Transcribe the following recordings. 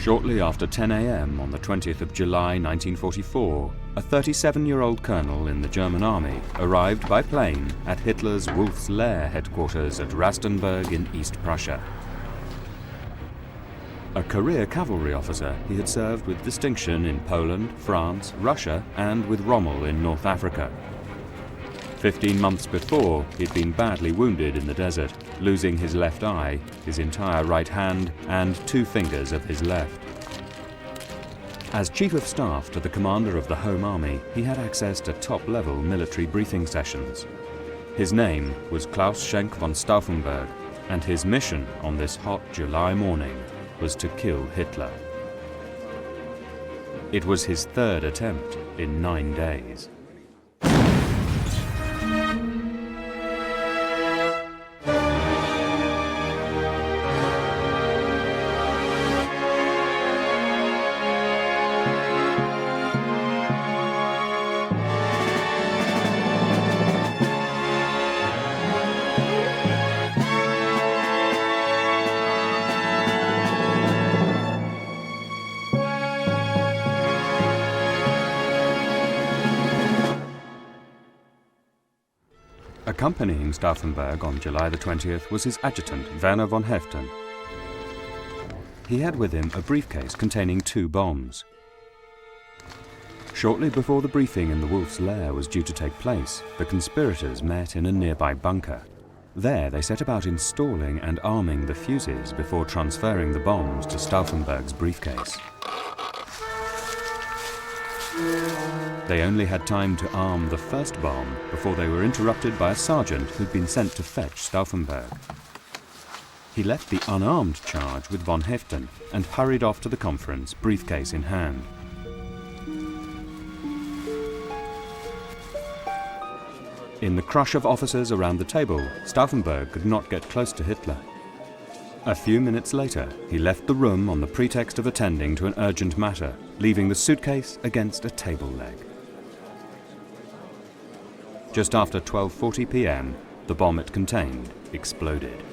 Shortly after 10 a.m. on the 20th of July 1944, a 37-year-old colonel in the German army arrived by plane at Hitler's Wolf's Lair headquarters at Rastenburg in East Prussia. A career cavalry officer, he had served with distinction in Poland, France, Russia, and with Rommel in North Africa. 15 months before, he'd been badly wounded in the desert, losing his left eye, his entire right hand, and 2 fingers of his left. As Chief of Staff to the commander of the Home Army, he had access to top-level military briefing sessions. His name was Klaus Schenk von Stauffenberg, and his mission on this hot July morning was to kill Hitler. It was his 3rd attempt in 9 days. Accompanying Stauffenberg on July the 20th was his adjutant, Werner von Heften. He had with him a briefcase containing 2 bombs. Shortly before the briefing in the Wolf's Lair was due to take place, the conspirators met in a nearby bunker. There they set about installing and arming the fuses before transferring the bombs to Stauffenberg's briefcase. They only had time to arm the first bomb before they were interrupted by a sergeant who'd been sent to fetch Stauffenberg. He left the unarmed charge with von Heften and hurried off to the conference, briefcase in hand. In the crush of officers around the table, Stauffenberg could not get close to Hitler. A few minutes later, he left the room on the pretext of attending to an urgent matter, leaving the suitcase against a table leg. Just after 12:40 p.m., the bomb it contained exploded.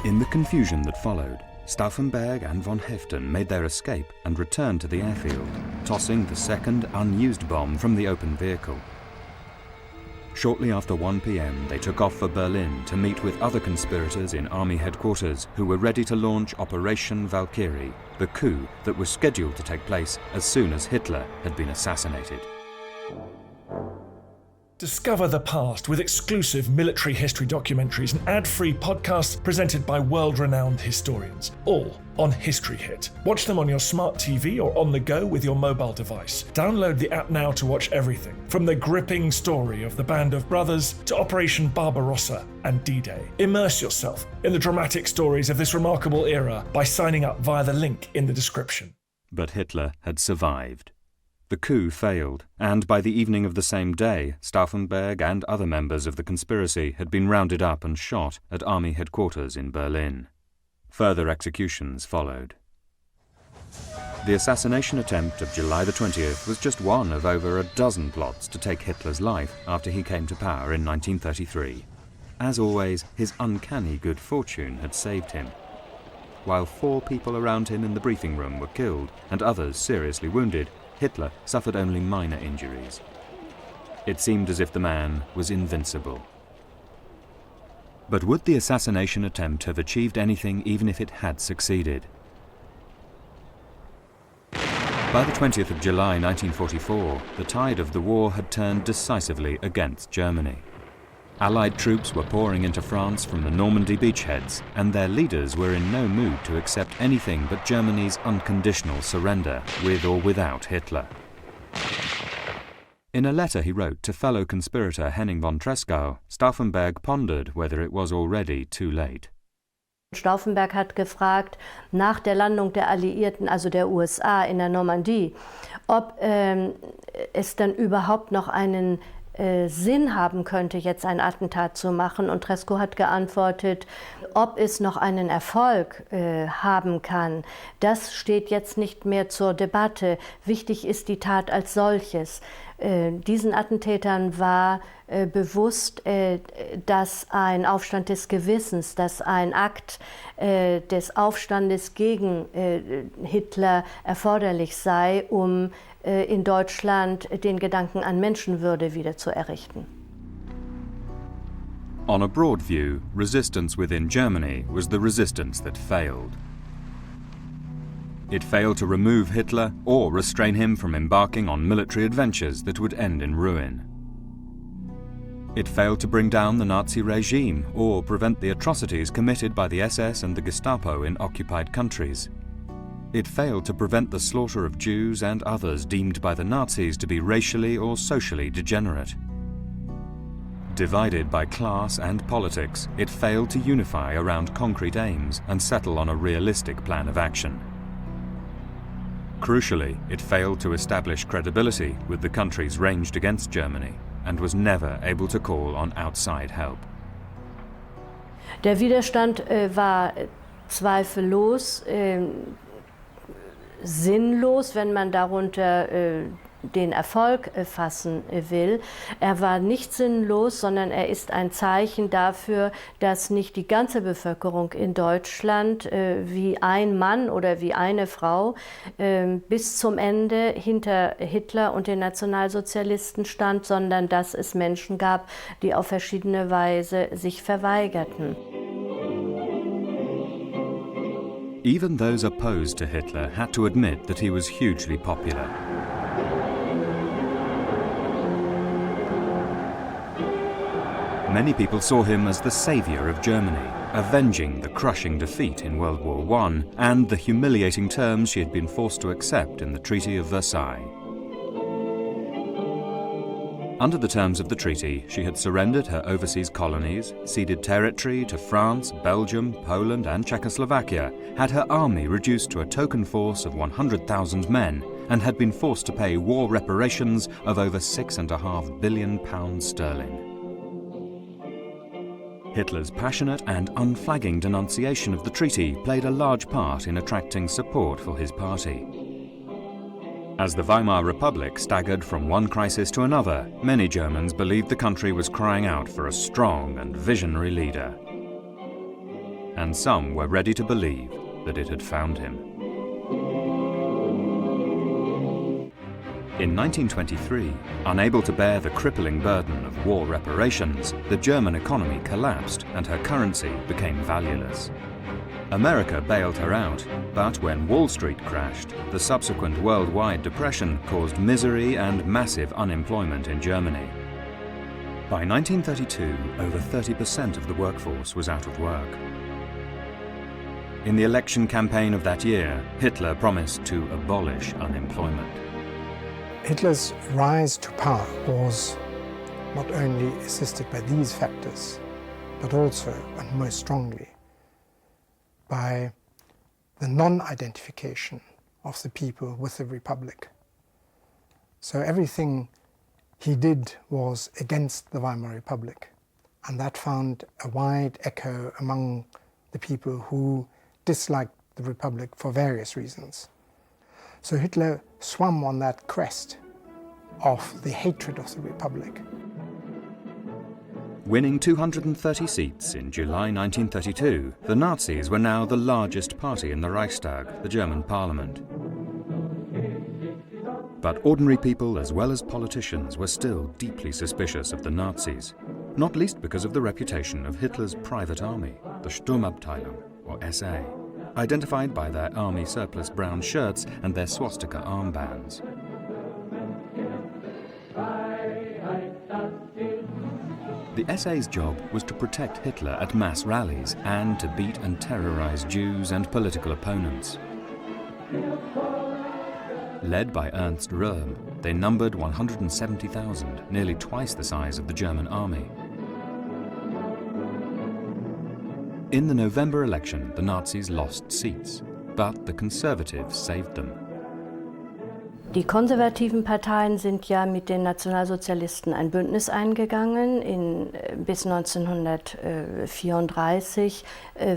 In the confusion that followed, Stauffenberg and von Heften made their escape and returned to the airfield, tossing the second unused bomb from the open vehicle. Shortly after 1 p.m, they took off for Berlin to meet with other conspirators in army headquarters who were ready to launch Operation Valkyrie, the coup that was scheduled to take place as soon as Hitler had been assassinated. Discover the past with exclusive military history documentaries and ad-free podcasts presented by world-renowned historians, all on History Hit. Watch them on your smart TV or on the go with your mobile device. Download the app now to watch everything, from the gripping story of the Band of Brothers to Operation Barbarossa and D-Day. Immerse yourself in the dramatic stories of this remarkable era by signing up via the link in the description. But Hitler had survived. The coup failed, and by the evening of the same day, Stauffenberg and other members of the conspiracy had been rounded up and shot at army headquarters in Berlin. Further executions followed. The assassination attempt of July the 20th was just one of over a dozen plots to take Hitler's life after he came to power in 1933. As always, his uncanny good fortune had saved him. While 4 people around him in the briefing room were killed and others seriously wounded, Hitler suffered only minor injuries. It seemed as if the man was invincible. But would the assassination attempt have achieved anything even if it had succeeded? By the 20th of July 1944, the tide of the war had turned decisively against Germany. Allied troops were pouring into France from the Normandy beachheads, and their leaders were in no mood to accept anything but Germany's unconditional surrender, with or without Hitler. In a letter he wrote to fellow conspirator Henning von Tresckow, Stauffenberg pondered whether it was already too late. Stauffenberg hat gefragt, nach der Landung der Alliierten, also der USA in der Normandie, ob es dann überhaupt noch einen Sinn haben könnte, jetzt ein Attentat zu machen. Und Tresckow hat geantwortet, ob es noch einen Erfolg haben kann, das steht jetzt nicht mehr zur Debatte. Wichtig ist die Tat als solches. Diesen Attentätern war bewusst, dass ein Aufstand des Gewissens, dass ein Akt des Aufstandes gegen Hitler erforderlich sei, um in Deutschland den Gedanken an Menschenwürde wieder zu errichten. On a broad view, resistance within Germany was the resistance that failed. It failed to remove Hitler or restrain him from embarking on military adventures that would end in ruin. It failed to bring down the Nazi regime or prevent the atrocities committed by the SS and the Gestapo in occupied countries. It failed to prevent the slaughter of Jews and others deemed by the Nazis to be racially or socially degenerate. Divided by class and politics, it failed to unify around concrete aims and settle on a realistic plan of action. Crucially, it failed to establish credibility with the countries ranged against Germany and was never able to call on outside help. Der Widerstand war zweifellos sinnlos, wenn man darunter den Erfolg fassen will. Er war nicht sinnlos, sondern er ist ein Zeichen dafür, dass nicht die ganze Bevölkerung in Deutschland wie ein Mann oder wie eine Frau bis zum Ende hinter Hitler und den Nationalsozialisten stand, sondern dass es Menschen gab, die auf verschiedene Weise sich verweigerten. Even those opposed to Hitler had to admit that he was hugely popular. Many people saw him as the savior of Germany, avenging the crushing defeat in World War I and the humiliating terms she had been forced to accept in the Treaty of Versailles. Under the terms of the treaty, she had surrendered her overseas colonies, ceded territory to France, Belgium, Poland and Czechoslovakia, had her army reduced to a token force of 100,000 men, and had been forced to pay war reparations of over £6.5 billion sterling. Hitler's passionate and unflagging denunciation of the treaty played a large part in attracting support for his party. As the Weimar Republic staggered from one crisis to another, many Germans believed the country was crying out for a strong and visionary leader. And some were ready to believe that it had found him. In 1923, unable to bear the crippling burden of war reparations, the German economy collapsed and her currency became valueless. America bailed her out, but when Wall Street crashed, the subsequent worldwide depression caused misery and massive unemployment in Germany. By 1932, over 30% of the workforce was out of work. In the election campaign of that year, Hitler promised to abolish unemployment. Hitler's rise to power was not only assisted by these factors, but also, and most strongly, by the non-identification of the people with the Republic. So everything he did was against the Weimar Republic, and that found a wide echo among the people who disliked the Republic for various reasons. So Hitler swam on that crest of the hatred of the Republic. Winning 230 seats in July 1932, the Nazis were now the largest party in the Reichstag, the German parliament. But ordinary people as well as politicians were still deeply suspicious of the Nazis, not least because of the reputation of Hitler's private army, the Sturmabteilung, or SA, identified by their army surplus brown shirts and their swastika armbands. The SA's job was to protect Hitler at mass rallies and to beat and terrorize Jews and political opponents. Led by Ernst Röhm, they numbered 170,000, nearly twice the size of the German army. In the November election, the Nazis lost seats, but the Conservatives saved them. Die konservativen Parteien sind ja mit den Nationalsozialisten ein Bündnis eingegangen. Bis 1934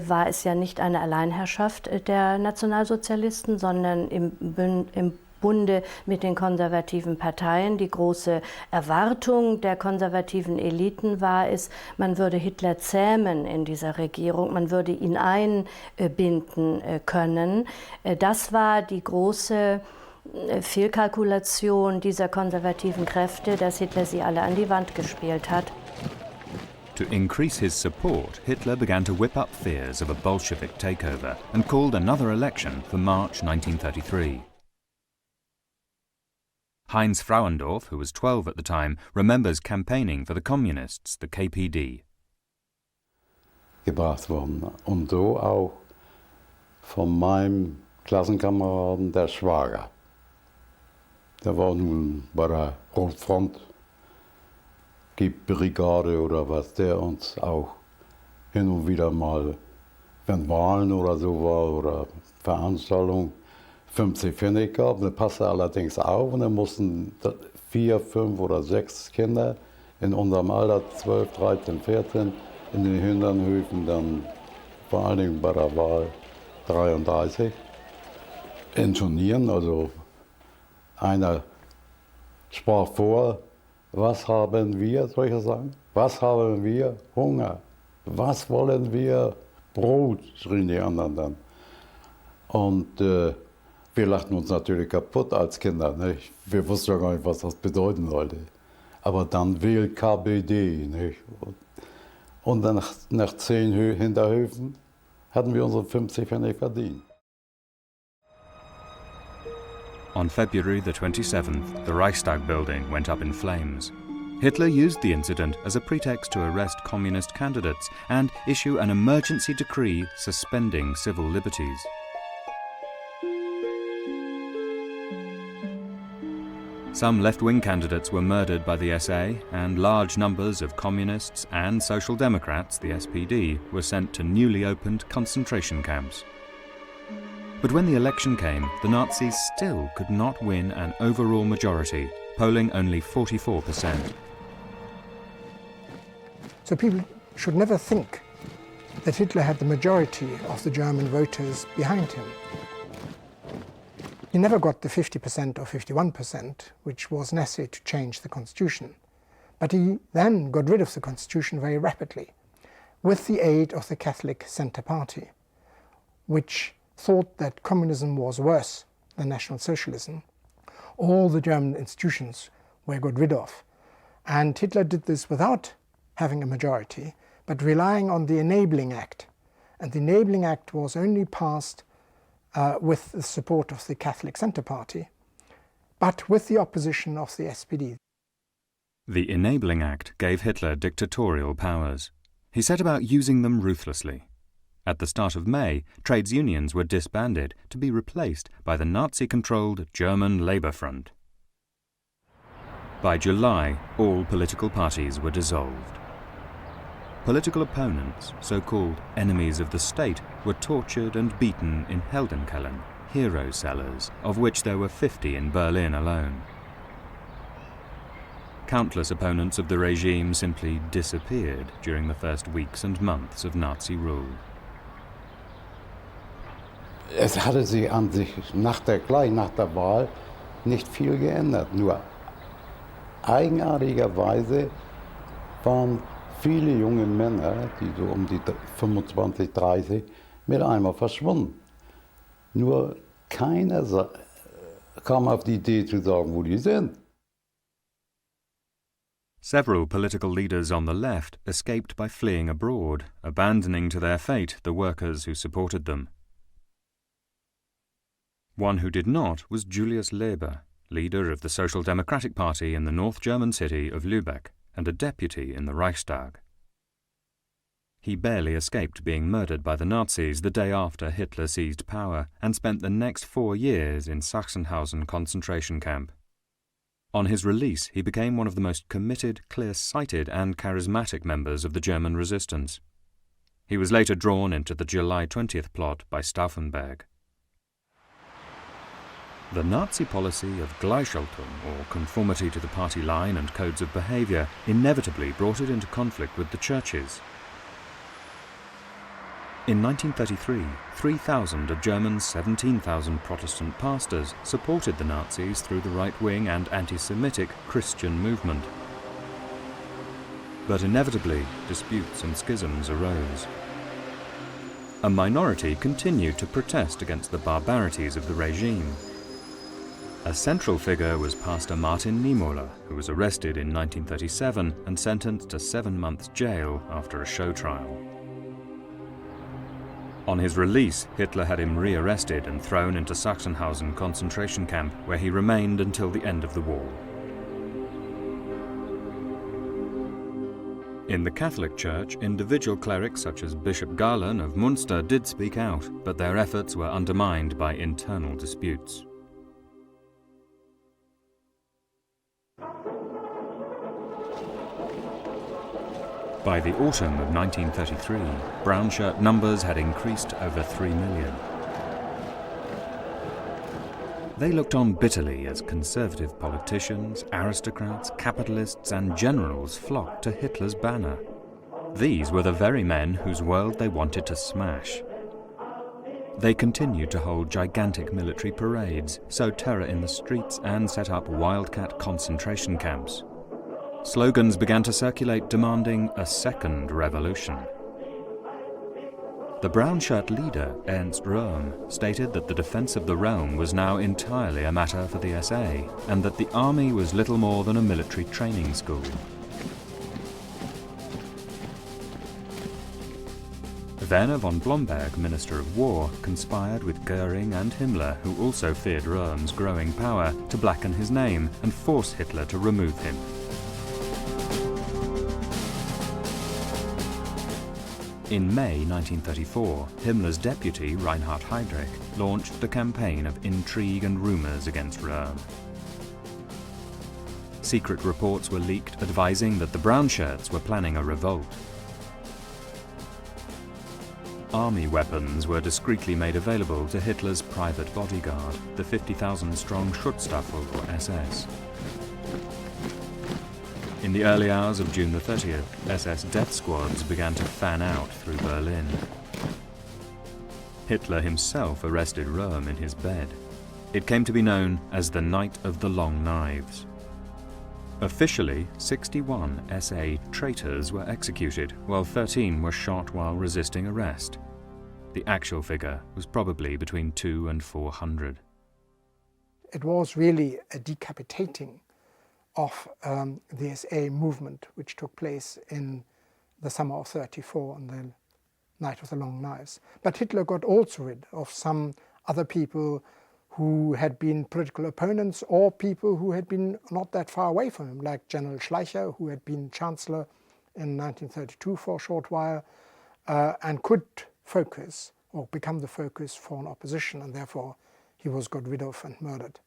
war es ja nicht eine Alleinherrschaft der Nationalsozialisten, sondern im Bunde mit den konservativen Parteien. Die große Erwartung der konservativen Eliten war es, man würde Hitler zähmen in dieser Regierung, man würde ihn einbinden können. Das war die große Fehlkalkulation dieser konservativen Kräfte, dass Hitler sie alle an die Wand gespielt hat. To increase his support, Hitler began to whip up fears of a Bolshevik takeover and called another election for March 1933. Heinz Frauendorf, who was 12 at the time, remembers campaigning for the Communists, the KPD. Gebracht worden. Und so auch von meinem Klassenkameraden, der Schwager. Der war nun bei der Rotfront, Brigade oder was, der uns auch hin und wieder mal, wenn Wahlen oder so war oder Veranstaltungen, 50 Pfennig gab. Der passte allerdings auf und dann mussten 4, 5 oder 6 Kinder in unserem Alter, 12, 13, 14, in den Hinternhöfen dann vor allen Dingen bei der Wahl 33 intonieren. Also einer sprach vor, was haben wir, soll ich sagen? Was haben wir? Hunger. Was wollen wir? Brot, schrien die anderen dann. Und wir lachten uns natürlich kaputt als Kinder. Nicht? Wir wussten ja gar nicht, was das bedeuten sollte. Aber dann wählt KPD. Nicht? Und dann nach 10 Hinterhöfen hatten wir unsere 50 Pfennig verdient. On February the 27th, the Reichstag building went up in flames. Hitler used the incident as a pretext to arrest communist candidates and issue an emergency decree suspending civil liberties. Some left-wing candidates were murdered by the SA, and large numbers of communists and Social Democrats, the SPD, were sent to newly opened concentration camps. But when the election came, the Nazis still could not win an overall majority, polling only 44%. So people should never think that Hitler had the majority of the German voters behind him. He never got the 50% or 51%, which was necessary to change the constitution. But he then got rid of the constitution very rapidly, with the aid of the Catholic Centre Party, which thought that communism was worse than National Socialism. All the German institutions were got rid of. And Hitler did this without having a majority, but relying on the Enabling Act. And the Enabling Act was only passed with the support of the Catholic Centre Party, but with the opposition of the SPD. The Enabling Act gave Hitler dictatorial powers. He set about using them ruthlessly. At the start of May, trades unions were disbanded to be replaced by the Nazi-controlled German Labour Front. By July, all political parties were dissolved. Political opponents, so-called enemies of the state, were tortured and beaten in Heldenkellen, hero cellars, of which there were 50 in Berlin alone. Countless opponents of the regime simply disappeared during the first weeks and months of Nazi rule. Es hatte sich an sich gleich nach der Wahl nicht viel geändert. Nur eigenartigerweise waren viele junge Männer, die so um die 25, 30, mit einmal verschwunden. Nur keiner kam auf die Idee zu sagen, wo die sind. Several political leaders on the left escaped by fleeing abroad, abandoning to their fate the workers who supported them. One who did not was Julius Leber, leader of the Social Democratic Party in the North German city of Lübeck and a deputy in the Reichstag. He barely escaped being murdered by the Nazis the day after Hitler seized power and spent the next 4 years in Sachsenhausen concentration camp. On his release, he became one of the most committed, clear-sighted and charismatic members of the German resistance. He was later drawn into the July 20th plot by Stauffenberg. The Nazi policy of Gleichschaltung, or conformity to the party line and codes of behaviour, inevitably brought it into conflict with the churches. In 1933, 3,000 of Germany's 17,000 Protestant pastors supported the Nazis through the right-wing and anti-Semitic Christian movement. But inevitably, disputes and schisms arose. A minority continued to protest against the barbarities of the regime. A central figure was Pastor Martin Niemöller, who was arrested in 1937 and sentenced to 7 months' jail after a show trial. On his release, Hitler had him rearrested and thrown into Sachsenhausen concentration camp, where he remained until the end of the war. In the Catholic Church, individual clerics such as Bishop Gaulle of Münster did speak out, but their efforts were undermined by internal disputes. By the autumn of 1933, brown shirt numbers had increased to over 3 million. They looked on bitterly as conservative politicians, aristocrats, capitalists and generals flocked to Hitler's banner. These were the very men whose world they wanted to smash. They continued to hold gigantic military parades, sow terror in the streets and set up wildcat concentration camps. Slogans began to circulate demanding a second revolution. The brown shirt leader, Ernst Röhm, stated that the defense of the realm was now entirely a matter for the SA, and that the army was little more than a military training school. Werner von Blomberg, Minister of War, conspired with Göring and Himmler, who also feared Röhm's growing power, to blacken his name and force Hitler to remove him. In May 1934, Himmler's deputy, Reinhard Heydrich, launched a campaign of intrigue and rumours against Röhm. Secret reports were leaked advising that the brown shirts were planning a revolt. Army weapons were discreetly made available to Hitler's private bodyguard, the 50,000-strong Schutzstaffel or SS. In the early hours of June the 30th, SS death squads began to fan out through Berlin. Hitler himself arrested Röhm in his bed. It came to be known as the Night of the Long Knives. Officially, 61 SA traitors were executed, while 13 were shot while resisting arrest. The actual figure was probably between 200 and 400. It was really a decapitating of the SA movement, which took place in the summer of '34 on the Night of the Long Knives. But Hitler got also rid of some other people who had been political opponents or people who had been not that far away from him, like General Schleicher, who had been Chancellor in 1932 for a short while, and could focus or become the focus for an opposition, and therefore he was got rid of and murdered.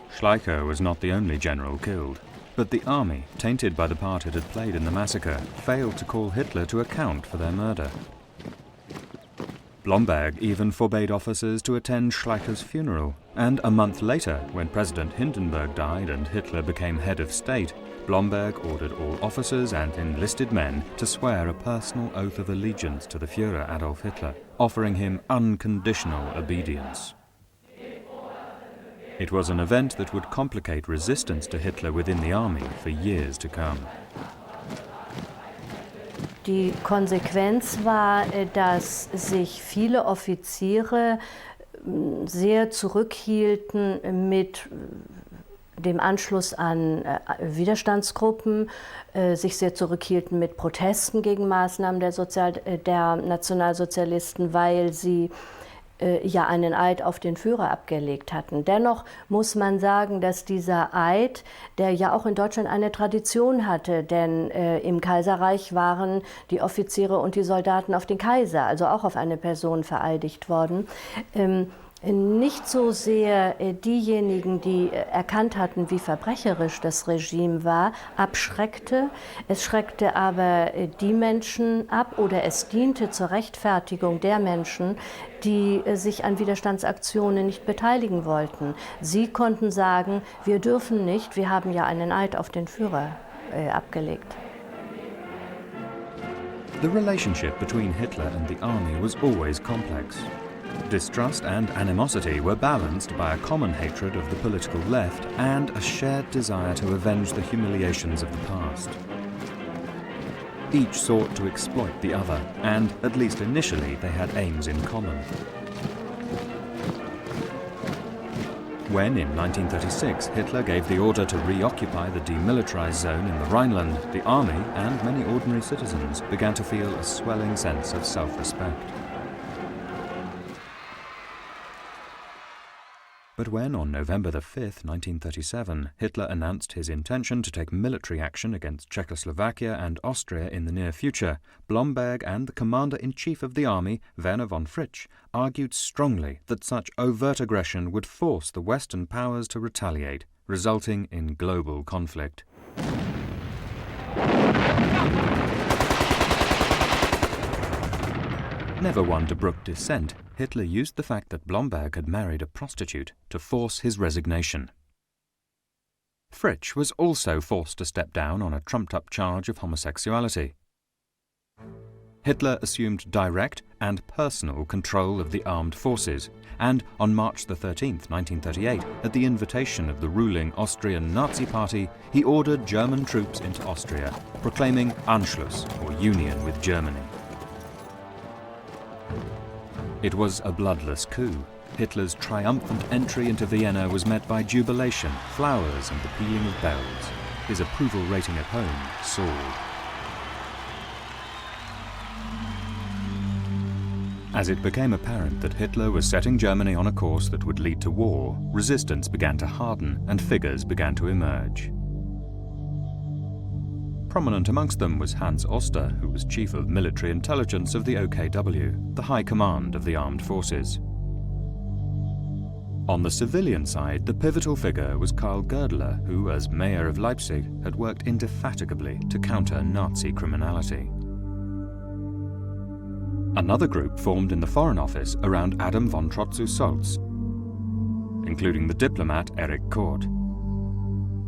Schleicher was not the only general killed, but the army, tainted by the part it had played in the massacre, failed to call Hitler to account for their murder. Blomberg even forbade officers to attend Schleicher's funeral, and a month later, when President Hindenburg died and Hitler became head of state, Blomberg ordered all officers and enlisted men to swear a personal oath of allegiance to the Führer Adolf Hitler, offering him unconditional obedience. It was an event that would complicate resistance to Hitler within the army for years to come. Die Konsequenz war, dass sich viele Offiziere sehr zurückhielten mit dem Anschluss an Widerstandsgruppen, sich sehr zurückhielten mit Protesten gegen Maßnahmen der Nationalsozialisten, weil sie ja einen Eid auf den Führer abgelegt hatten. Dennoch muss man sagen, dass dieser Eid, der ja auch in Deutschland eine Tradition hatte, denn im Kaiserreich waren die Offiziere und die Soldaten auf den Kaiser, also auch auf eine Person vereidigt worden, nicht so sehr diejenigen, die erkannt hatten, wie verbrecherisch das Regime war, abschreckte. Es schreckte aber die Menschen ab oder es diente zur Rechtfertigung der Menschen, die sich an Widerstandsaktionen nicht beteiligen wollten. Sie konnten sagen, wir dürfen nicht, wir haben ja einen Eid auf den Führer abgelegt. The relationship between Hitler and the army was always complex. Distrust and animosity were balanced by a common hatred of the political left and a shared desire to avenge the humiliations of the past. Each sought to exploit the other, and, at least initially, they had aims in common. When, in 1936, Hitler gave the order to reoccupy the demilitarized zone in the Rhineland, the army and many ordinary citizens began to feel a swelling sense of self-respect. But when, on November 5, 1937, Hitler announced his intention to take military action against Czechoslovakia and Austria in the near future, Blomberg and the Commander-in-Chief of the army, Werner von Fritsch, argued strongly that such overt aggression would force the Western powers to retaliate, resulting in global conflict. Never one to brook dissent, Hitler used the fact that Blomberg had married a prostitute to force his resignation. Fritsch was also forced to step down on a trumped-up charge of homosexuality. Hitler assumed direct and personal control of the armed forces, and on March 13, 1938, at the invitation of the ruling Austrian Nazi Party, he ordered German troops into Austria, proclaiming Anschluss, or union with Germany. It was a bloodless coup. Hitler's triumphant entry into Vienna was met by jubilation, flowers and the pealing of bells. His approval rating at home soared. As it became apparent that Hitler was setting Germany on a course that would lead to war, resistance began to harden and figures began to emerge. Prominent amongst them was Hans Oster, who was Chief of Military Intelligence of the OKW, the High Command of the Armed Forces. On the civilian side, the pivotal figure was Karl Goerdeler, who, as mayor of Leipzig, had worked indefatigably to counter Nazi criminality. Another group formed in the Foreign Office around Adam von Trotzu-Solz, including the diplomat Erich Kort.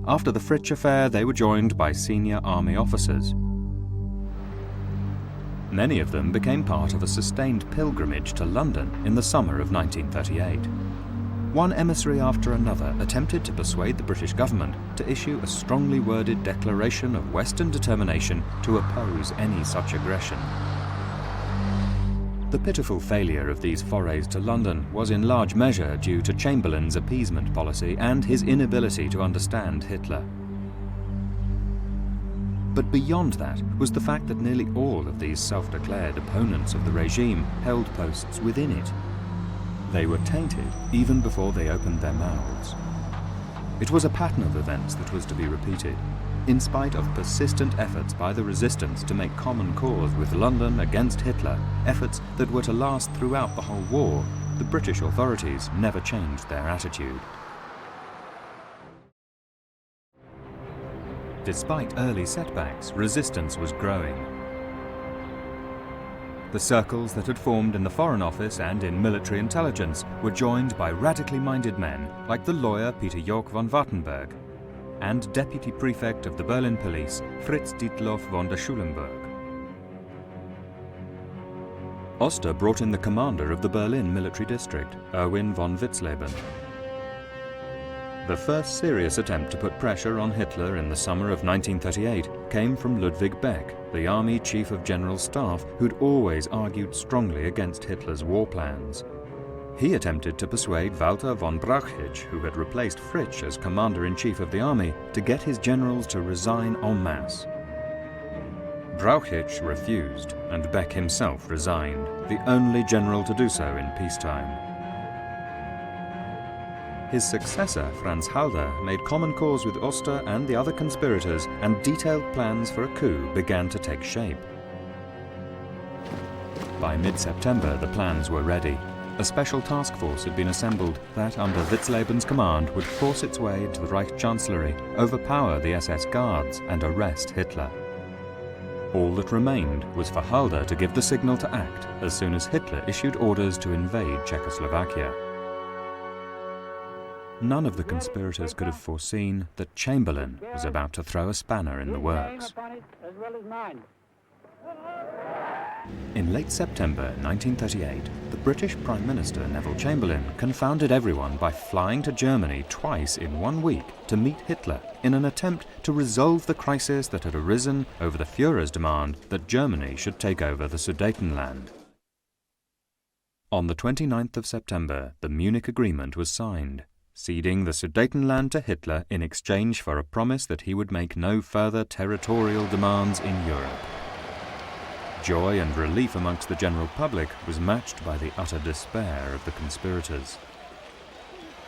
After the Fritsch affair, they were joined by senior army officers. Many of them became part of a sustained pilgrimage to London in the summer of 1938. One emissary after another attempted to persuade the British government to issue a strongly worded declaration of Western determination to oppose any such aggression. The pitiful failure of these forays to London was in large measure due to Chamberlain's appeasement policy and his inability to understand Hitler. But beyond that was the fact that nearly all of these self-declared opponents of the regime held posts within it. They were tainted even before they opened their mouths. It was a pattern of events that was to be repeated. In spite of persistent efforts by the resistance to make common cause with London against Hitler, efforts that were to last throughout the whole war, the British authorities never changed their attitude. Despite early setbacks, resistance was growing. The circles that had formed in the Foreign Office and in military intelligence were joined by radically minded men like the lawyer Peter Jörg von Wartenberg and Deputy Prefect of the Berlin Police, Fritz Dietloff von der Schulenburg. Oster brought in the commander of the Berlin military district, Erwin von Witzleben. The first serious attempt to put pressure on Hitler in the summer of 1938 came from Ludwig Beck, the Army Chief of General Staff, who'd always argued strongly against Hitler's war plans. He attempted to persuade Walter von Brauchitsch, who had replaced Fritsch as Commander-in-Chief of the army, to get his generals to resign en masse. Brauchitsch refused, and Beck himself resigned, the only general to do so in peacetime. His successor, Franz Halder, made common cause with Oster and the other conspirators, and detailed plans for a coup began to take shape. By mid-September, the plans were ready. A special task force had been assembled that, under Witzleben's command, would force its way into the Reich Chancellery, overpower the SS guards, and arrest Hitler. All that remained was for Halder to give the signal to act as soon as Hitler issued orders to invade Czechoslovakia. None of the conspirators could have foreseen that Chamberlain was about to throw a spanner in the works. In late September 1938, the British Prime Minister Neville Chamberlain confounded everyone by flying to Germany twice in 1 week to meet Hitler in an attempt to resolve the crisis that had arisen over the Führer's demand that Germany should take over the Sudetenland. On the 29th of September, the Munich Agreement was signed, ceding the Sudetenland to Hitler in exchange for a promise that he would make no further territorial demands in Europe. Joy and relief amongst the general public was matched by the utter despair of the conspirators.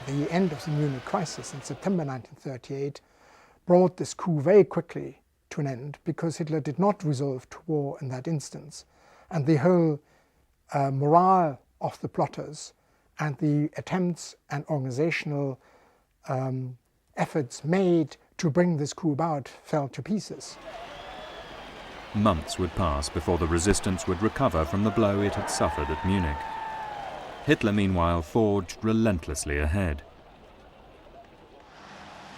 The end of the Munich crisis in September 1938 brought this coup very quickly to an end because Hitler did not resolve to war in that instance, and the whole morale of the plotters and the attempts and organizational efforts made to bring this coup about fell to pieces. Months would pass before the resistance would recover from the blow it had suffered at Munich. Hitler, meanwhile, forged relentlessly ahead.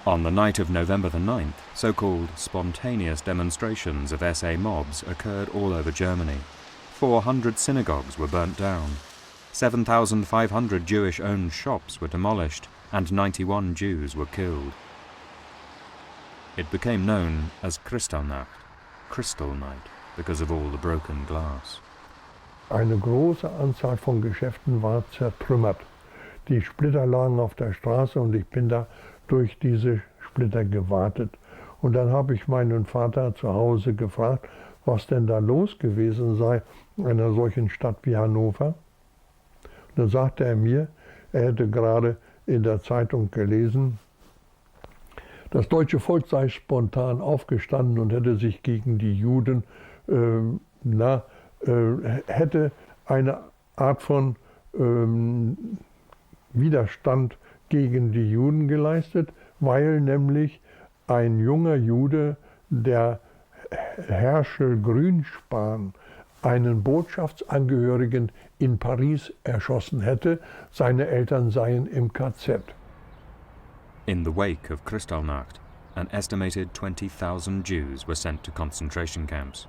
On the night of November the 9th, so-called spontaneous demonstrations of SA mobs occurred all over Germany. 400 synagogues were burnt down. 7,500 Jewish-owned shops were demolished, and 91 Jews were killed. It became known as Kristallnacht, Crystal Night, because of all the broken glass. Eine große Anzahl von Geschäften war zertrümmert. Die Splitter lagen auf der Straße und ich bin da durch diese Splitter gewartet. Und dann habe ich meinen Vater zu Hause gefragt, was denn da los gewesen sei in einer solchen Stadt wie Hannover. Und dann sagte er mir, er hätte gerade in der Zeitung gelesen, das deutsche Volk sei spontan aufgestanden und hätte sich gegen die Juden, hätte eine Art von Widerstand gegen die Juden geleistet, weil nämlich ein junger Jude, der Herschel Grünspan, einen Botschaftsangehörigen in Paris erschossen hätte. Seine Eltern seien im KZ. In the wake of Kristallnacht, an estimated 20,000 Jews were sent to concentration camps.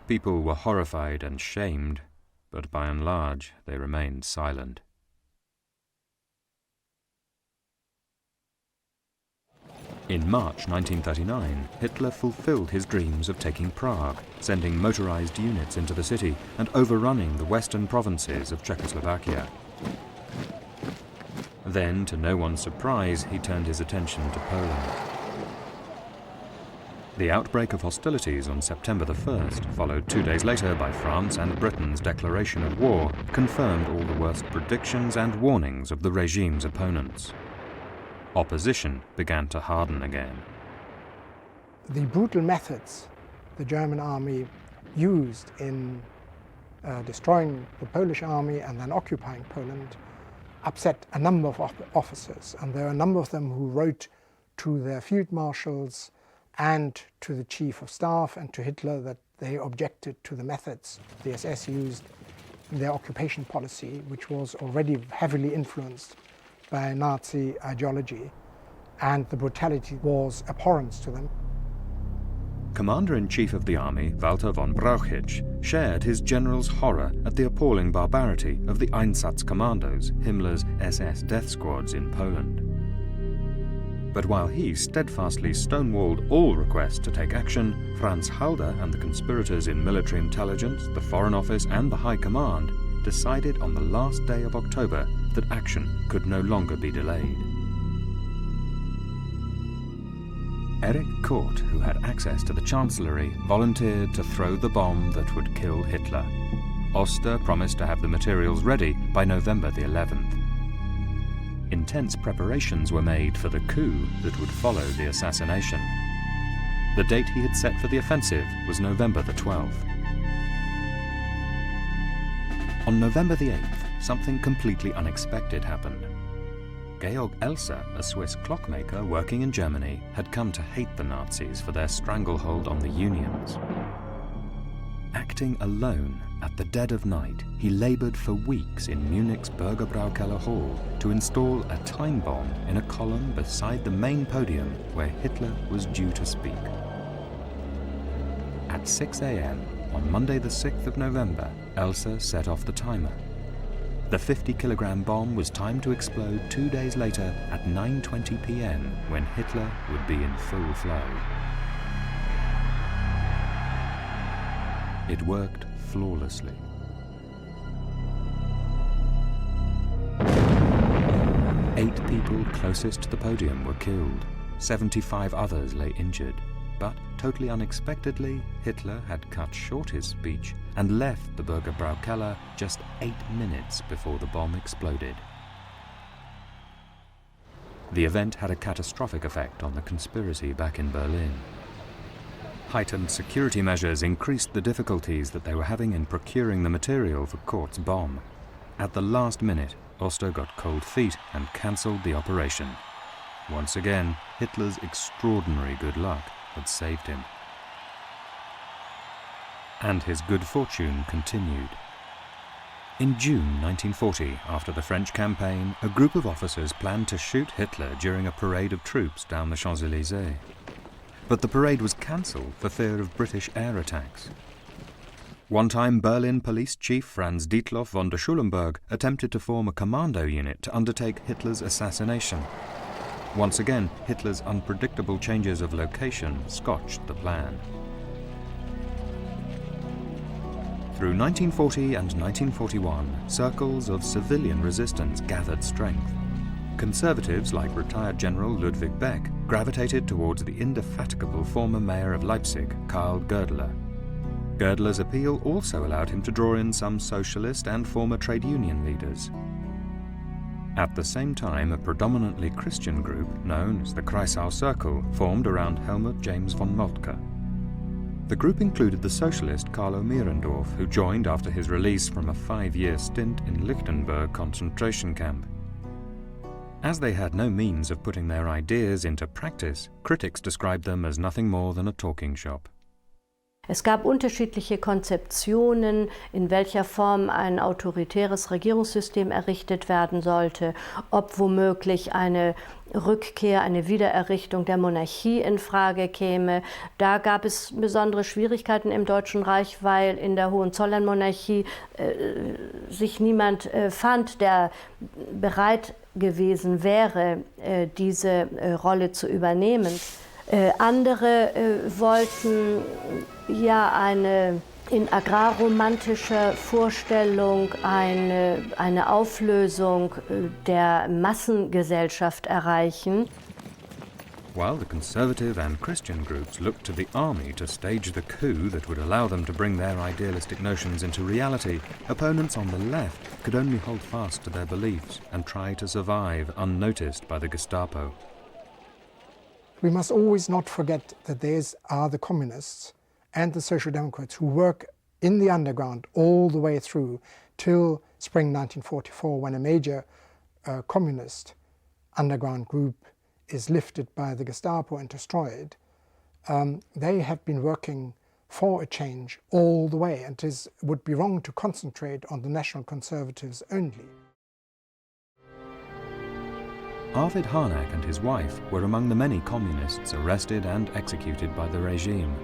People were horrified and shamed, but by and large they remained silent. In March 1939, Hitler fulfilled his dreams of taking Prague, sending motorized units into the city and overrunning the western provinces of Czechoslovakia. Then, to no one's surprise, he turned his attention to Poland. The outbreak of hostilities on September the 1st, followed 2 days later by France and Britain's declaration of war, confirmed all the worst predictions and warnings of the regime's opponents. Opposition began to harden again. The brutal methods the German army used in destroying the Polish army and then occupying Poland upset a number of officers, and there are a number of them who wrote to their field marshals and to the chief of staff and to Hitler that they objected to the methods the SS used in their occupation policy, which was already heavily influenced by Nazi ideology, and the brutality was abhorrent to them. Commander-in-Chief of the army, Walter von Brauchitsch, shared his general's horror at the appalling barbarity of the Einsatzkommandos, Himmler's SS death squads in Poland. But while he steadfastly stonewalled all requests to take action, Franz Halder and the conspirators in military intelligence, the Foreign Office and the High Command decided on the last day of October that action could no longer be delayed. Erich Kort, who had access to the Chancellery, volunteered to throw the bomb that would kill Hitler. Oster promised to have the materials ready by November the 11th. Intense preparations were made for the coup that would follow the assassination. The date he had set for the offensive was November the 12th. On November the 8th, something completely unexpected happened. Georg Elser, a Swiss clockmaker working in Germany, had come to hate the Nazis for their stranglehold on the unions. Acting alone at the dead of night, he labored for weeks in Munich's Bürgerbraukeller Hall to install a time bomb in a column beside the main podium where Hitler was due to speak. At 6 a.m., on Monday the 6th of November, Elsa set off the timer. The 50-kilogram bomb was timed to explode 2 days later at 9:20 p.m. when Hitler would be in full flow. It worked flawlessly. Eight people closest to the podium were killed. 75 others lay injured. But, totally unexpectedly, Hitler had cut short his speech and left the Bürgerbraukeller just 8 minutes before the bomb exploded. The event had a catastrophic effect on the conspiracy back in Berlin. Heightened security measures increased the difficulties that they were having in procuring the material for Kurt's bomb. At the last minute, Oster got cold feet and cancelled the operation. Once again, Hitler's extraordinary good luck had saved him. And his good fortune continued. In June 1940, after the French campaign, a group of officers planned to shoot Hitler during a parade of troops down the Champs-Élysées. But the parade was cancelled for fear of British air attacks. One-time Berlin police chief Franz Dietloff von der Schulenburg attempted to form a commando unit to undertake Hitler's assassination. Once again, Hitler's unpredictable changes of location scotched the plan. Through 1940 and 1941, circles of civilian resistance gathered strength. Conservatives like retired General Ludwig Beck gravitated towards the indefatigable former mayor of Leipzig, Karl Goerdeler. Goerdeler's appeal also allowed him to draw in some socialist and former trade union leaders. At the same time, a predominantly Christian group known as the Kreisau Circle formed around Helmut James von Moltke. The group included the socialist Carlo Mierendorf, who joined after his release from a 5-year stint in Lichtenberg concentration camp. As they had no means of putting their ideas into practice, critics described them as nothing more than a talking shop. Es gab unterschiedliche Konzeptionen, in welcher Form ein autoritäres Regierungssystem errichtet werden sollte, ob womöglich eine Rückkehr, eine Wiedererrichtung der Monarchie in Frage käme. Da gab es besondere Schwierigkeiten im Deutschen Reich, weil in der Hohenzollernmonarchie sich niemand fand, der bereit gewesen wäre, diese Rolle zu übernehmen. Andere wollten ja eine in agrarromantischer Vorstellung eine Auflösung der Massengesellschaft erreichen. While the conservative and Christian groups looked to the army to stage the coup that would allow them to bring their idealistic notions into reality, opponents on the left could only hold fast to their beliefs and try to survive unnoticed by the Gestapo. We must always not forget that there are the communists and the Social Democrats who work in the underground all the way through till spring 1944, when a major communist underground group is lifted by the Gestapo and destroyed. They have been working for a change all the way, and it would be wrong to concentrate on the National Conservatives only. Arvid Harnack and his wife were among the many communists arrested and executed by the regime.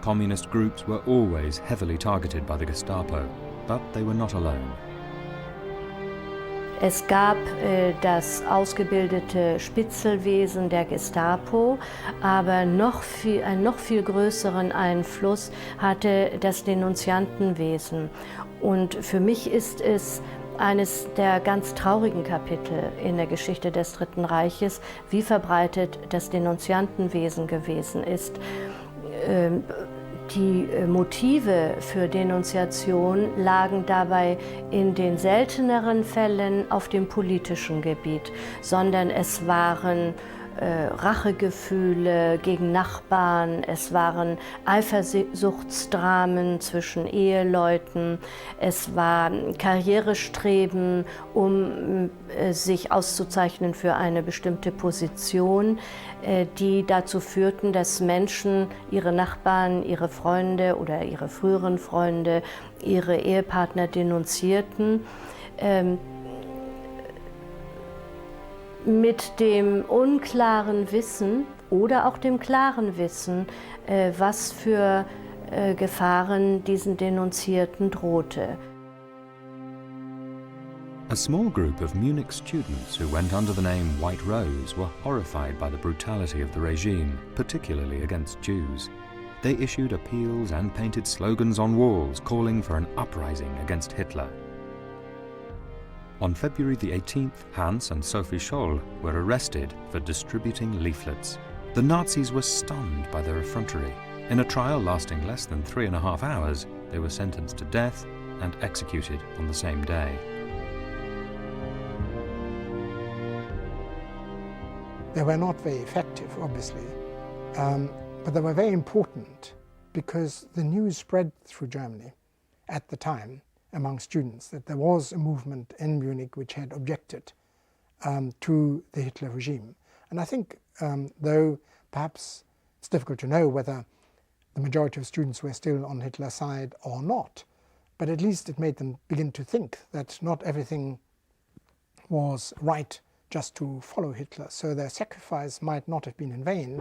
Communist groups were always heavily targeted by the Gestapo, but they were not alone. Es gab das ausgebildete Spitzelwesen der Gestapo, aber einen noch viel größeren Einfluss hatte das Denunziantenwesen. Und für mich ist es eines der ganz traurigen Kapitel in der Geschichte des Dritten Reiches, wie verbreitet das Denunziantenwesen gewesen ist. Die Motive für Denunziation lagen dabei in den selteneren Fällen auf dem politischen Gebiet, sondern es waren Rachegefühle gegen Nachbarn, es waren Eifersuchtsdramen zwischen Eheleuten, es war Karrierestreben, um sich auszuzeichnen für eine bestimmte Position, die dazu führten, dass Menschen ihre Nachbarn, ihre Freunde oder ihre früheren Freunde, ihre Ehepartner denunzierten. Mit dem unklaren Wissen, oder auch dem klaren Wissen, was für Gefahren diesen Denunzierten drohte. A small group of Munich students who went under the name White Rose were horrified by the brutality of the regime, particularly against Jews. They issued appeals and painted slogans on walls calling for an uprising against Hitler. On February the 18th, Hans and Sophie Scholl were arrested for distributing leaflets. The Nazis were stunned by their effrontery. In a trial lasting less than 3.5 hours, they were sentenced to death and executed on the same day. They were not very effective, obviously, but they were very important because the news spread through Germany at the time among students that there was a movement in Munich which had objected to the Hitler regime. And I think, though perhaps it's difficult to know whether the majority of students were still on Hitler's side or not, but at least it made them begin to think that not everything was right just to follow Hitler, so their sacrifice might not have been in vain.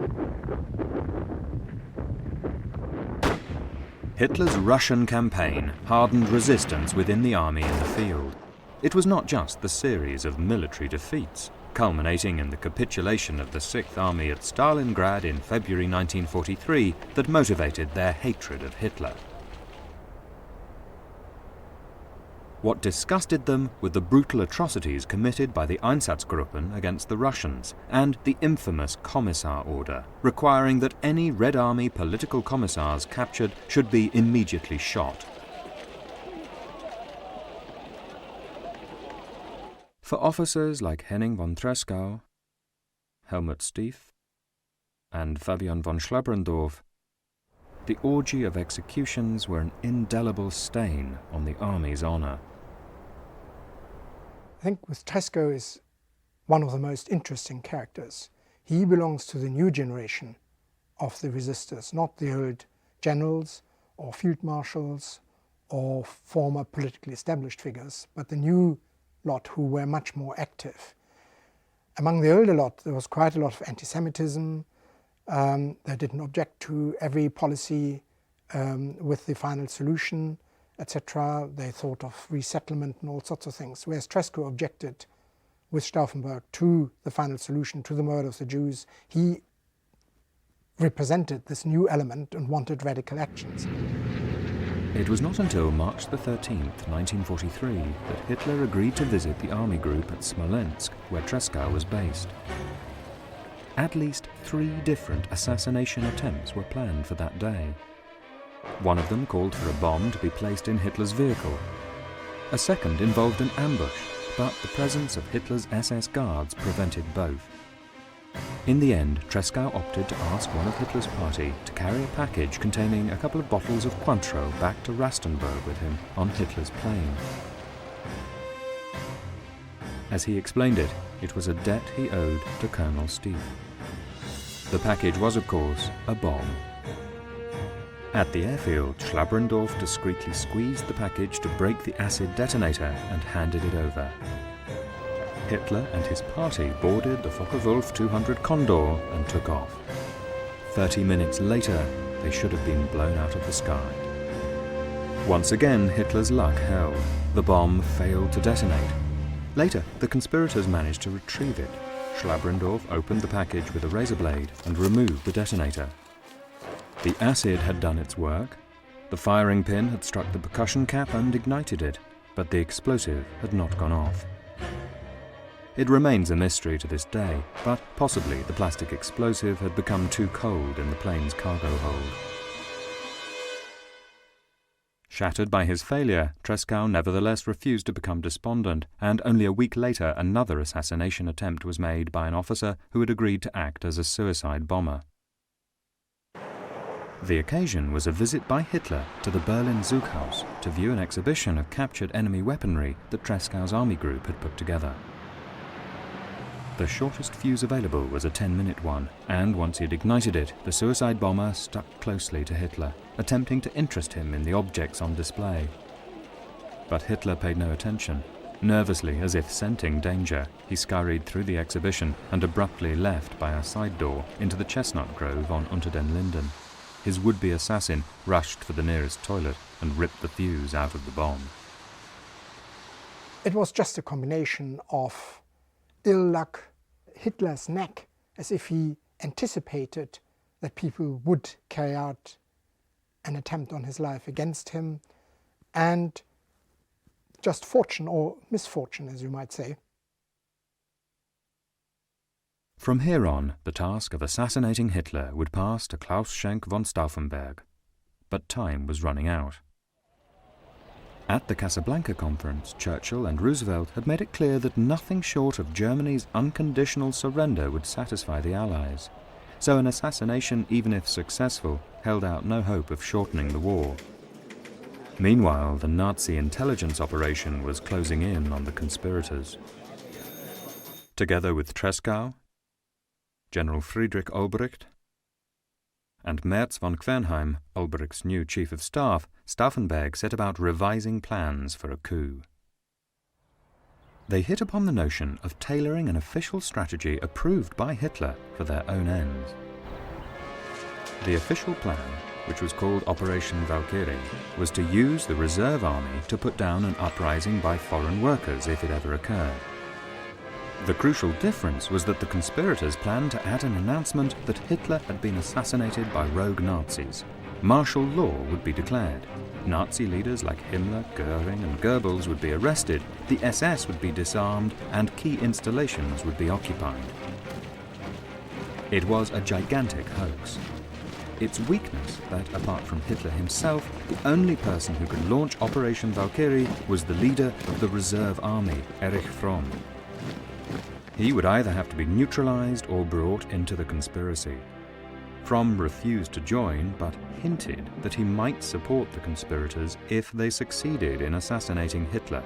Hitler's Russian campaign hardened resistance within the army in the field. It was not just the series of military defeats, culminating in the capitulation of the 6th Army at Stalingrad in February 1943, that motivated their hatred of Hitler. What disgusted them were the brutal atrocities committed by the Einsatzgruppen against the Russians, and the infamous Commissar Order, requiring that any Red Army political commissars captured should be immediately shot. For officers like Henning von Tresckow, Helmut Stief, and Fabian von Schlabrendorf, the orgy of executions were an indelible stain on the army's honour. I think with Tresckow is one of the most interesting characters. He belongs to the new generation of the resistors, not the old generals or field marshals or former politically established figures, but the new lot who were much more active. Among the older lot, there was quite a lot of anti-Semitism. They didn't object to every policy with the final solution, etc. They thought of resettlement and all sorts of things, whereas Tresckow objected with Stauffenberg to the final solution, to the murder of the Jews. He represented this new element and wanted radical actions. It was not until March the 13th, 1943, that Hitler agreed to visit the army group at Smolensk, where Tresckow was based. At least 3 different assassination attempts were planned for that day. One of them called for a bomb to be placed in Hitler's vehicle. A second involved an ambush, but the presence of Hitler's SS guards prevented both. In the end, Tresckow opted to ask one of Hitler's party to carry a package containing a couple of bottles of Cointreau back to Rastenburg with him on Hitler's plane. As he explained it, it was a debt he owed to Colonel Stief. The package was, of course, a bomb. At the airfield, Schlabrendorf discreetly squeezed the package to break the acid detonator and handed it over. Hitler and his party boarded the Focke-Wulf 200 Condor and took off. 30 minutes later, they should have been blown out of the sky. Once again, Hitler's luck held. The bomb failed to detonate. Later, the conspirators managed to retrieve it. Schlabrendorf opened the package with a razor blade and removed the detonator. The acid had done its work. The firing pin had struck the percussion cap and ignited it, but the explosive had not gone off. It remains a mystery to this day, but possibly the plastic explosive had become too cold in the plane's cargo hold. Shattered by his failure, Tresckow nevertheless refused to become despondent, and only a week later another assassination attempt was made by an officer who had agreed to act as a suicide bomber. The occasion was a visit by Hitler to the Berlin Zughaus to view an exhibition of captured enemy weaponry that Tresckow's army group had put together. The shortest fuse available was a 10-minute one, and once he had ignited it, the suicide bomber stuck closely to Hitler, attempting to interest him in the objects on display. But Hitler paid no attention. Nervously, as if scenting danger, he scurried through the exhibition and abruptly left by a side door into the chestnut grove on Unter den Linden. His would-be assassin rushed for the nearest toilet and ripped the fuse out of the bomb. It was just a combination of ill luck, Hitler's knack, as if he anticipated that people would carry out an attempt on his life against him, and just fortune or misfortune, as you might say. From here on, the task of assassinating Hitler would pass to Klaus Schenk von Stauffenberg. But time was running out. At the Casablanca conference, Churchill and Roosevelt had made it clear that nothing short of Germany's unconditional surrender would satisfy the Allies. So an assassination, even if successful, held out no hope of shortening the war. Meanwhile, the Nazi intelligence operation was closing in on the conspirators. Together with Tresckow, General Friedrich Olbricht, and Merz von Quernheim, Olbricht's new chief of staff, Stauffenberg set about revising plans for a coup. They hit upon the notion of tailoring an official strategy approved by Hitler for their own ends. The official plan, which was called Operation Valkyrie, was to use the reserve army to put down an uprising by foreign workers if it ever occurred. The crucial difference was that the conspirators planned to add an announcement that Hitler had been assassinated by rogue Nazis. Martial law would be declared. Nazi leaders like Himmler, Göring and Goebbels would be arrested, the SS would be disarmed, and key installations would be occupied. It was a gigantic hoax. Its weakness that, apart from Hitler himself, the only person who could launch Operation Valkyrie was the leader of the reserve army, Erich Fromm. He would either have to be neutralized or brought into the conspiracy. Fromm refused to join, but hinted that he might support the conspirators if they succeeded in assassinating Hitler.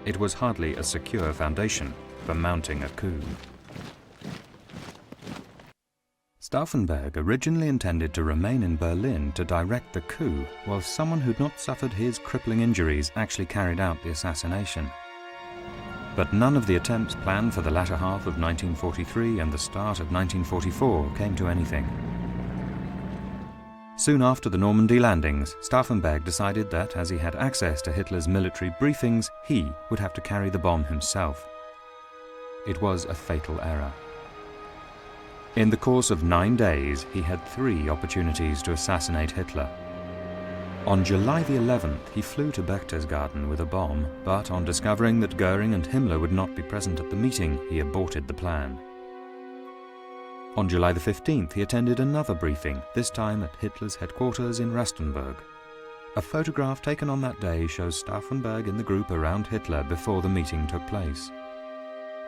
It was hardly a secure foundation for mounting a coup. Stauffenberg originally intended to remain in Berlin to direct the coup, while someone who'd not suffered his crippling injuries actually carried out the assassination. But none of the attempts planned for the latter half of 1943 and the start of 1944 came to anything. Soon after the Normandy landings, Stauffenberg decided that, as he had access to Hitler's military briefings, he would have to carry the bomb himself. It was a fatal error. In the course of 9 days, he had 3 opportunities to assassinate Hitler. On July the 11th, he flew to Berchtesgaden with a bomb, but on discovering that Göring and Himmler would not be present at the meeting, he aborted the plan. On July the 15th, he attended another briefing, this time at Hitler's headquarters in Rastenburg. A photograph taken on that day shows Stauffenberg in the group around Hitler before the meeting took place.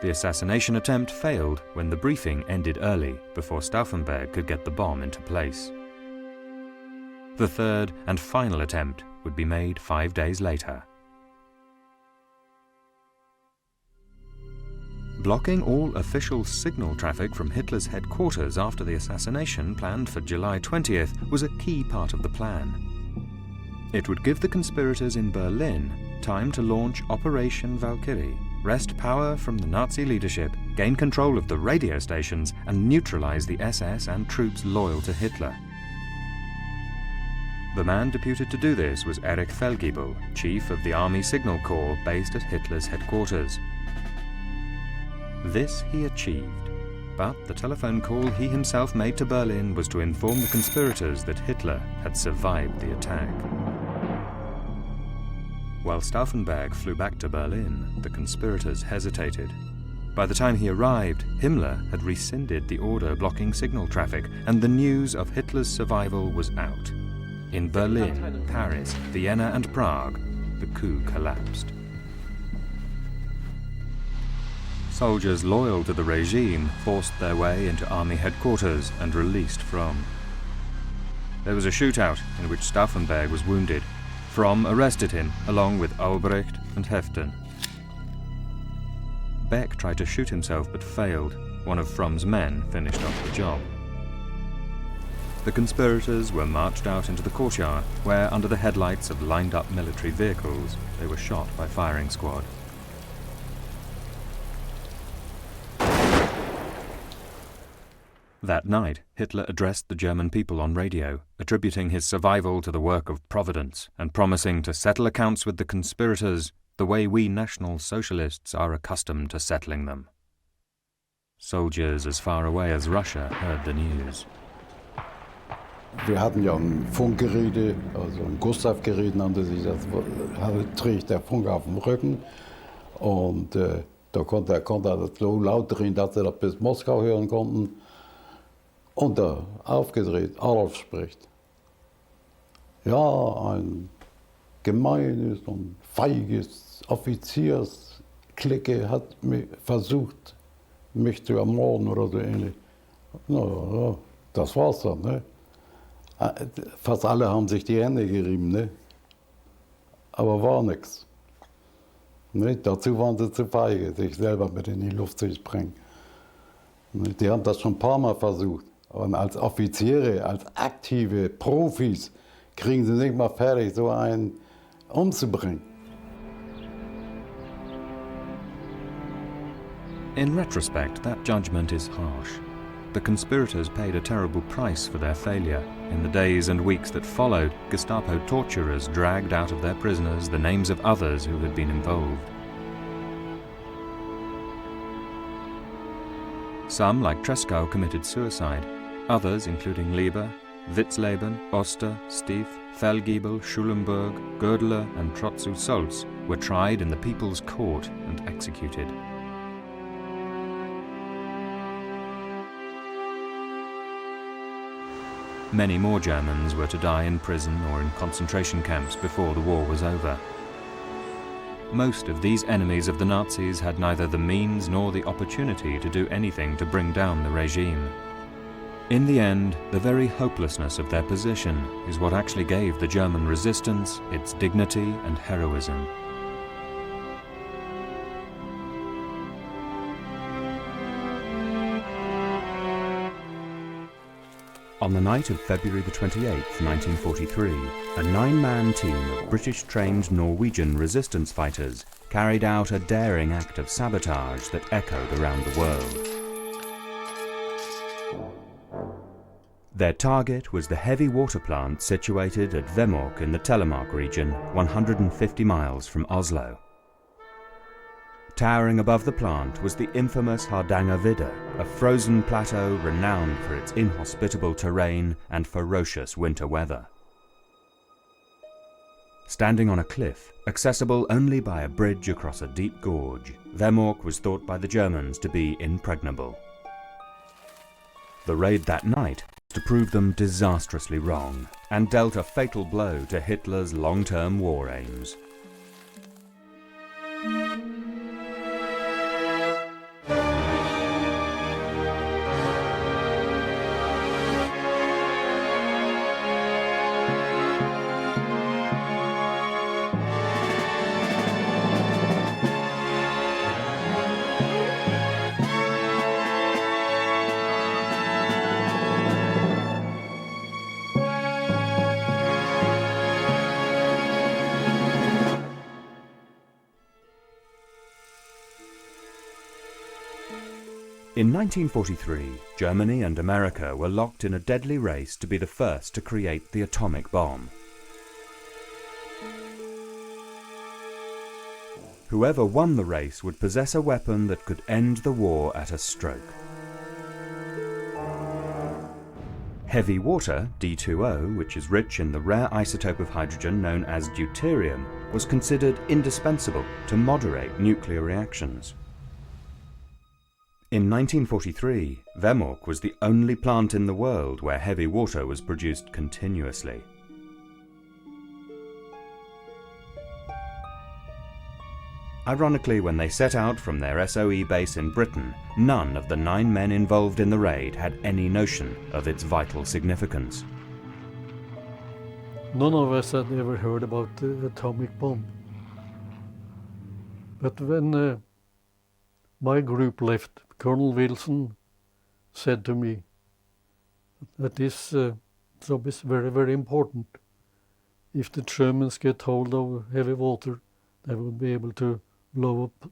The assassination attempt failed when the briefing ended early, before Stauffenberg could get the bomb into place. The third and final attempt would be made 5 days later. Blocking all official signal traffic from Hitler's headquarters after the assassination planned for July 20th was a key part of the plan. It would give the conspirators in Berlin time to launch Operation Valkyrie, wrest power from the Nazi leadership, gain control of the radio stations, and neutralize the SS and troops loyal to Hitler. The man deputed to do this was Erich Feldgiebel, chief of the Army Signal Corps based at Hitler's headquarters. This he achieved, but the telephone call he himself made to Berlin was to inform the conspirators that Hitler had survived the attack. While Stauffenberg flew back to Berlin, the conspirators hesitated. By the time he arrived, Himmler had rescinded the order blocking signal traffic, and the news of Hitler's survival was out. In Berlin, Paris, Vienna and Prague, the coup collapsed. Soldiers loyal to the regime forced their way into army headquarters and released Fromm. There was a shootout in which Stauffenberg was wounded. Fromm arrested him, along with Olbricht and Heften. Beck tried to shoot himself but failed. One of Fromm's men finished off the job. The conspirators were marched out into the courtyard, where, under the headlights of lined-up military vehicles, they were shot by firing squad. That night, Hitler addressed the German people on radio, attributing his survival to the work of Providence and promising to settle accounts with the conspirators the way we National Socialists are accustomed to settling them. Soldiers as far away as Russia heard the news. Wir hatten ja ein Funkgerät, also ein Gustav-Gerät nannte sich das, trägt der Funk auf dem Rücken. Und da konnte er das so laut drehen, dass sie das bis Moskau hören konnten. Und da aufgedreht, Adolf spricht. Ja, ein gemeines und feiges Offiziersklicke hat versucht, mich zu ermorden oder so ähnlich. Na, das war's dann, ne? Fast alle haben sich die Hände gerieben, ne? Aber war nichts. Ne? Dazu waren sie zu feige, sich selber mit in die Luft zu sprengen. Ne? Die haben das schon ein paar Mal versucht. Und als Offiziere, als aktive Profis, kriegen sie nicht mal fertig, so einen umzubringen. In retrospect, that judgment is harsh. The conspirators paid a terrible price for their failure. In the days and weeks that followed, Gestapo torturers dragged out of their prisoners the names of others who had been involved. Some, like Tresckow, committed suicide. Others, including Lieber, Witzleben, Oster, Stief, Fellgiebel, Schulenburg, Gödler and Trotzu-Solz, were tried in the People's Court and executed. Many more Germans were to die in prison or in concentration camps before the war was over. Most of these enemies of the Nazis had neither the means nor the opportunity to do anything to bring down the regime. In the end, the very hopelessness of their position is what actually gave the German resistance its dignity and heroism. On the night of February the 28th, 1943, a nine-man team of British-trained Norwegian resistance fighters carried out a daring act of sabotage that echoed around the world. Their target was the heavy water plant situated at Vemork in the Telemark region, 150 miles from Oslo. Towering above the plant was the infamous Hardangervidda, a frozen plateau renowned for its inhospitable terrain and ferocious winter weather. Standing on a cliff, accessible only by a bridge across a deep gorge, Vemork was thought by the Germans to be impregnable. The raid that night was to prove them disastrously wrong, and dealt a fatal blow to Hitler's long-term war aims. In 1943, Germany and America were locked in a deadly race to be the first to create the atomic bomb. Whoever won the race would possess a weapon that could end the war at a stroke. Heavy water, D2O, which is rich in the rare isotope of hydrogen known as deuterium, was considered indispensable to moderate nuclear reactions. In 1943, Vemork was the only plant in the world where heavy water was produced continuously. Ironically, when they set out from their SOE base in Britain, none of the 9 men involved in the raid had any notion of its vital significance. None of us had ever heard about the atomic bomb. But when my group left, Colonel Wilson said to me that this job is very, very important. If the Germans get hold of heavy water, they will be able to blow up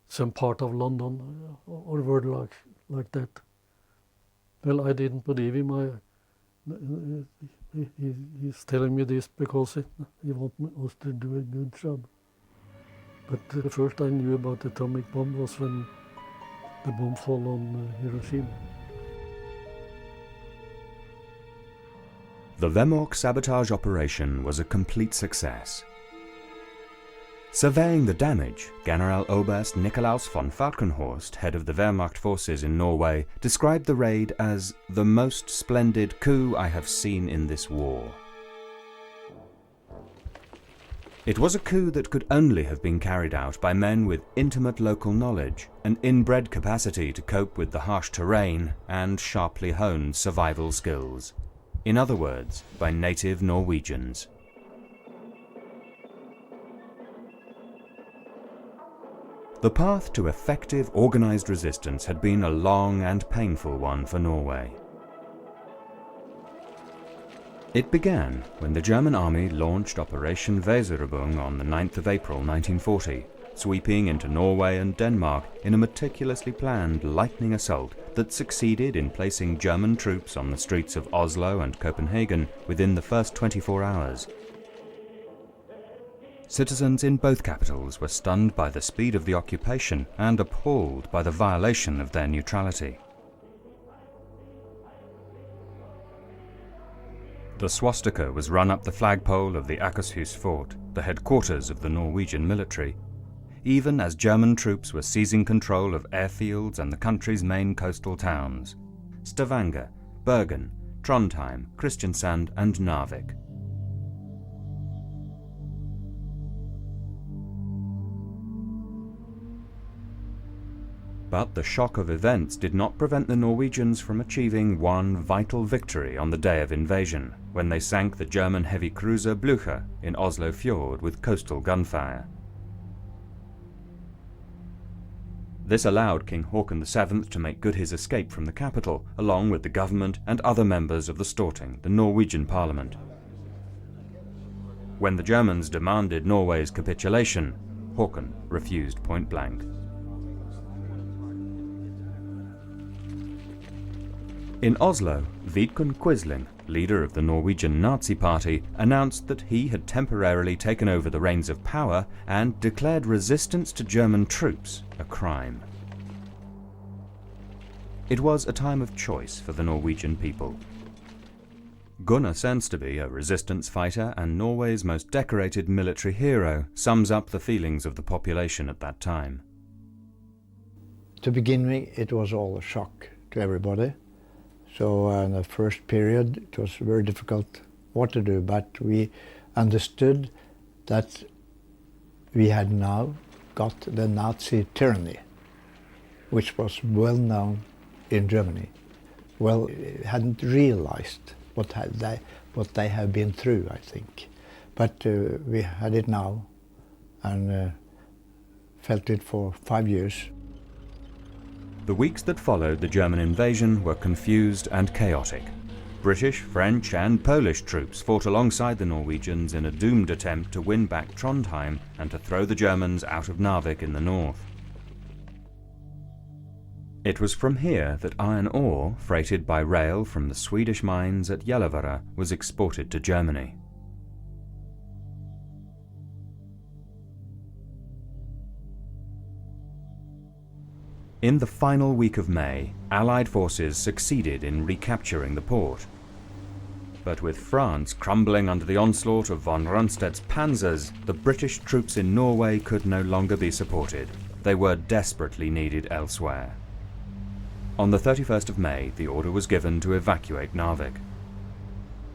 some part of London or world like that. Well, I didn't believe him. He's telling me this because he wants us to do a good job. But the first I knew about the atomic bomb was when the bomb fell on Hiroshima. The Wehrmacht sabotage operation was a complete success. Surveying the damage, Generaloberst Nikolaus von Falkenhorst, head of the Wehrmacht forces in Norway, described the raid as the most splendid coup I have seen in this war. It was a coup that could only have been carried out by men with intimate local knowledge, an inbred capacity to cope with the harsh terrain, and sharply honed survival skills. In other words, by native Norwegians. The path to effective organized resistance had been a long and painful one for Norway. It began when the German army launched Operation Weserübung on the 9th of April 1940, sweeping into Norway and Denmark in a meticulously planned lightning assault that succeeded in placing German troops on the streets of Oslo and Copenhagen within the first 24 hours. Citizens in both capitals were stunned by the speed of the occupation and appalled by the violation of their neutrality. The swastika was run up the flagpole of the Akershus fort, the headquarters of the Norwegian military, even as German troops were seizing control of airfields and the country's main coastal towns: Stavanger, Bergen, Trondheim, Kristiansand and Narvik. But the shock of events did not prevent the Norwegians from achieving one vital victory on the day of invasion, when they sank the German heavy cruiser Blücher in Oslo Fjord with coastal gunfire. This allowed King Haakon VII to make good his escape from the capital, along with the government and other members of the Storting, the Norwegian parliament. When the Germans demanded Norway's capitulation, Haakon refused point blank. In Oslo, Vidkun Quisling, leader of the Norwegian Nazi Party, announced that he had temporarily taken over the reins of power and declared resistance to German troops a crime. It was a time of choice for the Norwegian people. Gunnar Sernsteby, a resistance fighter and Norway's most decorated military hero, sums up the feelings of the population at that time. To begin with, it was all a shock to everybody. So in the first period, it was very difficult what to do, but we understood that we had now got the Nazi tyranny, which was well known in Germany. Well, hadn't realized what they have been through, I think. But we had it now and felt it for 5 years. The weeks that followed the German invasion were confused and chaotic. British, French and Polish troops fought alongside the Norwegians in a doomed attempt to win back Trondheim and to throw the Germans out of Narvik in the north. It was from here that iron ore, freighted by rail from the Swedish mines at Gällivare, was exported to Germany. In the final week of May, Allied forces succeeded in recapturing the port. But with France crumbling under the onslaught of von Rundstedt's panzers, the British troops in Norway could no longer be supported. They were desperately needed elsewhere. On the 31st of May, the order was given to evacuate Narvik.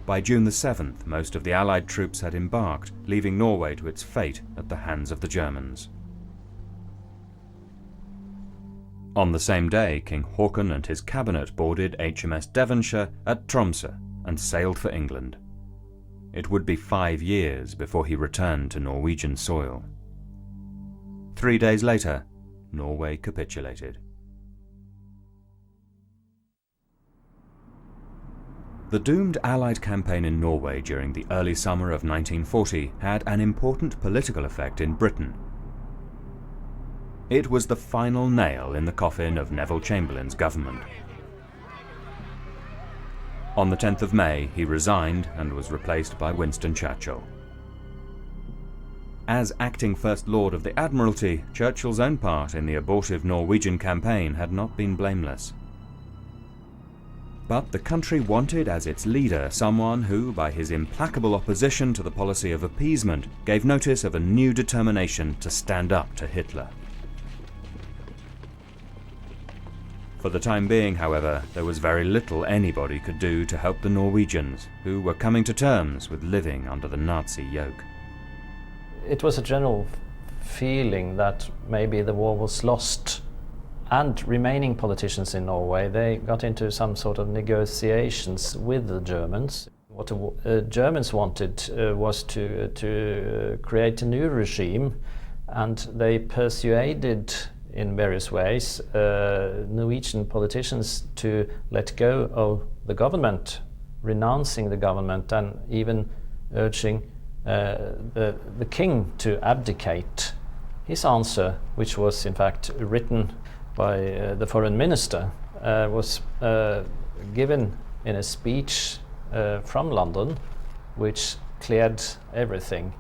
By June the 7th, most of the Allied troops had embarked, leaving Norway to its fate at the hands of the Germans. On the same day, King Haakon and his cabinet boarded HMS Devonshire at Tromsø and sailed for England. It would be 5 years before he returned to Norwegian soil. 3 days later, Norway capitulated. The doomed Allied campaign in Norway during the early summer of 1940 had an important political effect in Britain. It was the final nail in the coffin of Neville Chamberlain's government. On the 10th of May, he resigned and was replaced by Winston Churchill. As acting First Lord of the Admiralty, Churchill's own part in the abortive Norwegian campaign had not been blameless. But the country wanted as its leader someone who, by his implacable opposition to the policy of appeasement, gave notice of a new determination to stand up to Hitler. For the time being, however, there was very little anybody could do to help the Norwegians, who were coming to terms with living under the Nazi yoke. It was a general feeling that maybe the war was lost, and remaining politicians in Norway, they got into some sort of negotiations with the Germans. What the Germans wanted was to create a new regime, and they persuaded in various ways Norwegian politicians to let go of the government, renouncing the government, and even urging the king to abdicate. His answer, which was in fact written by the foreign minister, was given in a speech from London, which cleared everything.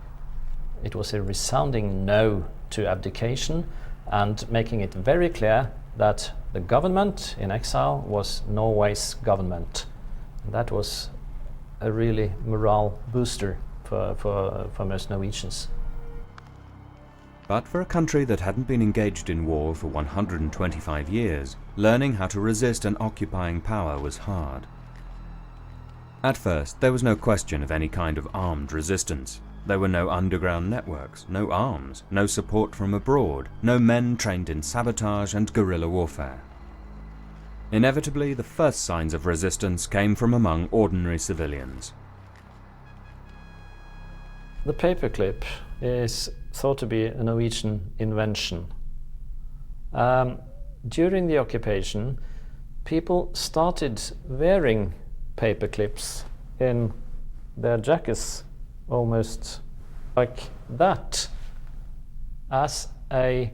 It was a resounding no to abdication, and making it very clear that the government in exile was Norway's government. That was a really morale booster for most Norwegians. But for a country that hadn't been engaged in war for 125 years, learning how to resist an occupying power was hard. At first, there was no question of any kind of armed resistance. There were no underground networks, no arms, no support from abroad, no men trained in sabotage and guerrilla warfare. Inevitably, the first signs of resistance came from among ordinary civilians. The paperclip is thought to be a Norwegian invention. During the occupation, people started wearing paperclips in their jackets, almost like that, as a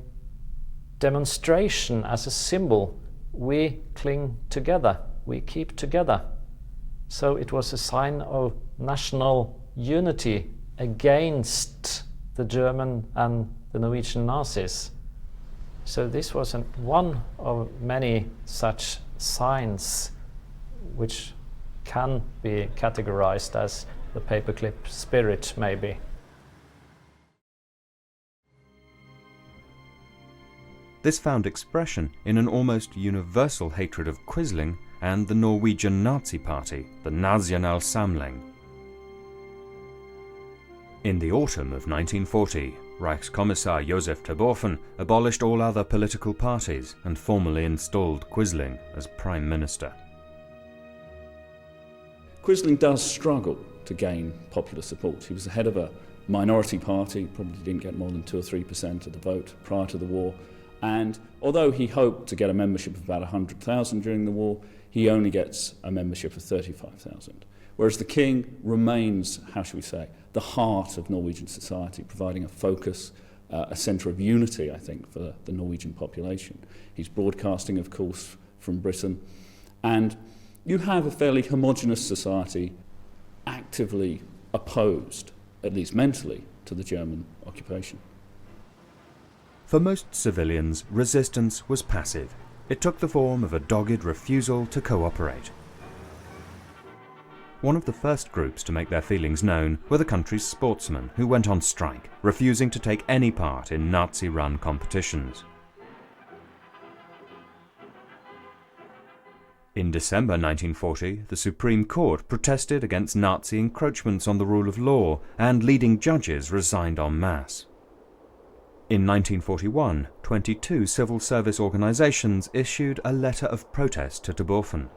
demonstration, as a symbol. We cling together, we keep together. So it was a sign of national unity against the German and the Norwegian Nazis. So this was one of many such signs which can be categorized as the paperclip spirit, maybe. This found expression in an almost universal hatred of Quisling and the Norwegian Nazi party, the National Samling. In the autumn of 1940, Reichskommissar Josef Terborfen abolished all other political parties and formally installed Quisling as Prime Minister. Quisling does struggle to gain popular support. He was the head of a minority party, probably didn't get more than 2 or 3% of the vote prior to the war, and although he hoped to get a membership of about 100,000 during the war, he only gets a membership of 35,000. Whereas the king remains, how shall we say, the heart of Norwegian society, providing a focus, a centre of unity, I think, for the Norwegian population. He's broadcasting, of course, from Britain. And you have a fairly homogenous society actively opposed, at least mentally, to the German occupation. For most civilians, resistance was passive. It took the form of a dogged refusal to cooperate. One of the first groups to make their feelings known were the country's sportsmen, who went on strike, refusing to take any part in Nazi-run competitions. In December 1940, the Supreme Court protested against Nazi encroachments on the rule of law, and leading judges resigned en masse. In 1941, 22 civil service organizations issued a letter of protest to Terborfen.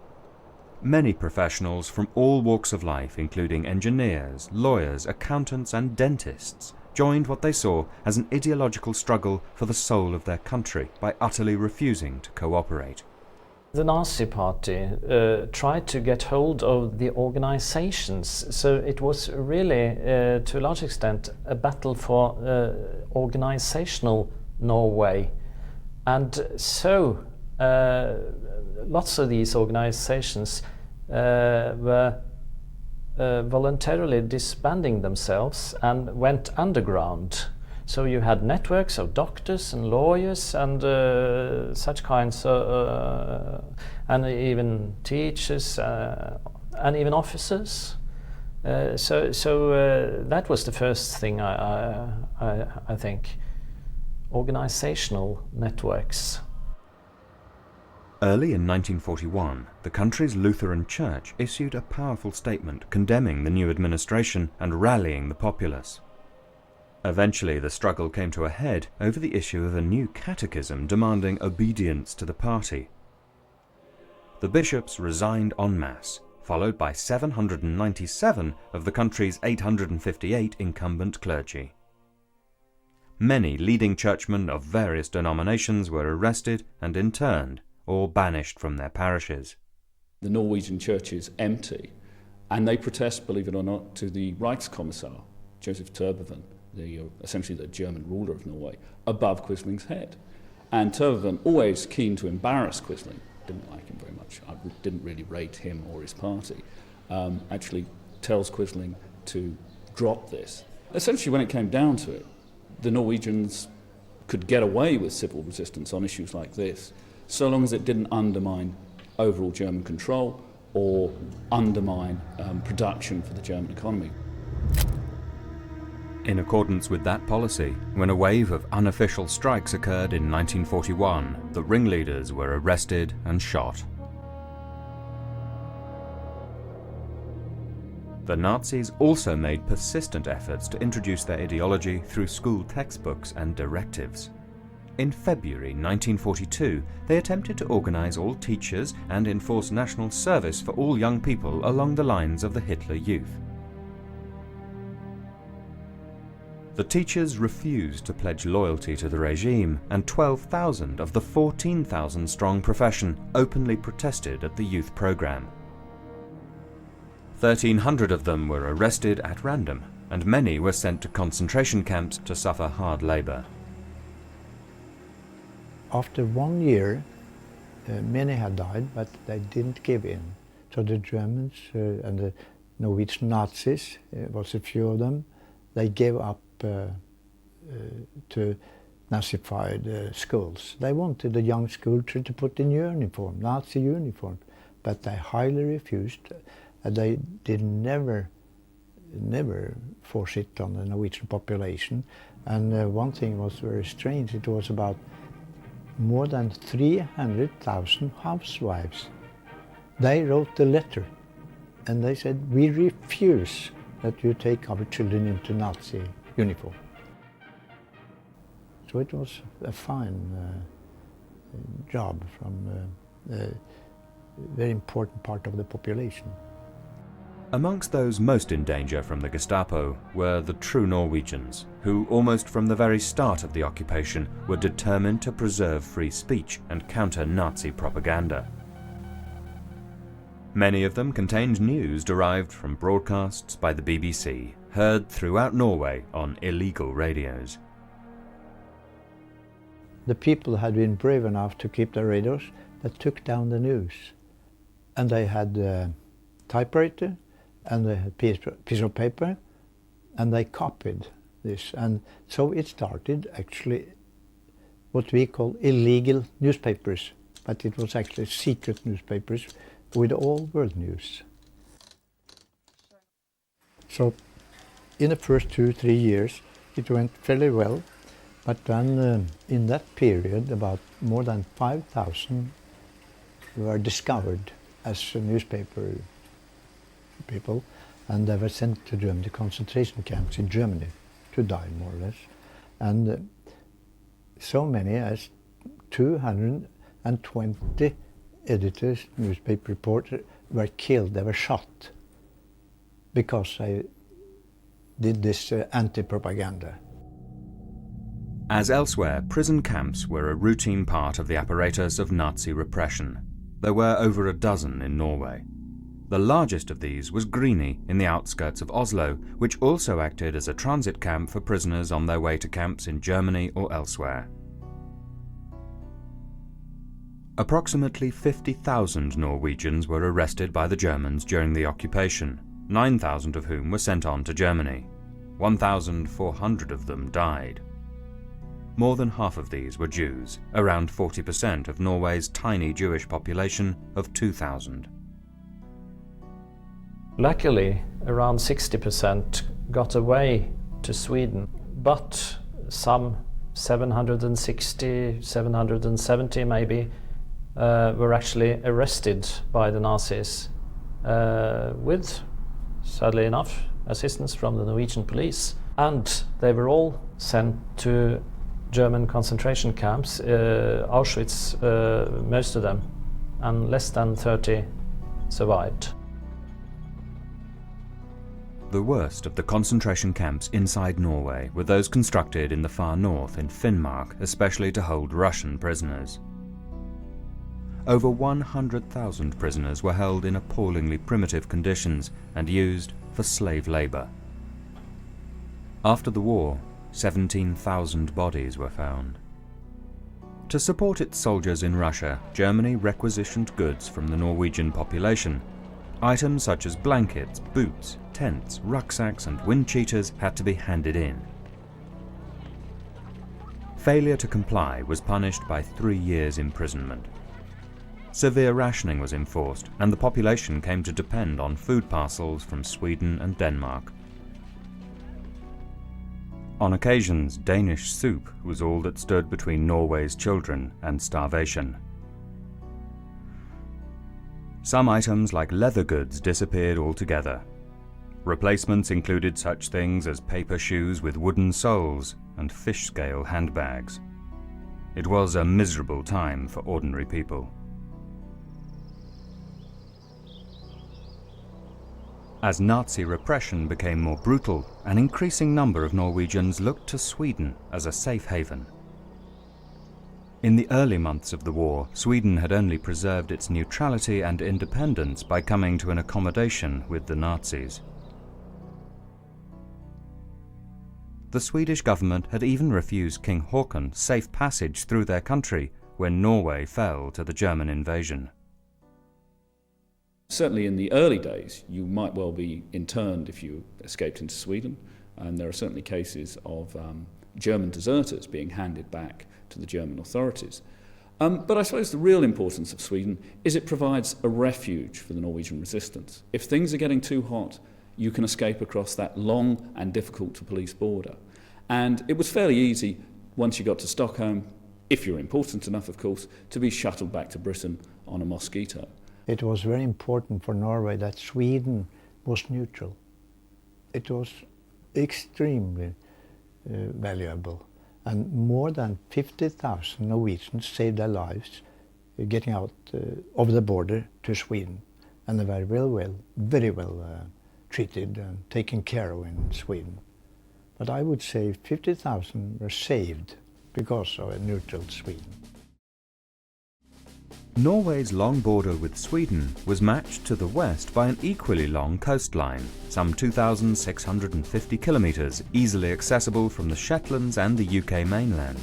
Many professionals from all walks of life, including engineers, lawyers, accountants and dentists, joined what they saw as an ideological struggle for the soul of their country by utterly refusing to cooperate. The Nazi party tried to get hold of the organizations, so it was really, to a large extent, a battle for organizational Norway. And so lots of these organizations were voluntarily disbanding themselves and went underground. So you had networks of doctors and lawyers and such kinds of, and even teachers and even officers. So that was the first thing I think. Organizational networks. Early in 1941, the country's Lutheran Church issued a powerful statement condemning the new administration and rallying the populace. Eventually, the struggle came to a head over the issue of a new catechism demanding obedience to the party. The bishops resigned en masse, followed by 797 of the country's 858 incumbent clergy. Many leading churchmen of various denominations were arrested and interned or banished from their parishes. The Norwegian church is empty, and they protest, believe it or not, to the Reichskommissar, Joseph Terboven, essentially the German ruler of Norway, above Quisling's head. And Terboven, always keen to embarrass Quisling, didn't like him very much, I didn't really rate him or his party, actually tells Quisling to drop this. Essentially, when it came down to it, the Norwegians could get away with civil resistance on issues like this, so long as it didn't undermine overall German control or undermine production for the German economy. In accordance with that policy, when a wave of unofficial strikes occurred in 1941, the ringleaders were arrested and shot. The Nazis also made persistent efforts to introduce their ideology through school textbooks and directives. In February 1942, they attempted to organize all teachers and enforce national service for all young people along the lines of the Hitler Youth. The teachers refused to pledge loyalty to the regime, and 12,000 of the 14,000-strong profession openly protested at the youth program. 1,300 of them were arrested at random, and many were sent to concentration camps to suffer hard labor. After 1 year, many had died, but they didn't give in. So the Germans and the Norwegian Nazis, was a few of them, they gave up to Nazified schools. They wanted the young schoolchildren to put in uniform, Nazi uniform, but they highly refused. They did never force it on the Norwegian population. And one thing was very strange. It was about more than 300,000 housewives. They wrote the letter and they said, "We refuse that you take our children into Nazi uniform." So it was a fine job from a very important part of the population. Amongst those most in danger from the Gestapo were the true Norwegians, who almost from the very start of the occupation were determined to preserve free speech and counter Nazi propaganda. Many of them contained news derived from broadcasts by the BBC, heard throughout Norway on illegal radios. The people had been brave enough to keep their radios that took down the news. And they had a typewriter, and they had a piece of paper, and they copied this. And so it started actually what we call illegal newspapers, but it was actually secret newspapers with all world news. So in the first 2-3 years it went fairly well, but then in that period about more than 5,000 were discovered as newspaper people, and they were sent to the concentration camps in Germany to die, more or less. And so many as 220 editors, newspaper reporters were killed, they were shot because they did this anti-propaganda. As elsewhere, prison camps were a routine part of the apparatus of Nazi repression. There were over a dozen in Norway. The largest of these was Grini in the outskirts of Oslo, which also acted as a transit camp for prisoners on their way to camps in Germany or elsewhere. Approximately 50,000 Norwegians were arrested by the Germans during the occupation, 9,000 of whom were sent on to Germany. 1,400 of them died. More than half of these were Jews, around 40% of Norway's tiny Jewish population of 2,000. Luckily, around 60% got away to Sweden, but some 760, 770 maybe, were actually arrested by the Nazis with, sadly enough, assistance from the Norwegian police. And they were all sent to German concentration camps, Auschwitz, most of them, and less than 30 survived. The worst of the concentration camps inside Norway were those constructed in the far north in Finnmark, especially to hold Russian prisoners. Over 100,000 prisoners were held in appallingly primitive conditions and used for slave labor. After the war, 17,000 bodies were found. To support its soldiers in Russia, Germany requisitioned goods from the Norwegian population. Items such as blankets, boots, tents, rucksacks and wind cheaters had to be handed in. Failure to comply was punished by 3 years' imprisonment. Severe rationing was enforced, and the population came to depend on food parcels from Sweden and Denmark. On occasions, Danish soup was all that stood between Norway's children and starvation. Some items like leather goods disappeared altogether. Replacements included such things as paper shoes with wooden soles and fish scale handbags. It was a miserable time for ordinary people. As Nazi repression became more brutal, an increasing number of Norwegians looked to Sweden as a safe haven. In the early months of the war, Sweden had only preserved its neutrality and independence by coming to an accommodation with the Nazis. The Swedish government had even refused King Haakon safe passage through their country when Norway fell to the German invasion. Certainly in the early days, you might well be interned if you escaped into Sweden, and there are certainly cases of German deserters being handed back to the German authorities. But I suppose the real importance of Sweden is it provides a refuge for the Norwegian resistance. If things are getting too hot, you can escape across that long and difficult to police border. And it was fairly easy, once you got to Stockholm, if you're important enough of course, to be shuttled back to Britain on a mosquito. It was very important for Norway that Sweden was neutral. It was extremely valuable. And more than 50,000 Norwegians saved their lives getting out over the border to Sweden. And they were very well treated and taken care of in Sweden. But I would say 50,000 were saved because of a neutral Sweden. Norway's long border with Sweden was matched to the west by an equally long coastline, some 2,650 kilometres, easily accessible from the Shetlands and the UK mainland.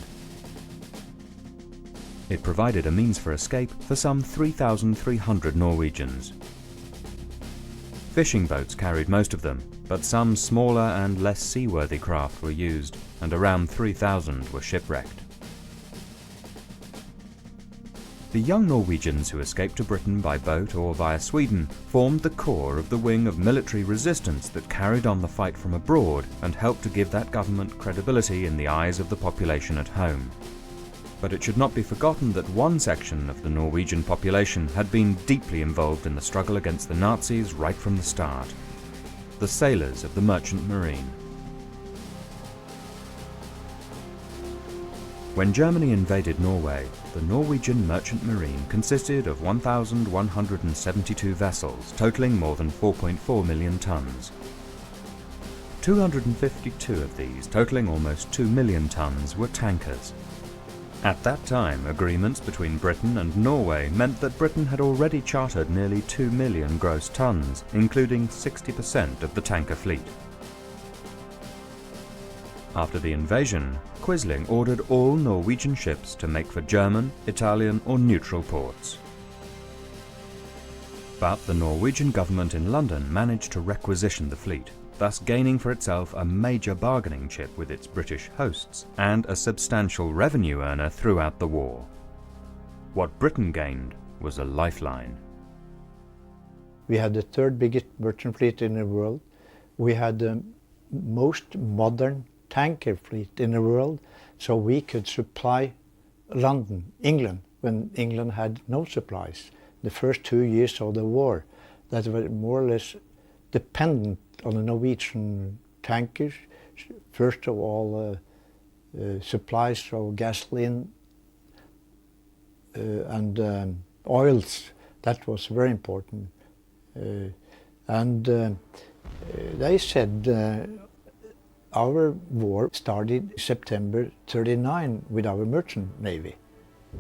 It provided a means for escape for some 3,300 Norwegians. Fishing boats carried most of them, but some smaller and less seaworthy craft were used, and around 3,000 were shipwrecked. The young Norwegians who escaped to Britain by boat or via Sweden formed the core of the wing of military resistance that carried on the fight from abroad and helped to give that government credibility in the eyes of the population at home. But it should not be forgotten that one section of the Norwegian population had been deeply involved in the struggle against the Nazis right from the start: the sailors of the Merchant Marine. When Germany invaded Norway, the Norwegian Merchant Marine consisted of 1,172 vessels, totaling more than 4.4 million tons. 252 of these, totaling almost 2 million tons, were tankers. At that time, agreements between Britain and Norway meant that Britain had already chartered nearly 2 million gross tons, including 60% of the tanker fleet. After the invasion, Quisling ordered all Norwegian ships to make for German, Italian or neutral ports. But the Norwegian government in London managed to requisition the fleet, thus gaining for itself a major bargaining chip with its British hosts and a substantial revenue earner throughout the war. What Britain gained was a lifeline. We had the third biggest merchant fleet in the world. We had the most modern tanker fleet in the world, so we could supply London, England, when England had no supplies. The first 2 years of the war, that were more or less dependent on the Norwegian tankers. First of all, supplies of gasoline and oils. That was very important. They said our war started September 39 with our merchant navy,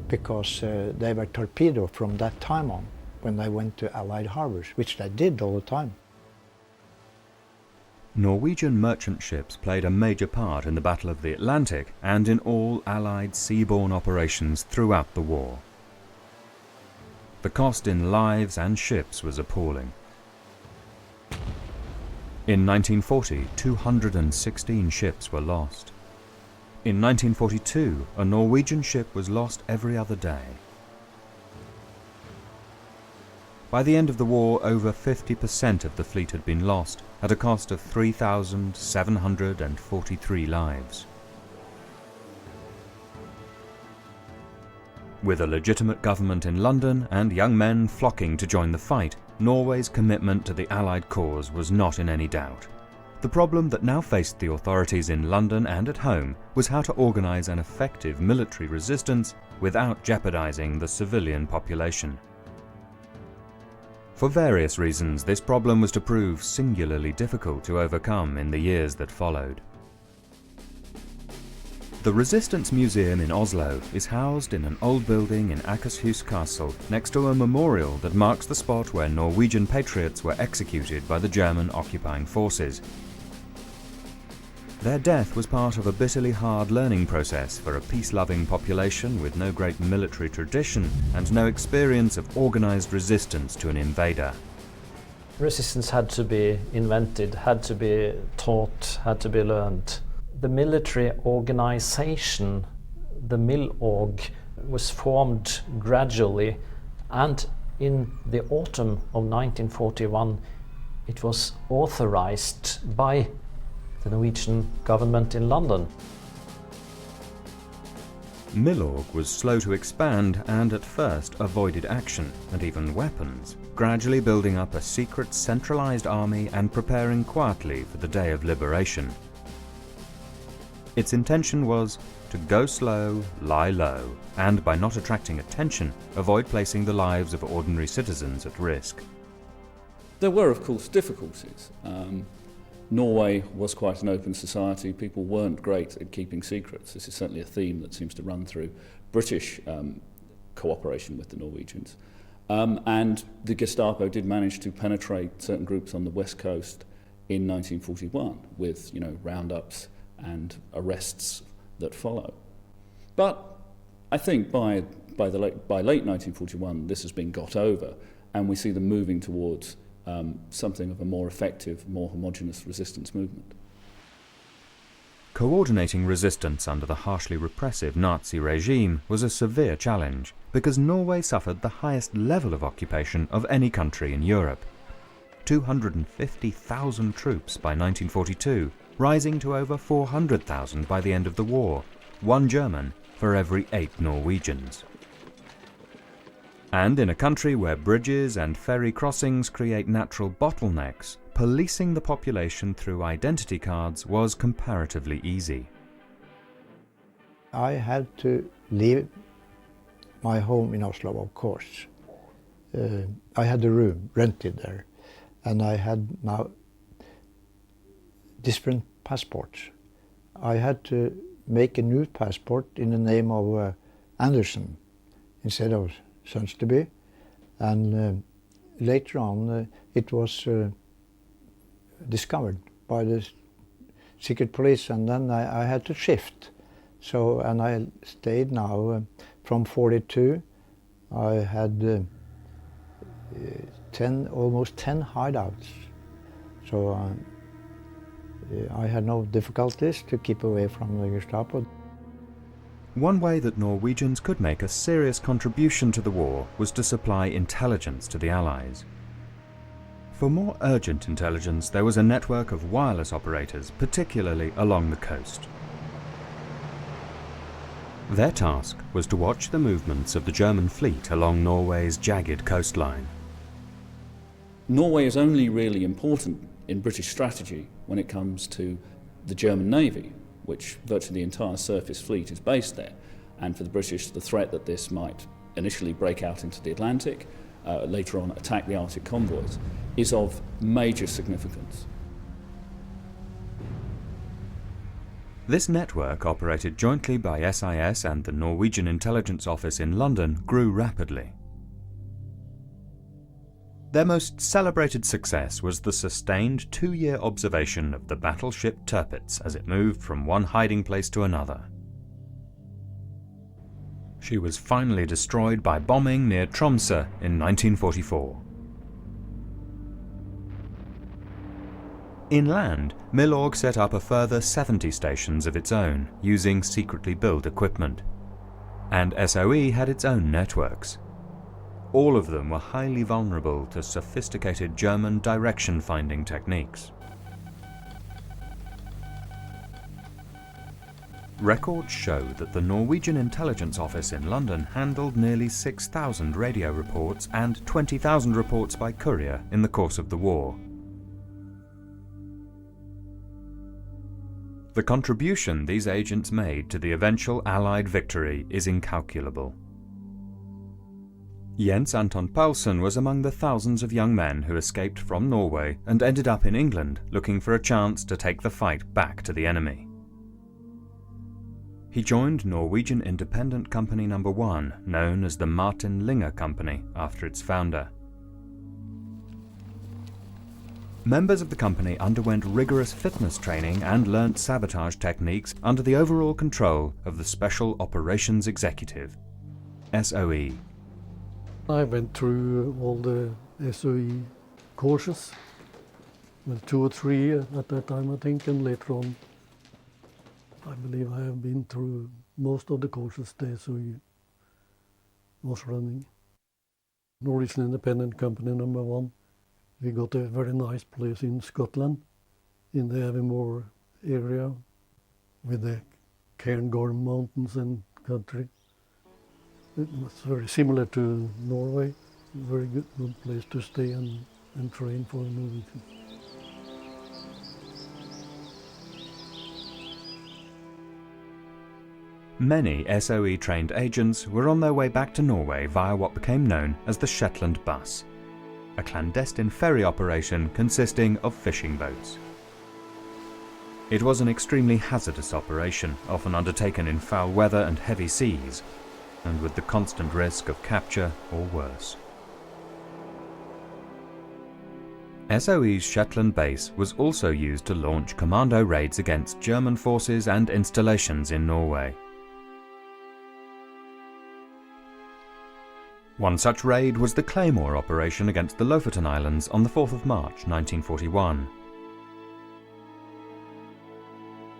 because they were torpedoed from that time on when they went to Allied harbors, which they did all the time. Norwegian merchant ships played a major part in the Battle of the Atlantic and in all Allied seaborne operations throughout the war. The cost in lives and ships was appalling. In 1940, 216 ships were lost. In 1942, a Norwegian ship was lost every other day. By the end of the war, over 50% of the fleet had been lost, at a cost of 3,743 lives. With a legitimate government in London and young men flocking to join the fight, Norway's commitment to the Allied cause was not in any doubt. The problem that now faced the authorities in London and at home was how to organise an effective military resistance without jeopardising the civilian population. For various reasons, this problem was to prove singularly difficult to overcome in the years that followed. The Resistance Museum in Oslo is housed in an old building in Akershus Castle next to a memorial that marks the spot where Norwegian patriots were executed by the German occupying forces. Their death was part of a bitterly hard learning process for a peace-loving population with no great military tradition and no experience of organised resistance to an invader. Resistance had to be invented, had to be taught, had to be learned. The military organization, the Milorg, was formed gradually, and in the autumn of 1941 it was authorized by the Norwegian government in London. Milorg was slow to expand and at first avoided action and even weapons, gradually building up a secret centralized army and preparing quietly for the day of liberation. Its intention was to go slow, lie low, and by not attracting attention, avoid placing the lives of ordinary citizens at risk. There were, of course, difficulties. Norway was quite an open society. People weren't great at keeping secrets. This is certainly a theme that seems to run through British cooperation with the Norwegians. And the Gestapo did manage to penetrate certain groups on the west coast in 1941 with, roundups and arrests that follow. But I think by late 1941, this has been got over, and we see them moving towards something of a more effective, more homogeneous resistance movement. Coordinating resistance under the harshly repressive Nazi regime was a severe challenge because Norway suffered the highest level of occupation of any country in Europe. 250,000 troops by 1942, rising to over 400,000 by the end of the war, 1 German for every 8 Norwegians. And in a country where bridges and ferry crossings create natural bottlenecks, policing the population through identity cards was comparatively easy. I had to leave my home in Oslo, of course. I had a room rented there, and I had now different passports. I had to make a new passport in the name of Andersen instead of Sønsteby, and later on it was discovered by the secret police, and then I had to shift. So, and I stayed now from 42. I had almost 10 hideouts. So I had no difficulties to keep away from the Gestapo. One way that Norwegians could make a serious contribution to the war was to supply intelligence to the Allies. For more urgent intelligence, there was a network of wireless operators, particularly along the coast. Their task was to watch the movements of the German fleet along Norway's jagged coastline. Norway is only really important in British strategy when it comes to the German Navy, which virtually the entire surface fleet is based there. And for the British, the threat that this might initially break out into the Atlantic, later on attack the Arctic convoys, is of major significance. This network, operated jointly by SIS and the Norwegian Intelligence Office in London, grew rapidly. Their most celebrated success was the sustained 2-year observation of the battleship Tirpitz as it moved from one hiding place to another. She was finally destroyed by bombing near Tromsø in 1944. Inland, Milorg set up a further 70 stations of its own, using secretly built equipment. And SOE had its own networks. All of them were highly vulnerable to sophisticated German direction-finding techniques. Records show that the Norwegian Intelligence Office in London handled nearly 6,000 radio reports and 20,000 reports by courier in the course of the war. The contribution these agents made to the eventual Allied victory is incalculable. Jens Anton Paulsen was among the thousands of young men who escaped from Norway and ended up in England looking for a chance to take the fight back to the enemy. He joined Norwegian Independent Company No. 1, known as the Martin Linge Company after its founder. Members of the company underwent rigorous fitness training and learnt sabotage techniques under the overall control of the Special Operations Executive, SOE. I went through all the SOE courses, well, 2 or 3 at that time I think, and later on I believe I have been through most of the courses the SOE was running. Norwegian Independent Company No. 1. We got a very nice place in Scotland, in the Avonmore area, with the Cairngorm Mountains and country. It was very similar to Norway, very good place to stay and train for Norwegian. Many SOE-trained agents were on their way back to Norway via what became known as the Shetland Bus, a clandestine ferry operation consisting of fishing boats. It was an extremely hazardous operation, often undertaken in foul weather and heavy seas, and with the constant risk of capture or worse. SOE's Shetland base was also used to launch commando raids against German forces and installations in Norway. One such raid was the Claymore operation against the Lofoten Islands on the 4th of March 1941.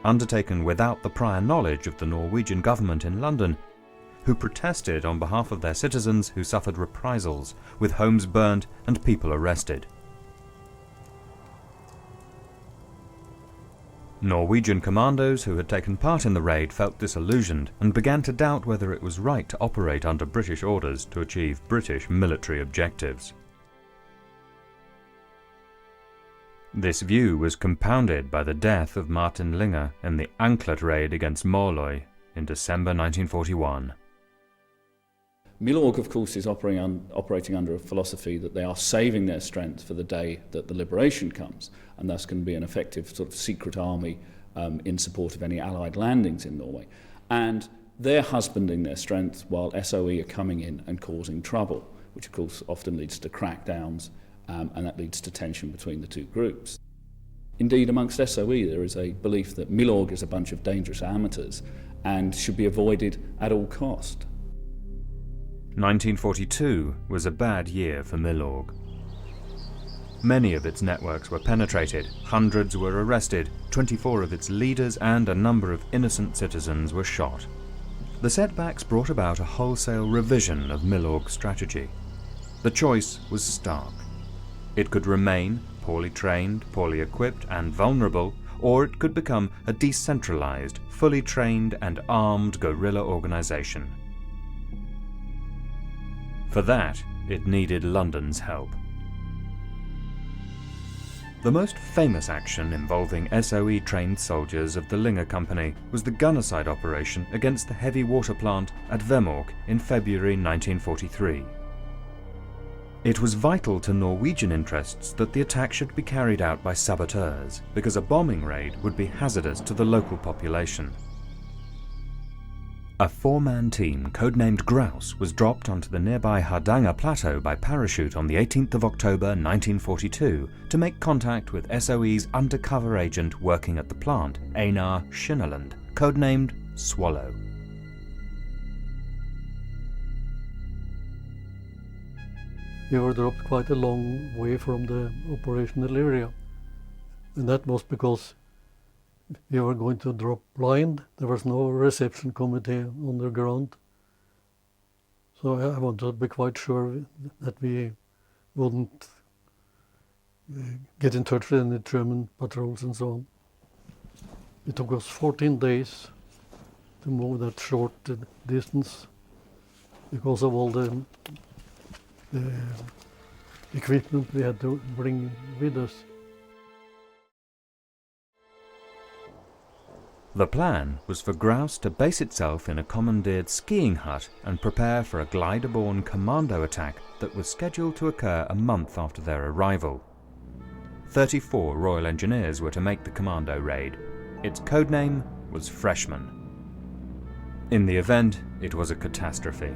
Undertaken without the prior knowledge of the Norwegian government in London, who protested on behalf of their citizens who suffered reprisals, with homes burned and people arrested. Norwegian commandos who had taken part in the raid felt disillusioned and began to doubt whether it was right to operate under British orders to achieve British military objectives. This view was compounded by the death of Martin Linge in the Anklet raid against Moulin in December 1941. Milorg, of course, is operating under a philosophy that they are saving their strength for the day that the liberation comes, and thus can be an effective sort of secret army in support of any Allied landings in Norway. And they're husbanding their strength while SOE are coming in and causing trouble, which of course often leads to crackdowns, and that leads to tension between the two groups. Indeed, amongst SOE there is a belief that Milorg is a bunch of dangerous amateurs and should be avoided at all cost. 1942 was a bad year for Milorg. Many of its networks were penetrated, hundreds were arrested, 24 of its leaders and a number of innocent citizens were shot. The setbacks brought about a wholesale revision of Milorg's strategy. The choice was stark. It could remain poorly trained, poorly equipped and vulnerable, or it could become a decentralized, fully trained and armed guerrilla organization. For that, it needed London's help. The most famous action involving SOE-trained soldiers of the Linger Company was the Gunnerside operation against the heavy water plant at Vemork in February 1943. It was vital to Norwegian interests that the attack should be carried out by saboteurs, because a bombing raid would be hazardous to the local population. A four-man team, codenamed Grouse, was dropped onto the nearby Hardened plateau by parachute on the 18th of October 1942 to make contact with SOE's undercover agent working at the plant, Einar Skinnaland, codenamed Swallow. We were dropped quite a long way from the operational area, and that was because we were going to drop blind. There was no reception committee on the ground, so I wanted to be quite sure that we wouldn't get in touch with any German patrols and so on. It took us 14 days to move that short distance because of all the equipment we had to bring with us. The plan was for Grouse to base itself in a commandeered skiing hut and prepare for a glider-borne commando attack that was scheduled to occur a month after their arrival. 34 Royal Engineers were to make the commando raid. Its codename was Freshman. In the event, it was a catastrophe.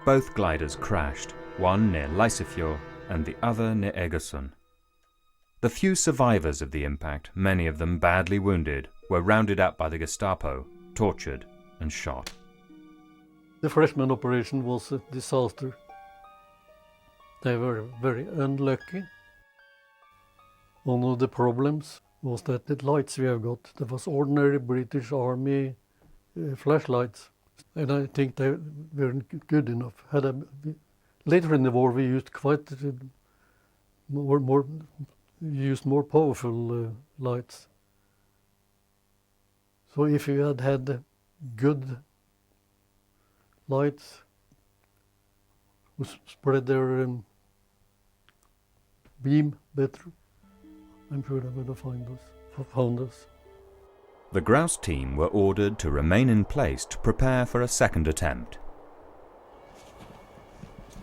Both gliders crashed, one near Leisefjord and the other near Egersund. The few survivors of the impact, many of them badly wounded, were rounded up by the Gestapo, tortured and shot. The Freshman operation was a disaster. They were very unlucky. One of the problems was that the lights we have got, there was ordinary British Army flashlights, and I think they weren't good enough. Later in the war we used more powerful lights. So if you had had good lights who spread their beam better, I'm sure they would have found us. The Grouse team were ordered to remain in place to prepare for a second attempt.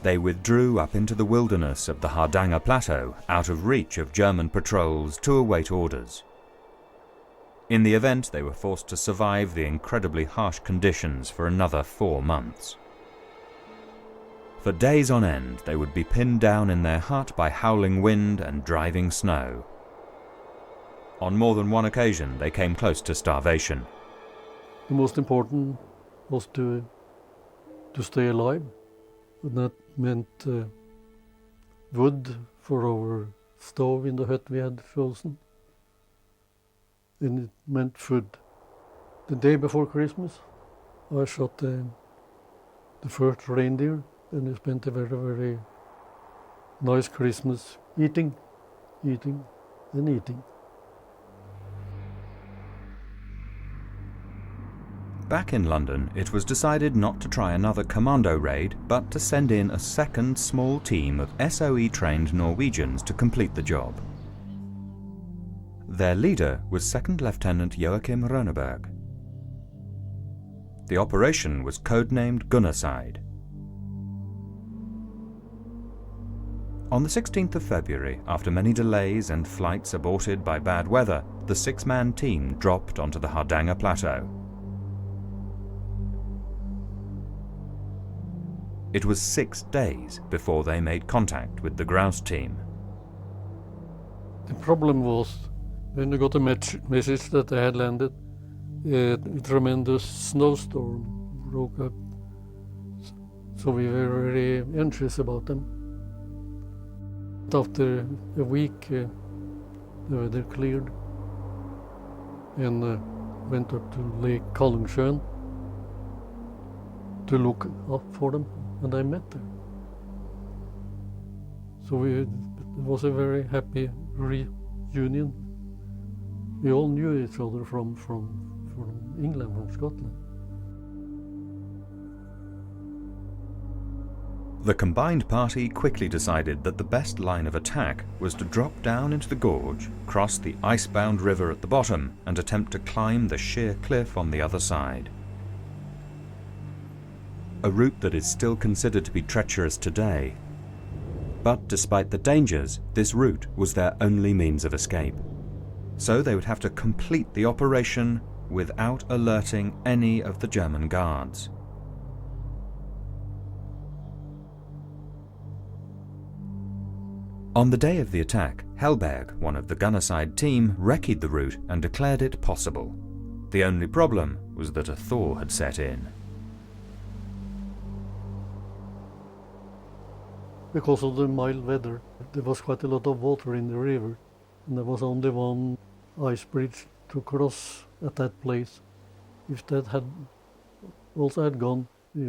They withdrew up into the wilderness of the Hardanger Plateau, out of reach of German patrols, to await orders. In the event, they were forced to survive the incredibly harsh conditions for another 4 months. For days on end, they would be pinned down in their hut by howling wind and driving snow. On more than one occasion, they came close to starvation. The most important was to stay alive. And that meant wood for our stove in the hut we had chosen. And it meant food. The day before Christmas, I shot the first reindeer, and we spent a very, very nice Christmas eating, and eating. Back in London, it was decided not to try another commando raid, but to send in a second small team of SOE-trained Norwegians to complete the job. Their leader was Second Lieutenant Joachim Rønneberg. The operation was codenamed Gunnerside. On the 16th of February, after many delays and flights aborted by bad weather, the 6-man team dropped onto the Hardanger Plateau. It was 6 days before they made contact with the Grouse team. The problem was When we got a message that they had landed, a tremendous snowstorm broke up. So we were very anxious about them. After a week, the weather cleared and went up to Lake Kalungsjön to look up for them, and I met them. So it was a very happy reunion. We all knew each other from England, from Scotland. The combined party quickly decided that the best line of attack was to drop down into the gorge, cross the ice-bound river at the bottom, and attempt to climb the sheer cliff on the other side. A route that is still considered to be treacherous today. But despite the dangers, this route was their only means of escape. So they would have to complete the operation without alerting any of the German guards. On the day of the attack, Hellberg, one of the Gunnerside team, recce'd the route and declared it possible. The only problem was that a thaw had set in. Because of the mild weather, there was quite a lot of water in the river, and there was only one ice bridge to cross at that place. If that had gone, we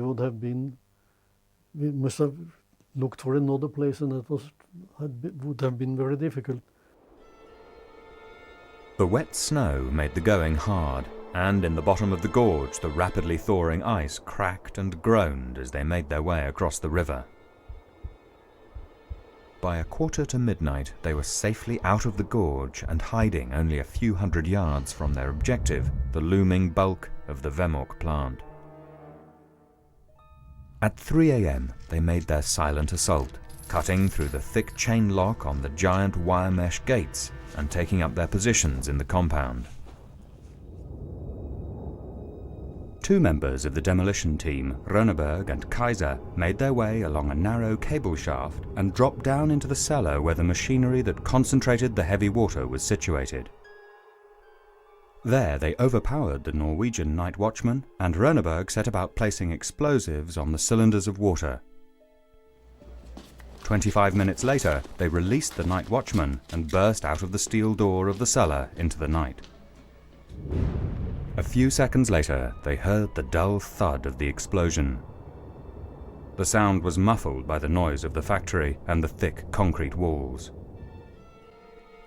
must have looked for another place, and that would have been very difficult. The wet snow made the going hard, and in the bottom of the gorge the rapidly thawing ice cracked and groaned as they made their way across the river. By 1:45 they were safely out of the gorge and hiding only a few hundred yards from their objective, the looming bulk of the Vemork plant. At 3 a.m. they made their silent assault, cutting through the thick chain lock on the giant wire mesh gates and taking up their positions in the compound. Two members of the demolition team, Röneberg and Kaiser, made their way along a narrow cable shaft and dropped down into the cellar where the machinery that concentrated the heavy water was situated. There they overpowered the Norwegian night watchman, and Röneberg set about placing explosives on the cylinders of water. 25 minutes later, they released the night watchman and burst out of the steel door of the cellar into the night. A few seconds later, they heard the dull thud of the explosion. The sound was muffled by the noise of the factory and the thick concrete walls.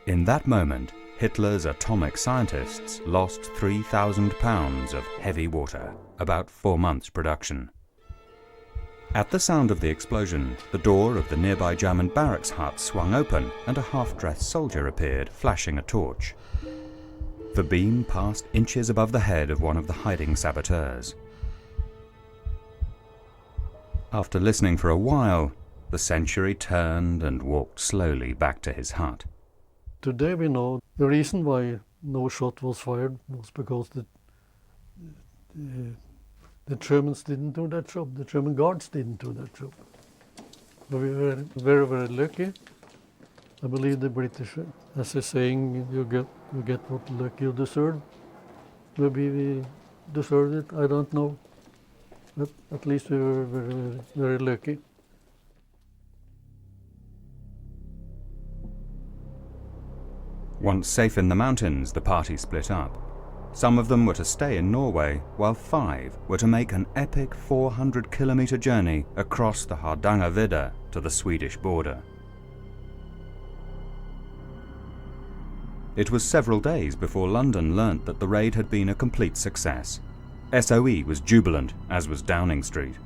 In that moment, Hitler's atomic scientists lost 3,000 pounds of heavy water, about 4 months' production. At the sound of the explosion, the door of the nearby German barracks hut swung open and a half-dressed soldier appeared, flashing a torch. The beam passed inches above the head of one of the hiding saboteurs. After listening for a while, the sentry turned and walked slowly back to his hut. Today we know the reason why no shot was fired was because the Germans didn't do that job. The German guards didn't do that job. But we were very, very lucky. I believe the British, as a saying, you get what luck you deserve. Maybe we deserved it, I don't know. But at least we were very, very, very lucky. Once safe in the mountains, the party split up. Some of them were to stay in Norway, while 5 were to make an epic 400-kilometer journey across the Hardangervidda to the Swedish border. It was several days before London learnt that the raid had been a complete success. SOE was jubilant, as was Downing Street.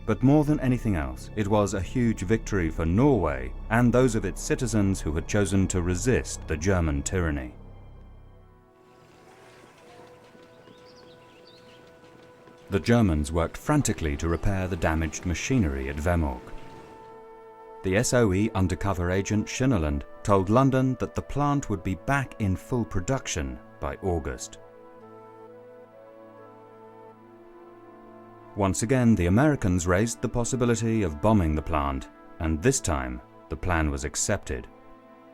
But more than anything else, it was a huge victory for Norway and those of its citizens who had chosen to resist the German tyranny. The Germans worked frantically to repair the damaged machinery at Vemork. The SOE undercover agent Schinneland told London that the plant would be back in full production by August. Once again, the Americans raised the possibility of bombing the plant, and this time the plan was accepted,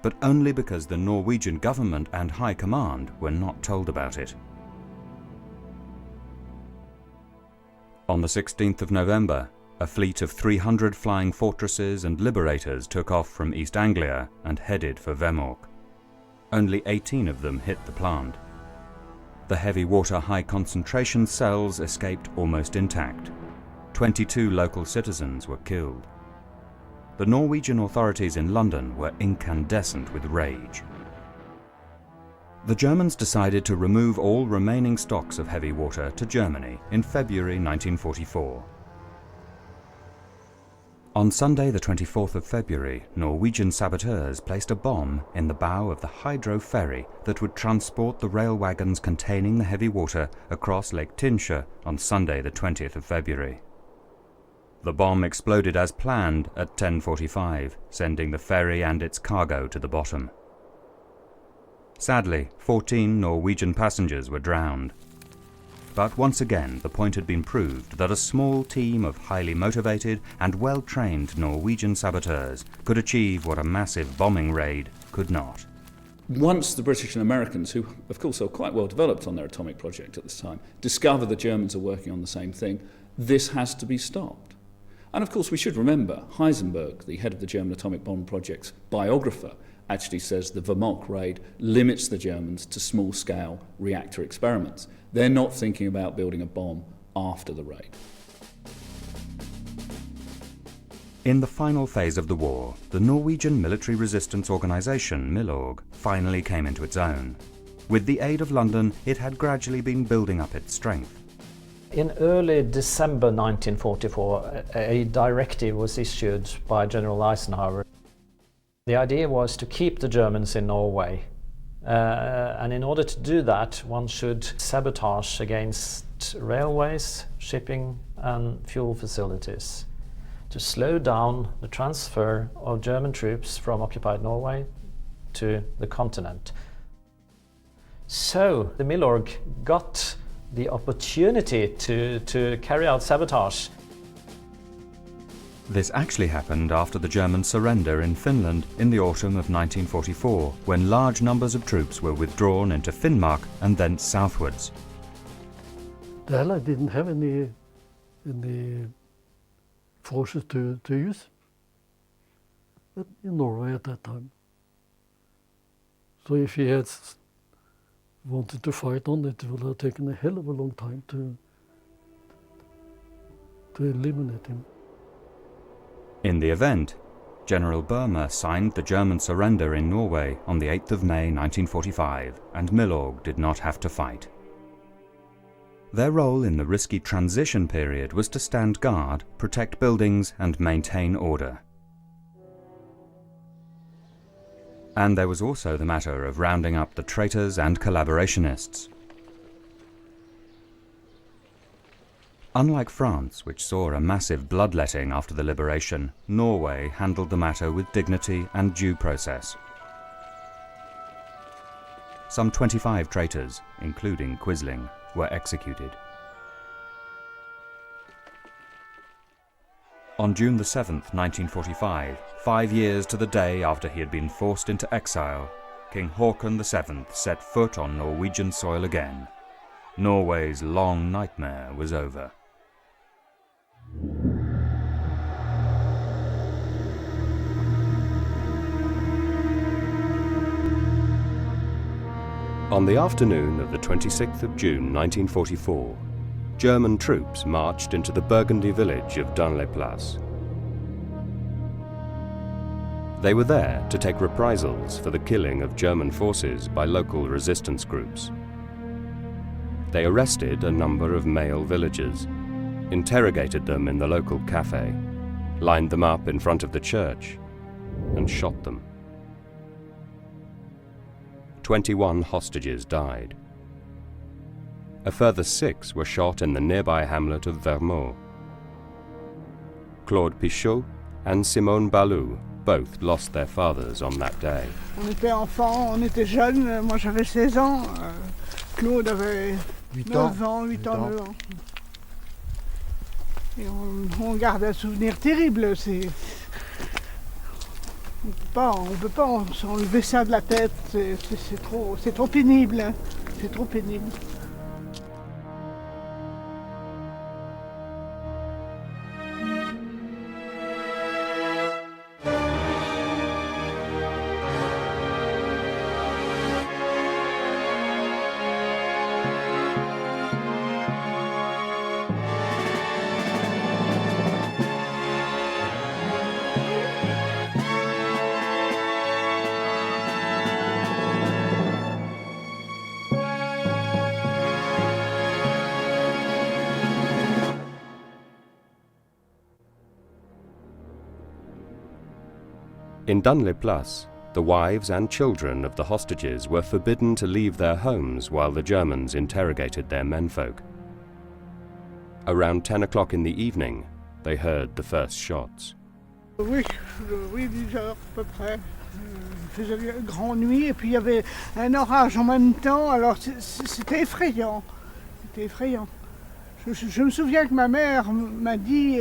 but only because the Norwegian government and High Command were not told about it. On the 16th of November, a fleet of 300 flying fortresses and liberators took off from East Anglia and headed for Vemork. Only 18 of them hit the plant. The heavy water high concentration cells escaped almost intact. 22 local citizens were killed. The Norwegian authorities in London were incandescent with rage. The Germans decided to remove all remaining stocks of heavy water to Germany in February 1944. On Sunday the 24th of February, Norwegian saboteurs placed a bomb in the bow of the hydro ferry that would transport the rail wagons containing the heavy water across Lake Tinsha on Sunday the 20th of February. The bomb exploded as planned at 10:45, sending the ferry and its cargo to the bottom. Sadly, 14 Norwegian passengers were drowned. But once again, the point had been proved that a small team of highly motivated and well-trained Norwegian saboteurs could achieve what a massive bombing raid could not. Once the British and Americans, who of course are quite well developed on their atomic project at this time, discover the Germans are working on the same thing, this has to be stopped. And of course we should remember, Heisenberg, the head of the German atomic bomb project's biographer, actually says the Vemork raid limits the Germans to small-scale reactor experiments. They're not thinking about building a bomb after the raid. In the final phase of the war, the Norwegian military resistance organisation, Milorg, finally came into its own. With the aid of London, it had gradually been building up its strength. In early December 1944, a directive was issued by General Eisenhower. The idea was to keep the Germans in Norway. And in order to do that, one should sabotage against railways, shipping and fuel facilities to slow down the transfer of German troops from occupied Norway to the continent. So the Milorg got the opportunity to carry out sabotage. This actually happened after the German surrender in Finland in the autumn of 1944, when large numbers of troops were withdrawn into Finnmark and thence southwards. The Allies didn't have any forces to use in Norway at that time. So if he had wanted to fight on it, would have taken a hell of a long time to eliminate him. In the event, General Burma signed the German surrender in Norway on the 8th of May 1945, and Milorg did not have to fight. Their role in the risky transition period was to stand guard, protect buildings and maintain order. And there was also the matter of rounding up the traitors and collaborationists. Unlike France, which saw a massive bloodletting after the liberation, Norway handled the matter with dignity and due process. Some 25 traitors, including Quisling, were executed. On June the 7th, 1945, 5 years to the day after he had been forced into exile, King Haakon VII set foot on Norwegian soil again. Norway's long nightmare was over. On the afternoon of the 26th of June 1944, German troops marched into the Burgundy village of Dunlay-Place. They were there to take reprisals for the killing of German forces by local resistance groups. They arrested a number of male villagers, interrogated them in the local cafe, lined them up in front of the church, and shot them. 21 hostages died. A further 6 were shot in the nearby hamlet of Vermont. Claude Pichot and Simone Balou both lost their fathers on that day. On était enfants, on était jeunes. Moi j'avais 16 ans. Claude avait 9 ans, 8 ans, 9 ans. Et on garde un souvenir terrible. On peut pas s'enlever ça de la tête, c'est trop pénible, hein. C'est trop pénible. In Dunley-Place, the wives and children of the hostages were forbidden to leave their homes while the Germans interrogated their menfolk. Around 10 o'clock in the evening, they heard the first shots. Oui, 10 heures à peu près. Il faisait grande nuit et puis il y avait un orage en même temps, alors c'était effrayant. C'était effrayant. Je me souviens que ma mère m'a dit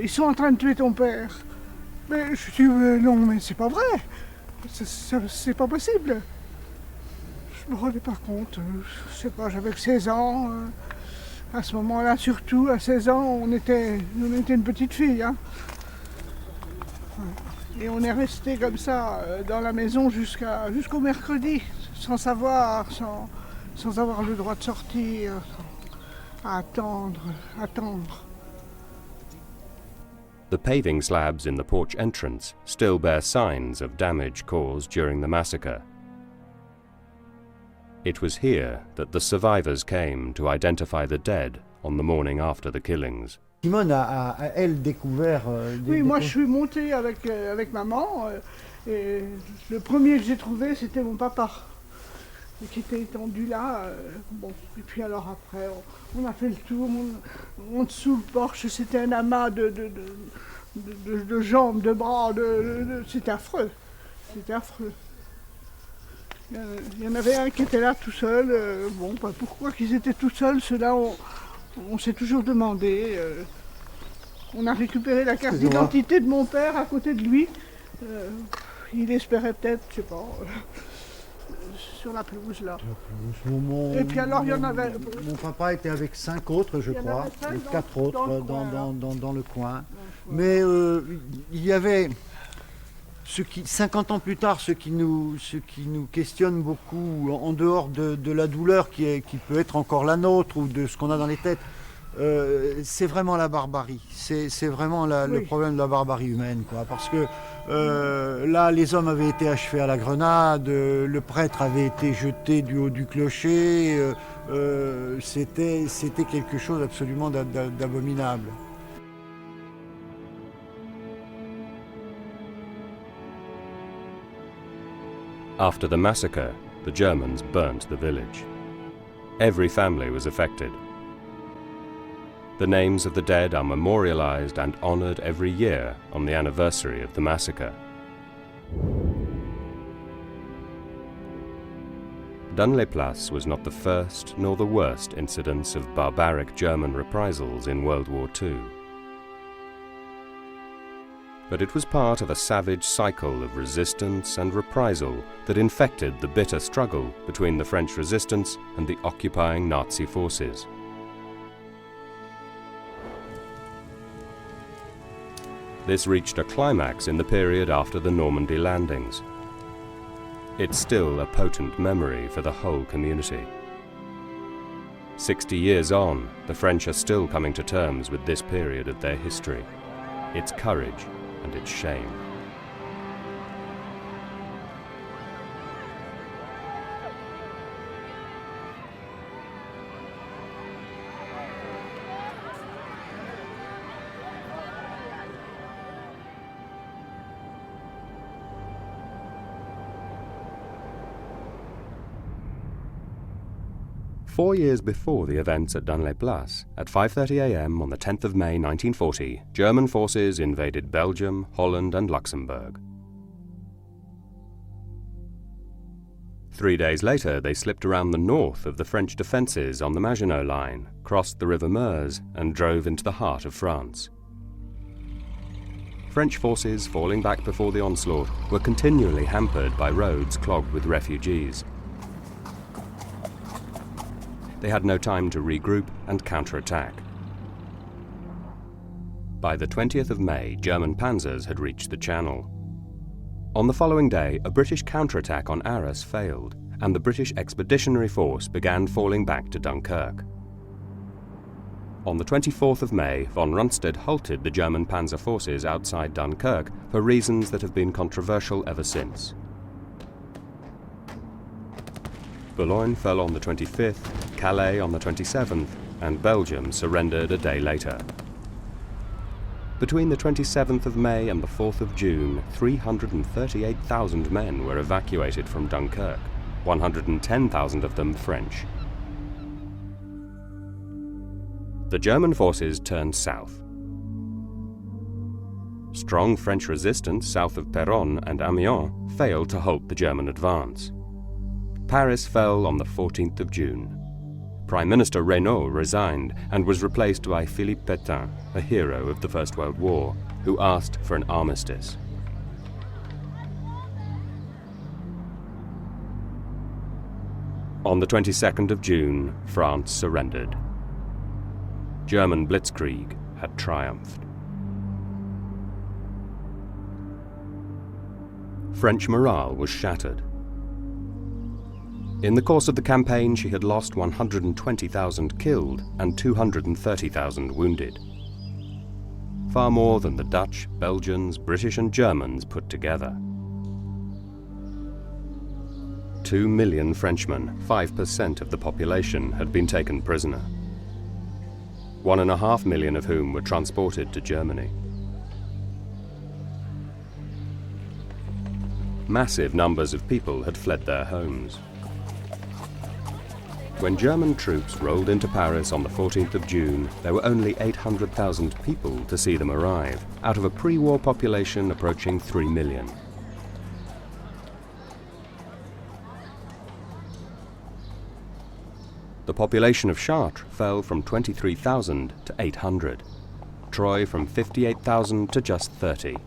ils sont en train de tuer ton père. Mais je dis non, mais c'est pas vrai, c'est pas possible. Je me rendais pas compte, je sais pas, j'avais que 16 ans. À ce moment-là, surtout, à 16 ans, on était une petite fille. Hein. Et on est resté comme ça dans la maison jusqu'au mercredi, sans avoir le droit de sortir, à attendre. The paving slabs in the porch entrance still bear signs of damage caused during the massacre. It was here that the survivors came to identify the dead on the morning after the killings. Simone a elle découvert... Oui, moi je suis montée avec maman et le premier que j'ai trouvé c'était mon papa qui était étendu là. Bon. Et puis alors après on a fait le tour, en dessous le porche c'était un amas de jambes, de bras, c'était affreux. C'était affreux. Il y en avait un qui était là tout seul. Bon, bah, pourquoi qu'ils étaient tout seuls, ceux-là, on s'est toujours demandé. On a récupéré la carte d'identité de mon père à côté de lui. Il espérait peut-être, je sais pas, sur la pelouse là. Et puis alors il y en avait... Mon papa était avec 5 autres, je crois, et 4 autres dans le coin. Mais il y avait... 50 ans plus tard, ce qui nous questionne beaucoup, en dehors de la douleur qui peut être encore la nôtre ou de ce qu'on a dans les têtes, c'est vraiment la barbarie. C'est vraiment le problème de la barbarie humaine, quoi. Parce que là, les hommes avaient été achevés à la grenade, le prêtre avait été jeté du haut du clocher, c'était quelque chose absolument d'abominable. After the massacre, the Germans burnt the village. Every family was affected. The names of the dead are memorialized and honored every year on the anniversary of the massacre. Dunley-Place was not the first nor the worst incidence of barbaric German reprisals in World War II. But it was part of a savage cycle of resistance and reprisal that infected the bitter struggle between the French resistance and the occupying Nazi forces. This reached a climax in the period after the Normandy landings. It's still a potent memory for the whole community. 60 years on, the French are still coming to terms with this period of their history, its courage and its shame. Four years before the events at Dunley-Place, at 5:30 a.m. on the 10th of May 1940, German forces invaded Belgium, Holland and Luxembourg. 3 days later, they slipped around the north of the French defences on the Maginot Line, crossed the River Meuse and drove into the heart of France. French forces falling back before the onslaught were continually hampered by roads clogged with refugees. They had no time to regroup and counterattack. By the 20th of May, German panzers had reached the Channel. On the following day, a British counterattack on Arras failed, and the British Expeditionary Force began falling back to Dunkirk. On the 24th of May, von Rundstedt halted the German panzer forces outside Dunkirk for reasons that have been controversial ever since. Boulogne fell on the 25th, Calais on the 27th, and Belgium surrendered a day later. Between the 27th of May and the 4th of June, 338,000 men were evacuated from Dunkirk, 110,000 of them French. The German forces turned south. Strong French resistance south of Péronne and Amiens failed to halt the German advance. Paris fell on the 14th of June. Prime Minister Reynaud resigned and was replaced by Philippe Pétain, a hero of the First World War, who asked for an armistice. On the 22nd of June, France surrendered. German blitzkrieg had triumphed. French morale was shattered. In the course of the campaign, she had lost 120,000 killed and 230,000 wounded. Far more than the Dutch, Belgians, British and Germans put together. 2 million Frenchmen, 5% of the population, had been taken prisoner. 1.5 million of whom were transported to Germany. Massive numbers of people had fled their homes. When German troops rolled into Paris on the 14th of June, there were only 800,000 people to see them arrive, out of a pre-war population approaching 3 million. The population of Chartres fell from 23,000 to 800, Troyes from 58,000 to just 30.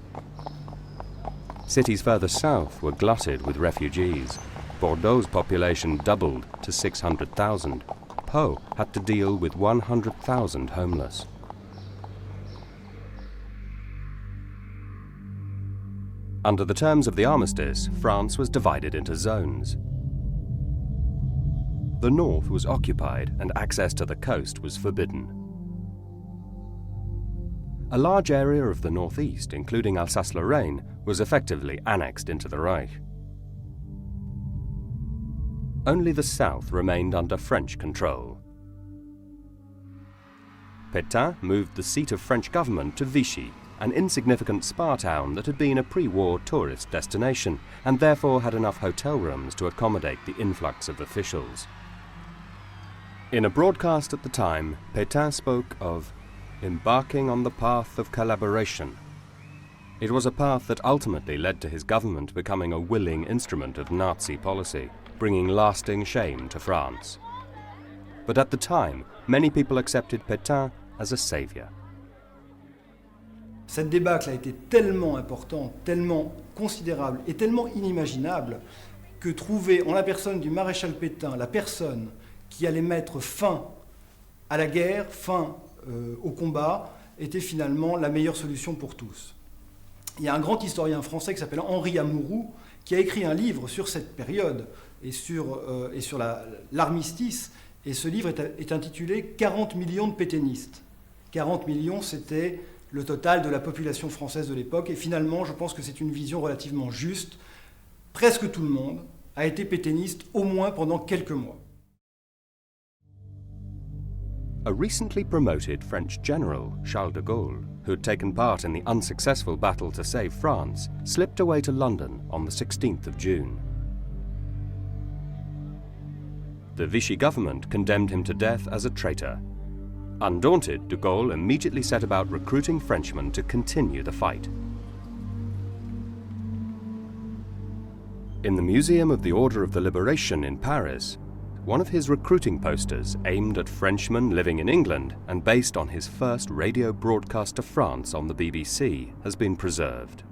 Cities further south were glutted with refugees. Bordeaux's population doubled to 600,000. Pau had to deal with 100,000 homeless. Under the terms of the armistice, France was divided into zones. The north was occupied and access to the coast was forbidden. A large area of the northeast, including Alsace-Lorraine, was effectively annexed into the Reich. Only the south remained under French control. Pétain moved the seat of French government to Vichy, an insignificant spa town that had been a pre-war tourist destination and therefore had enough hotel rooms to accommodate the influx of officials. In a broadcast at the time, Pétain spoke of embarking on the path of collaboration. It was a path that ultimately led to his government becoming a willing instrument of Nazi policy, bringing lasting shame to France. But at the time, many people accepted Pétain as a savior. Cette débâcle a été tellement importante, tellement considérable et tellement inimaginable que trouver en la personne du maréchal Pétain la personne qui allait mettre fin à la guerre, fin au combat, était finalement la meilleure solution pour tous. Il y a un grand historien français qui s'appelle Henri Amouroux qui a écrit un livre sur cette période et sur l'armistice, et ce livre est intitulé « 40 millions de pétainistes ». 40 millions, c'était le total de la population française de l'époque, et finalement, je pense que c'est une vision relativement juste. Presque tout le monde a été pétainiste au moins pendant quelques mois. A recently promoted French general, Charles de Gaulle, who had taken part in the unsuccessful battle to save France, slipped away to London on the 16th of June. The Vichy government condemned him to death as a traitor. Undaunted, de Gaulle immediately set about recruiting Frenchmen to continue the fight. In the Museum of the Order of the Liberation in Paris, one of his recruiting posters aimed at Frenchmen living in England and based on his first radio broadcast to France on the BBC has been preserved.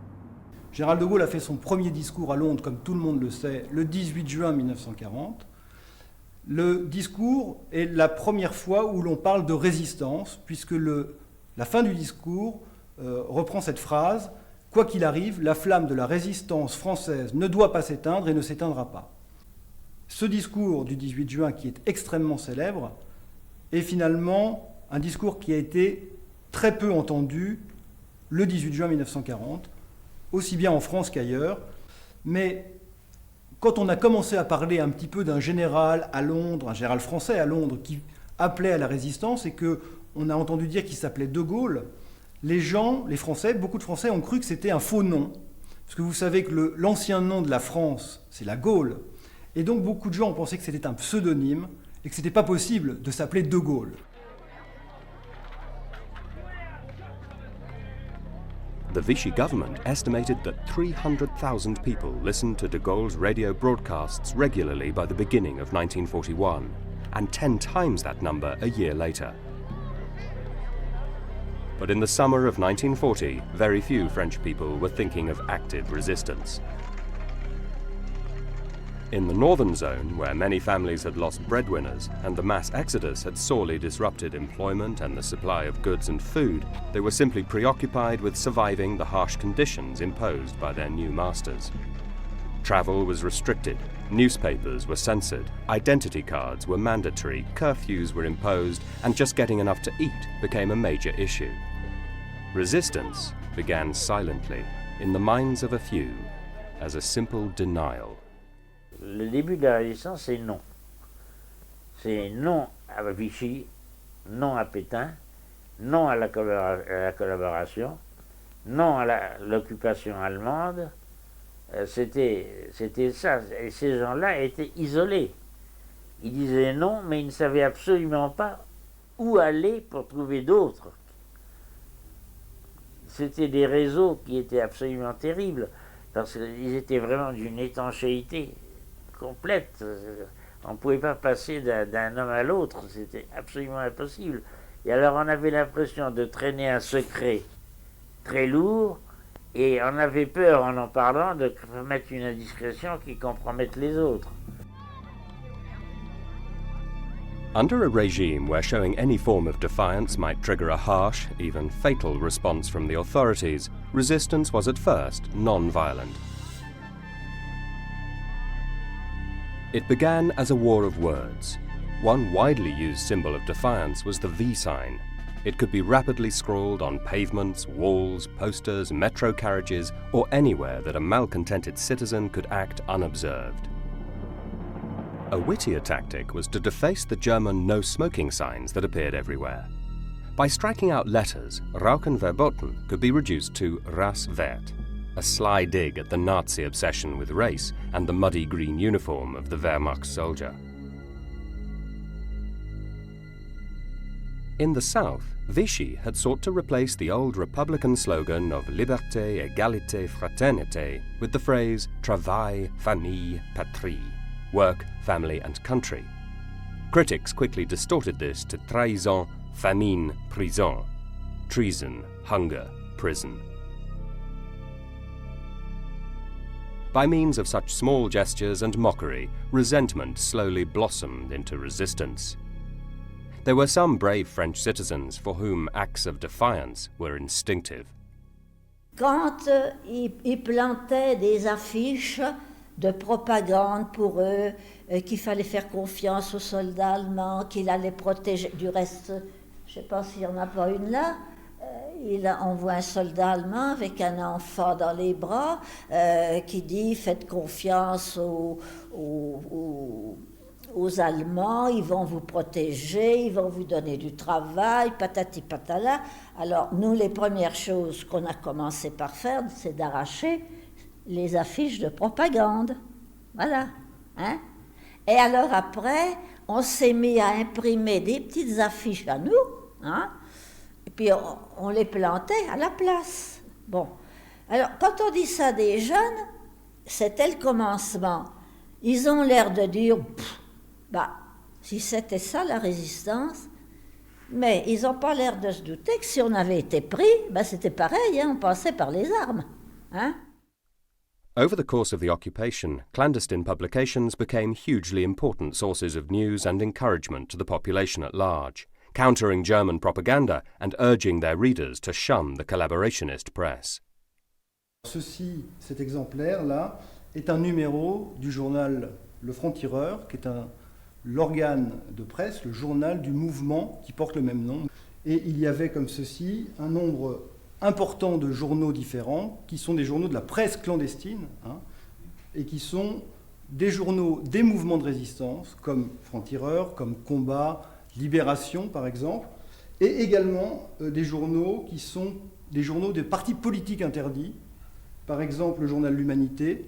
Général de Gaulle a fait son premier discours à Londres, comme tout le monde le sait, le 18 juin 1940. Le discours est la première fois où l'on parle de résistance, puisque la fin du discours reprend cette phrase « Quoi qu'il arrive, la flamme de la résistance française ne doit pas s'éteindre et ne s'éteindra pas ». Ce discours du 18 juin, qui est extrêmement célèbre, est finalement un discours qui a été très peu entendu le 18 juin 1940, aussi bien en France qu'ailleurs. Mais quand on a commencé à parler un petit peu d'un général à Londres, un général français à Londres, qui appelait à la résistance et qu'on a entendu dire qu'il s'appelait De Gaulle, les gens, les Français, beaucoup de Français ont cru que c'était un faux nom. Parce que vous savez que l'ancien nom de la France, c'est la Gaule. Et donc beaucoup de gens ont pensé que c'était un pseudonyme et que ce n'était pas possible de s'appeler De Gaulle. The Vichy government estimated that 300,000 people listened to de Gaulle's radio broadcasts regularly by the beginning of 1941, and 10 times that number a year later. But in the summer of 1940, very few French people were thinking of active resistance. In the northern zone, where many families had lost breadwinners and the mass exodus had sorely disrupted employment and the supply of goods and food, they were simply preoccupied with surviving the harsh conditions imposed by their new masters. Travel was restricted, newspapers were censored, identity cards were mandatory, curfews were imposed, and just getting enough to eat became a major issue. Resistance began silently, in the minds of a few, as a simple denial. Le début de la résistance, c'est non. C'est non à Vichy, non à Pétain, non à la collaboration, non à l'occupation allemande. C'était ça. Et ces gens-là étaient isolés. Ils disaient non, mais ils ne savaient absolument pas où aller pour trouver d'autres. C'était des réseaux qui étaient absolument terribles, parce qu'ils étaient vraiment d'une étanchéité complète. On ne pouvait pas passer d'un homme à l'autre, c'était absolument impossible. Et alors on avait l'impression de traîner un secret très lourd, et on avait peur en parlant de mettre une indiscrétion qui compromette les autres. Under a regime where showing any form of defiance might trigger a harsh, even fatal response from the authorities, resistance was at first non-violent. It began as a war of words. One widely used symbol of defiance was the V sign. It could be rapidly scrawled on pavements, walls, posters, metro carriages, or anywhere that a malcontented citizen could act unobserved. A wittier tactic was to deface the German no-smoking signs that appeared everywhere. By striking out letters, Rauchen verboten could be reduced to Ras Wert, a sly dig at the Nazi obsession with race and the muddy green uniform of the Wehrmacht soldier. In the south, Vichy had sought to replace the old Republican slogan of Liberté, Égalité, Fraternité with the phrase Travail, Famille, Patrie, work, family and country. Critics quickly distorted this to trahison, famine, prison, treason, hunger, prison. By means of such small gestures and mockery, resentment slowly blossomed into resistance. There were some brave French citizens for whom acts of defiance were instinctive. Quand ils plantaient des affiches de propagande pour eux, qu'il fallait faire confiance aux soldats allemands, qu'il allait protéger, du reste, je ne sais pas s'il n'y en a pas une là, on voit un soldat allemand avec un enfant dans les bras qui dit « Faites confiance aux Allemands, ils vont vous protéger, ils vont vous donner du travail, patati patala ». Alors nous, les premières choses qu'on a commencé par faire, c'est d'arracher les affiches de propagande. Voilà. Hein? Et alors après, on s'est mis à imprimer des petites affiches à nous, hein? Et puis on les plantait à la place. Bon. Alors, quand on dit ça des jeunes, c'était le commencement. Ils ont l'air de dire Bah, si c'était ça la résistance, mais ils n'ont pas l'air de se douter que si on avait été pris, bah, c'était pareil, hein, on passait par les armes. Hein? Over the course of the occupation, clandestine publications became hugely important sources of news and encouragement to the population at large, countering German propaganda and urging their readers to shun the collaborationist press. Ceci, cet exemplaire-là, est un numéro du journal Le Franc-Tireur, qui est l'organe de presse, le journal du mouvement qui porte le même nom. Et il y avait comme ceci un nombre important de journaux différents, qui sont des journaux de la presse clandestine, hein, et qui sont des journaux des mouvements de résistance, comme Franc-Tireur, comme Combat, Libération par exemple, et également des journaux qui sont des journaux des partis politiques interdits, par exemple le journal L'Humanité,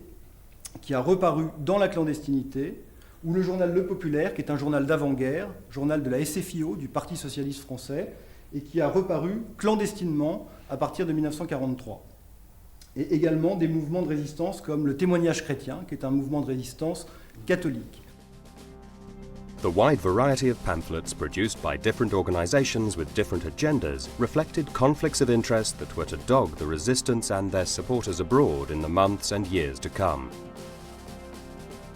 qui a reparu dans la clandestinité, ou le journal Le Populaire, qui est un journal d'avant-guerre, journal de la SFIO, du Parti socialiste français, et qui a reparu clandestinement à partir de 1943. Et également des mouvements de résistance comme le Témoignage chrétien, qui est un mouvement de résistance catholique. The wide variety of pamphlets produced by different organizations with different agendas reflected conflicts of interest that were to dog the resistance and their supporters abroad in the months and years to come.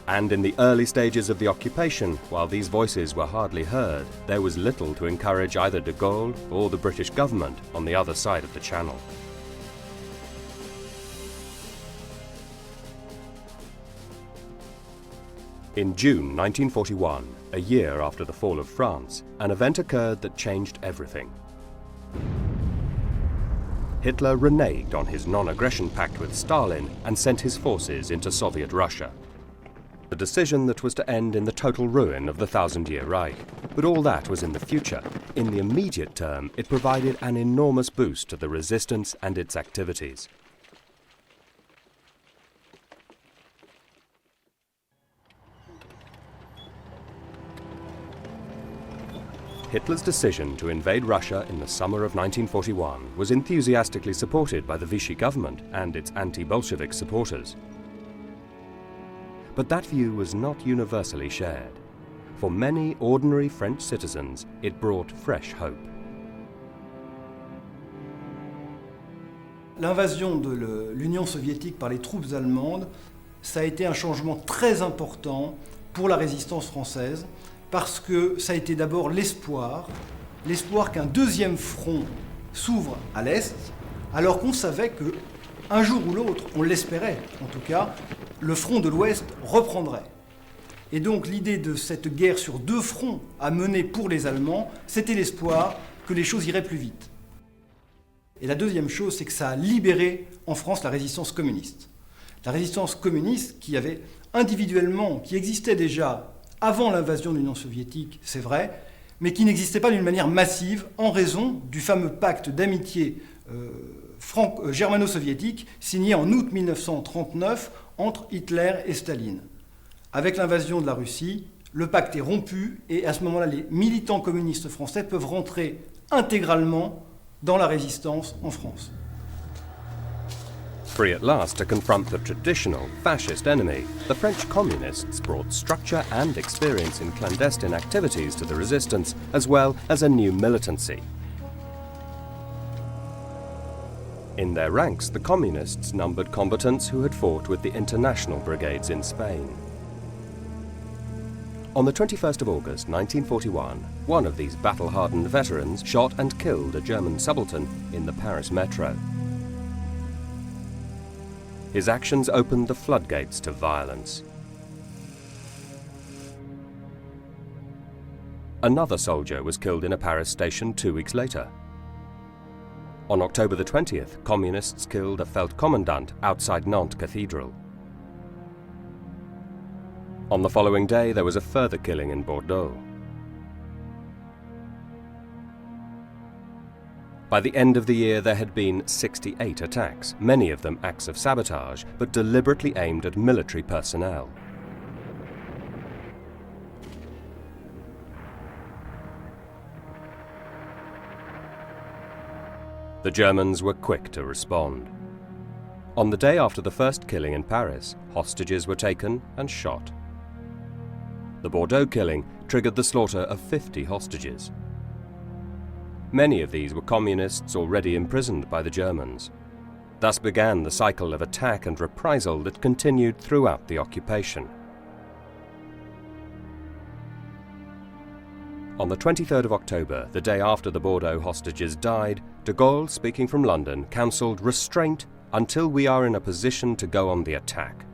And in the early stages of the occupation, while these voices were hardly heard, there was little to encourage either de Gaulle or the British government on the other side of the Channel. In June 1941, a year after the fall of France, an event occurred that changed everything. Hitler reneged on his non-aggression pact with Stalin and sent his forces into Soviet Russia. A decision that was to end in the total ruin of the Thousand-Year Reich. But all that was in the future. In the immediate term, it provided an enormous boost to the resistance and its activities. Hitler's decision to invade Russia in the summer of 1941 was enthusiastically supported by the Vichy government and its anti-Bolshevik supporters. But that view was not universally shared. For many ordinary French citizens, it brought fresh hope. L'invasion de l'Union soviétique par les troupes allemandes, ça a été un changement très important pour la résistance française, parce que ça a été d'abord l'espoir qu'un deuxième front s'ouvre à l'Est, alors qu'on savait que un jour ou l'autre, on l'espérait en tout cas, le front de l'Ouest reprendrait. Et donc l'idée de cette guerre sur deux fronts à mener pour les Allemands, c'était l'espoir que les choses iraient plus vite. Et la deuxième chose, c'est que ça a libéré en France la résistance communiste. La résistance communiste qui avait individuellement, qui existait déjà avant l'invasion de l'Union soviétique, c'est vrai, mais qui n'existait pas d'une manière massive en raison du fameux pacte d'amitié germano-soviétique signé en août 1939 entre Hitler et Staline. Avec l'invasion de la Russie, le pacte est rompu et à ce moment-là, les militants communistes français peuvent rentrer intégralement dans la résistance en France. Free at last to confront the traditional fascist enemy, the French communists brought structure and experience in clandestine activities to the resistance, as well as a new militancy. In their ranks, the communists numbered combatants who had fought with the international brigades in Spain. On the 21st of August 1941, one of these battle-hardened veterans shot and killed a German subaltern in the Paris metro. His actions opened the floodgates to violence. Another soldier was killed in a Paris station 2 weeks later. On October the 20th, communists killed a Feldkommandant outside Nantes Cathedral. On the following day, there was a further killing in Bordeaux. By the end of the year, there had been 68 attacks, many of them acts of sabotage, but deliberately aimed at military personnel. The Germans were quick to respond. On the day after the first killing in Paris, hostages were taken and shot. the Bordeaux killing triggered the slaughter of 50 hostages. Many of these were communists already imprisoned by the Germans. Thus began the cycle of attack and reprisal that continued throughout the occupation. On the 23rd of October, the day after the Bordeaux hostages died, de Gaulle, speaking from London, counselled restraint until we are in a position to go on the attack.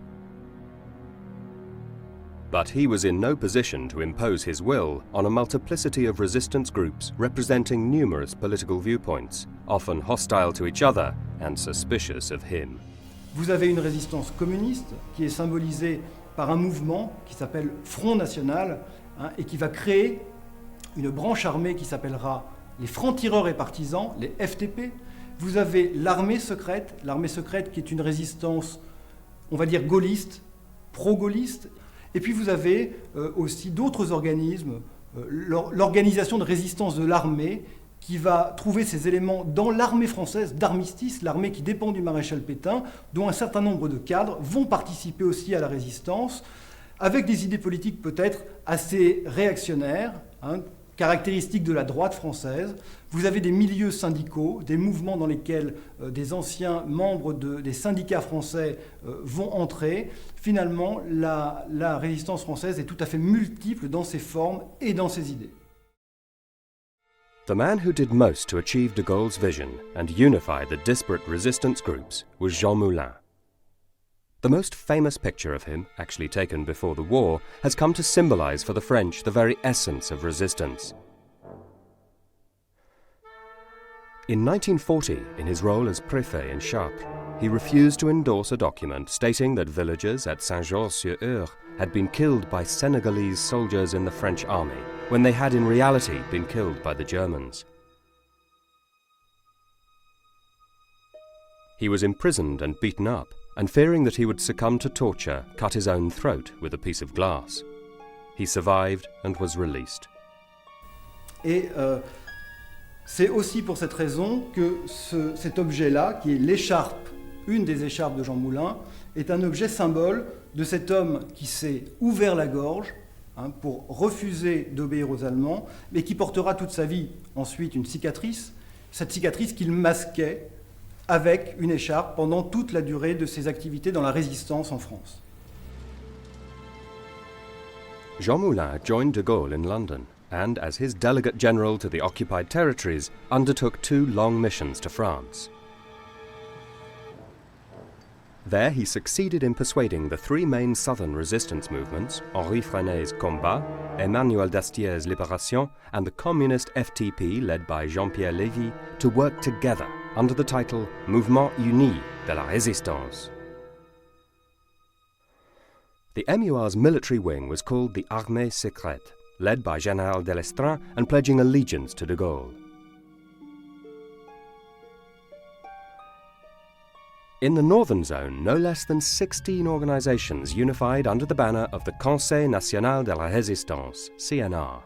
But he was in no position to impose his will on a multiplicity of resistance groups representing numerous political viewpoints, often hostile to each other and suspicious of him. Vous avez une résistance communiste qui est symbolisée par un mouvement qui s'appelle Front National et qui va créer une branche armée qui s'appellera les francs-tireurs et partisans, les FTP. Vous avez l'armée secrète qui est une résistance, on va dire gaulliste, pro-gaulliste. Et puis vous avez aussi d'autres organismes, l'organisation de résistance de l'armée qui va trouver ses éléments dans l'armée française d'armistice, l'armée qui dépend du maréchal Pétain, dont un certain nombre de cadres vont participer aussi à la résistance, avec des idées politiques peut-être assez réactionnaires, caractéristiques de la droite française. Vous avez des milieux syndicaux, des mouvements dans lesquels des anciens membres des syndicats français vont entrer. Finalement, la résistance française est tout à fait multiple dans ses formes et dans ses idées. The man who did most to achieve de Gaulle's vision and unify the disparate resistance groups was Jean Moulin. The most famous picture of him, actually taken before the war, has come to symbolize for the French the very essence of resistance. In 1940, in his role as préfet in Chartres, he refused to endorse a document stating that villagers at Saint-Georges-sur-Eure had been killed by Senegalese soldiers in the French army, when they had in reality been killed by the Germans. He was imprisoned and beaten up, and fearing that he would succumb to torture, cut his own throat with a piece of glass. He survived and was released. Et c'est aussi pour cette raison que cet objet-là, qui est l'écharpe, une des écharpes de Jean Moulin, est un objet symbole de cet homme qui s'est ouvert la gorge pour refuser d'obéir aux Allemands, mais qui portera toute sa vie ensuite une cicatrice, cette cicatrice qu'il masquait avec une écharpe pendant toute la durée de ses activités dans la résistance en France. Jean Moulin joined de Gaulle in London and, as his delegate general to the occupied territories, undertook 2 long missions to France. There he succeeded in persuading the 3 main southern resistance movements, Henri Frenet's Combat, Emmanuel Dastier's Libération, and the communist FTP led by Jean-Pierre Lévy, to work together under the title Mouvement Uni de la Résistance. The MUR's military wing was called the Armée Secrète, led by Général Delestraint and pledging allegiance to de Gaulle. In the northern zone, no less than 16 organizations unified under the banner of the Conseil National de la Résistance, CNR.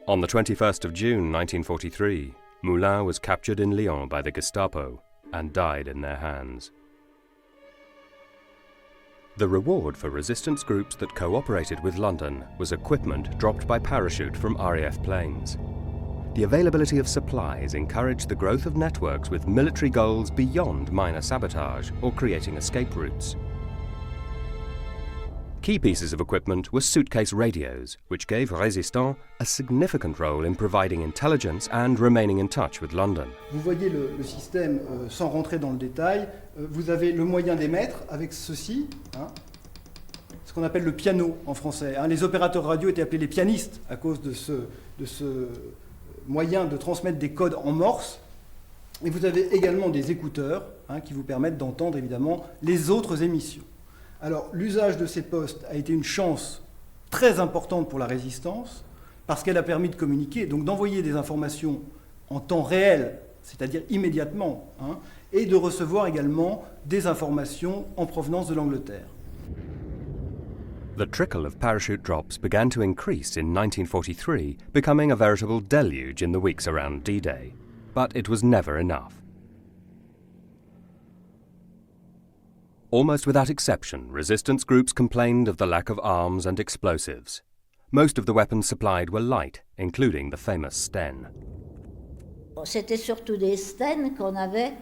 On the 21st of June 1943, Moulin was captured in Lyon by the Gestapo and died in their hands. The reward for resistance groups that cooperated with London was equipment dropped by parachute from RAF planes. The availability of supplies encouraged the growth of networks with military goals beyond minor sabotage or creating escape routes. Key pieces of equipment were suitcase radios, which gave résistants a significant role in providing intelligence and remaining in touch with London. Vous voyez le système, sans rentrer dans le détail, vous avez le moyen d'émettre avec ceci, ce qu'on appelle le piano en français. Les opérateurs radio étaient appelés les pianistes à cause de ce moyen de transmettre des codes en morse. Et vous avez également des écouteurs qui vous permettent d'entendre évidemment les autres émissions. Alors l'usage de ces postes a été une chance très importante pour la résistance parce qu'elle a permis de communiquer, donc d'envoyer des informations en temps réel, c'est-à-dire immédiatement, et de recevoir également des informations en provenance de l'Angleterre. The trickle of parachute drops began to increase in 1943, becoming a veritable deluge in the weeks around D-Day. But it was never enough. Almost without exception, resistance groups complained of the lack of arms and explosives. Most of the weapons supplied were light, including the famous Sten. C'était surtout des Sten qu'on avait.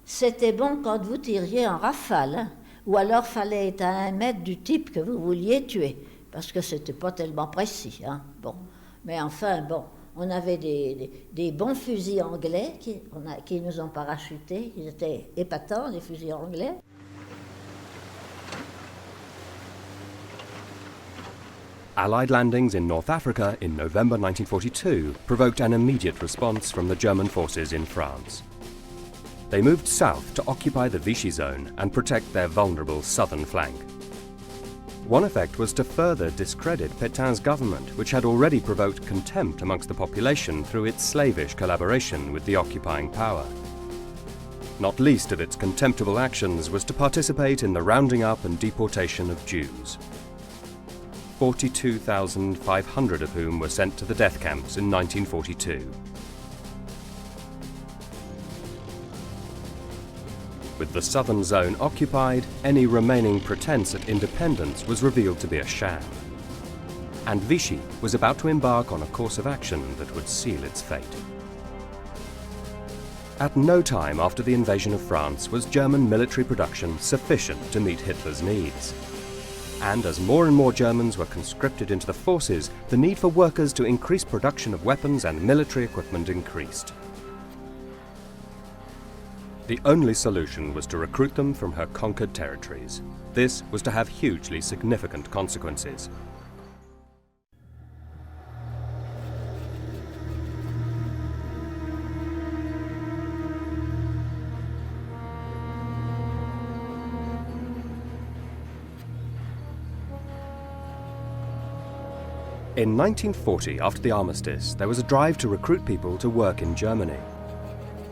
C'était bon quand vous tiriez en rafale, hein? Ou alors fallait être à 1 mètre du type que vous vouliez tuer, parce que c'était pas tellement précis, hein? Bon. Mais enfin, bon, on avait des bons fusils anglais qui nous ont parachutés. Ils étaient épatants, les fusils anglais. Allied landings in North Africa in November 1942 provoked an immediate response from the German forces in France. They moved south to occupy the Vichy zone and protect their vulnerable southern flank. One effect was to further discredit Pétain's government, which had already provoked contempt amongst the population through its slavish collaboration with the occupying power. Not least of its contemptible actions was to participate in the rounding up and deportation of Jews. 42,500 of whom were sent to the death camps in 1942. With the southern zone occupied, any remaining pretense at independence was revealed to be a sham. And Vichy was about to embark on a course of action that would seal its fate. At no time after the invasion of France was German military production sufficient to meet Hitler's needs. And as more and more Germans were conscripted into the forces, the need for workers to increase production of weapons and military equipment increased. The only solution was to recruit them from her conquered territories. This was to have hugely significant consequences. In 1940, after the armistice, there was a drive to recruit people to work in Germany.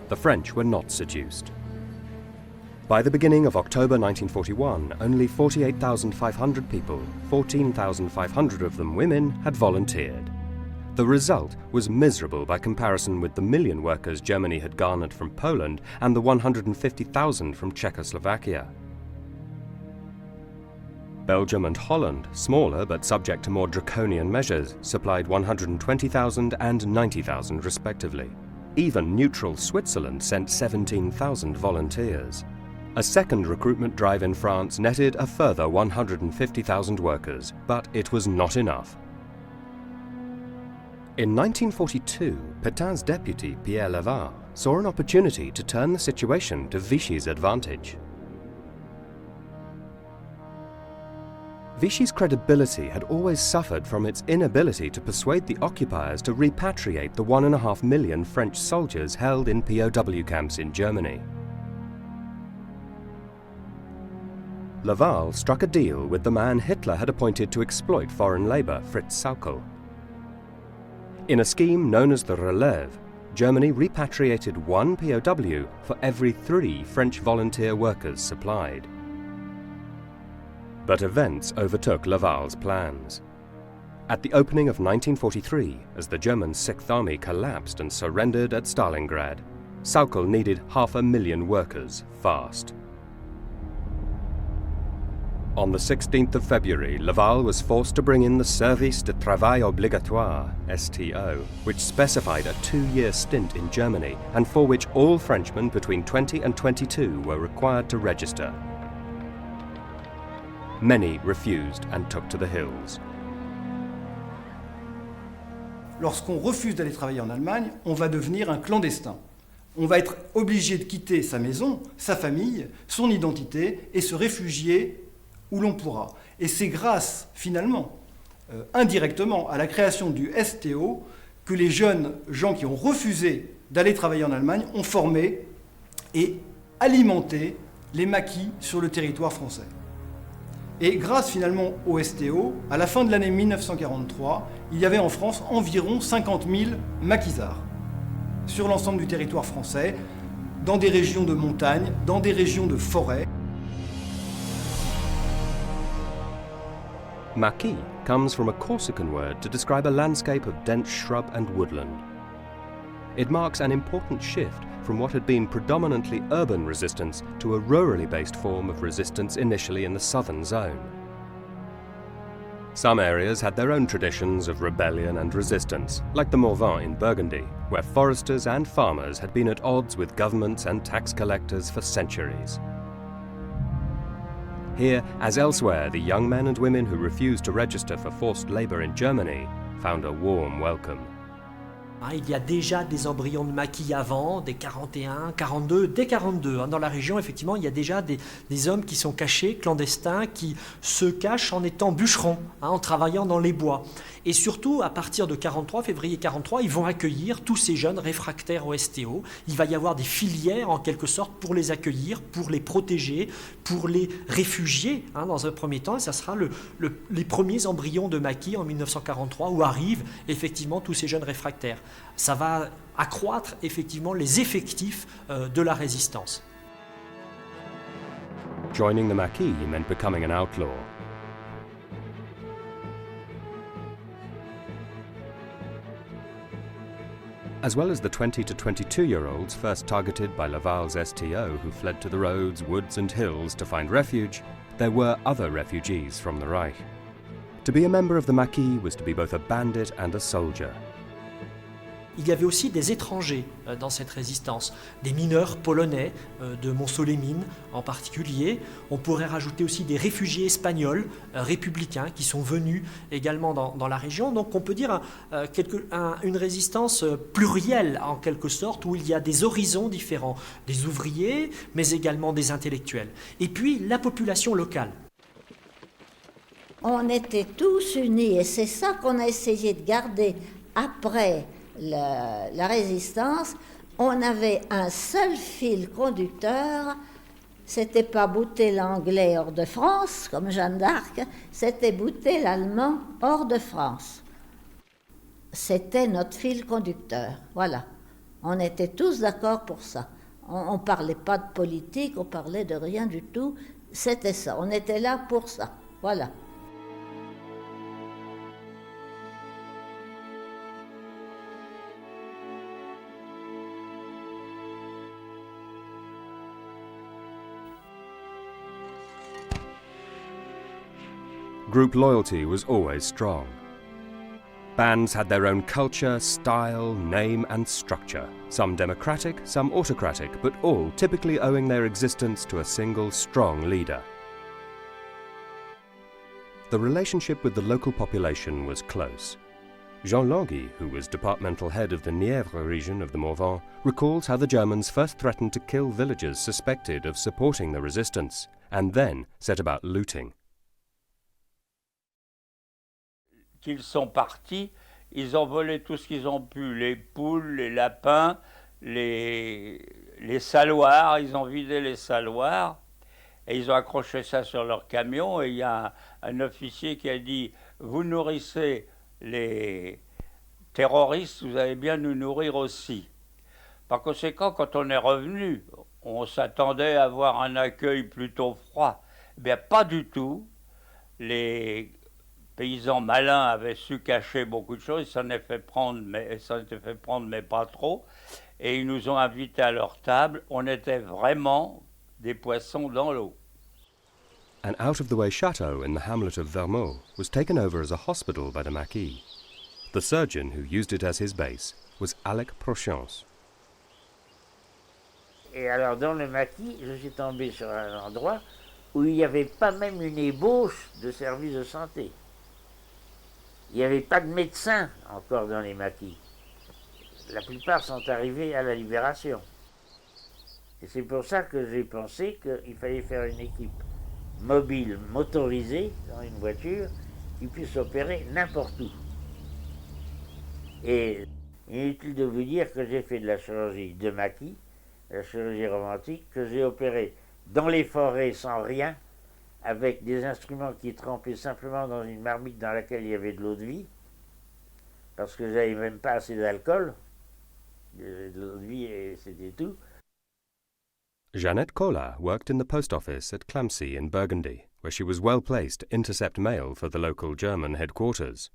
The French were not seduced. By the beginning of October 1941, only 48,500 people, 14,500 of them women, had volunteered. The result was miserable by comparison with the 1 million workers Germany had garnered from Poland and the 150,000 from Czechoslovakia. Belgium and Holland, smaller but subject to more draconian measures, supplied 120,000 and 90,000 respectively. Even neutral Switzerland sent 17,000 volunteers. A second recruitment drive in France netted a further 150,000 workers, but it was not enough. In 1942, Pétain's deputy, Pierre Laval, saw an opportunity to turn the situation to Vichy's advantage. Vichy's credibility had always suffered from its inability to persuade the occupiers to repatriate the 1.5 million French soldiers held in POW camps in Germany. Laval struck a deal with the man Hitler had appointed to exploit foreign labour, Fritz Sauckel. In a scheme known as the Relève, Germany repatriated 1 POW for every 3 French volunteer workers supplied. But events overtook Laval's plans. At the opening of 1943, as the German Sixth Army collapsed and surrendered at Stalingrad, Sauckel needed 500,000 workers fast. On the 16th of February, Laval was forced to bring in the Service de Travail Obligatoire, STO, which specified a 2-year stint in Germany and for which all Frenchmen between 20 and 22 were required to register. Many refused and took to the hills. Lorsqu'on refuse d'aller travailler en Allemagne, on va devenir un clandestin. On va être obligé de quitter sa maison, sa famille, son identité et se réfugier où l'on pourra. Et c'est grâce, finalement, indirectement, à la création du STO que les jeunes gens qui ont refusé d'aller travailler en Allemagne ont formé et alimenté les maquis sur le territoire français. Et grâce finalement au STO, à la fin de l'année 1943, il y avait en France environ 50 000 maquisards sur l'ensemble du territoire français, dans des régions de montagne, dans des régions de forêt. Maquis comes from a Corsican word to describe a landscape of dense shrub and woodland. It marks an important shift from what had been predominantly urban resistance to a rurally based form of resistance initially in the southern zone. Some areas had their own traditions of rebellion and resistance, like the Moulin in Burgundy, where foresters and farmers had been at odds with governments and tax collectors for centuries. Here, as elsewhere, the young men and women who refused to register for forced labor in Germany found a warm welcome. Il y a déjà des embryons de maquis avant, dès 41, 42, dès 42. Dans la région, effectivement, il y a déjà des hommes qui sont cachés, clandestins, qui se cachent en étant bûcherons, en travaillant dans les bois. Et surtout, à partir de 43, février 43, ils vont accueillir tous ces jeunes réfractaires au STO. Il va y avoir des filières, en quelque sorte, pour les accueillir, pour les protéger, pour les réfugier, dans un premier temps. Et ça sera les premiers embryons de maquis en 1943, où arrivent effectivement tous ces jeunes réfractaires. Ça va accroître effectivement les effectifs de la résistance. Joining the Maquis meant becoming an outlaw. As well as the 20 to 22-year-olds first targeted by Laval's STO who fled to the roads, woods and hills to find refuge, there were other refugees from the Reich. To be a member of the Maquis was to be both a bandit and a soldier. Il y avait aussi des étrangers dans cette résistance, des mineurs polonais de Montceau-les-Mines en particulier. On pourrait rajouter aussi des réfugiés espagnols, républicains, qui sont venus également dans la région. Donc on peut dire une résistance plurielle en quelque sorte, où il y a des horizons différents, des ouvriers, mais également des intellectuels. Et puis la population locale. On était tous unis et c'est ça qu'on a essayé de garder après la résistance. On avait un seul fil conducteur, c'était pas bouter l'anglais hors de France, comme Jeanne d'Arc, c'était bouter l'allemand hors de France. C'était notre fil conducteur, voilà. On était tous d'accord pour ça. On parlait pas de politique, on parlait de rien du tout, c'était ça, on était là pour ça, voilà. Group loyalty was always strong. Bands had their own culture, style, name and structure, some democratic, some autocratic, but all typically owing their existence to a single strong leader. The relationship with the local population was close. Jean Longhi, who was departmental head of the Nièvre region of the Morvan, recalls how the Germans first threatened to kill villagers suspected of supporting the resistance, and then set about looting. Qu'ils sont partis, ils ont volé tout ce qu'ils ont pu, les poules, les lapins, les saloirs, ils ont vidé les saloirs et ils ont accroché ça sur leur camion et il y a un officier qui a dit « Vous nourrissez les terroristes, vous allez bien nous nourrir aussi ». Par conséquent, quand on est revenu, on s'attendait à avoir un accueil plutôt froid. Eh bien, pas du tout. Les paysans malins avaient su cacher beaucoup de choses, ils s'en étaient fait prendre, mais pas trop. Et ils nous ont invités à leur table. On était vraiment des poissons dans l'eau. An out-of-the-way château in the hamlet of Vermeaux was taken over as a hospital by the Maquis. The surgeon who used it as his base was Alec Prochance. Et alors dans le Maquis, je suis tombé sur un endroit où il n'y avait pas même une ébauche de service de santé. Il n'y avait pas de médecins encore dans les Maquis. La plupart sont arrivés à la Libération. Et c'est pour ça que j'ai pensé qu'il fallait faire une équipe mobile, motorisée, dans une voiture, qui puisse opérer n'importe où. Et inutile de vous dire que j'ai fait de la chirurgie de Maquis, la chirurgie romantique, que j'ai opéré dans les forêts sans rien, avec des instruments qui trempaient simplement dans une marmite dans laquelle il y avait de l'eau de vie, parce que j'avais même pas assez d'alcool, de l'eau de vie et c'était tout. Jeannette Collat worked in the post office at Clamcy in Burgundy, where she was well placed to intercept mail for the local German headquarters.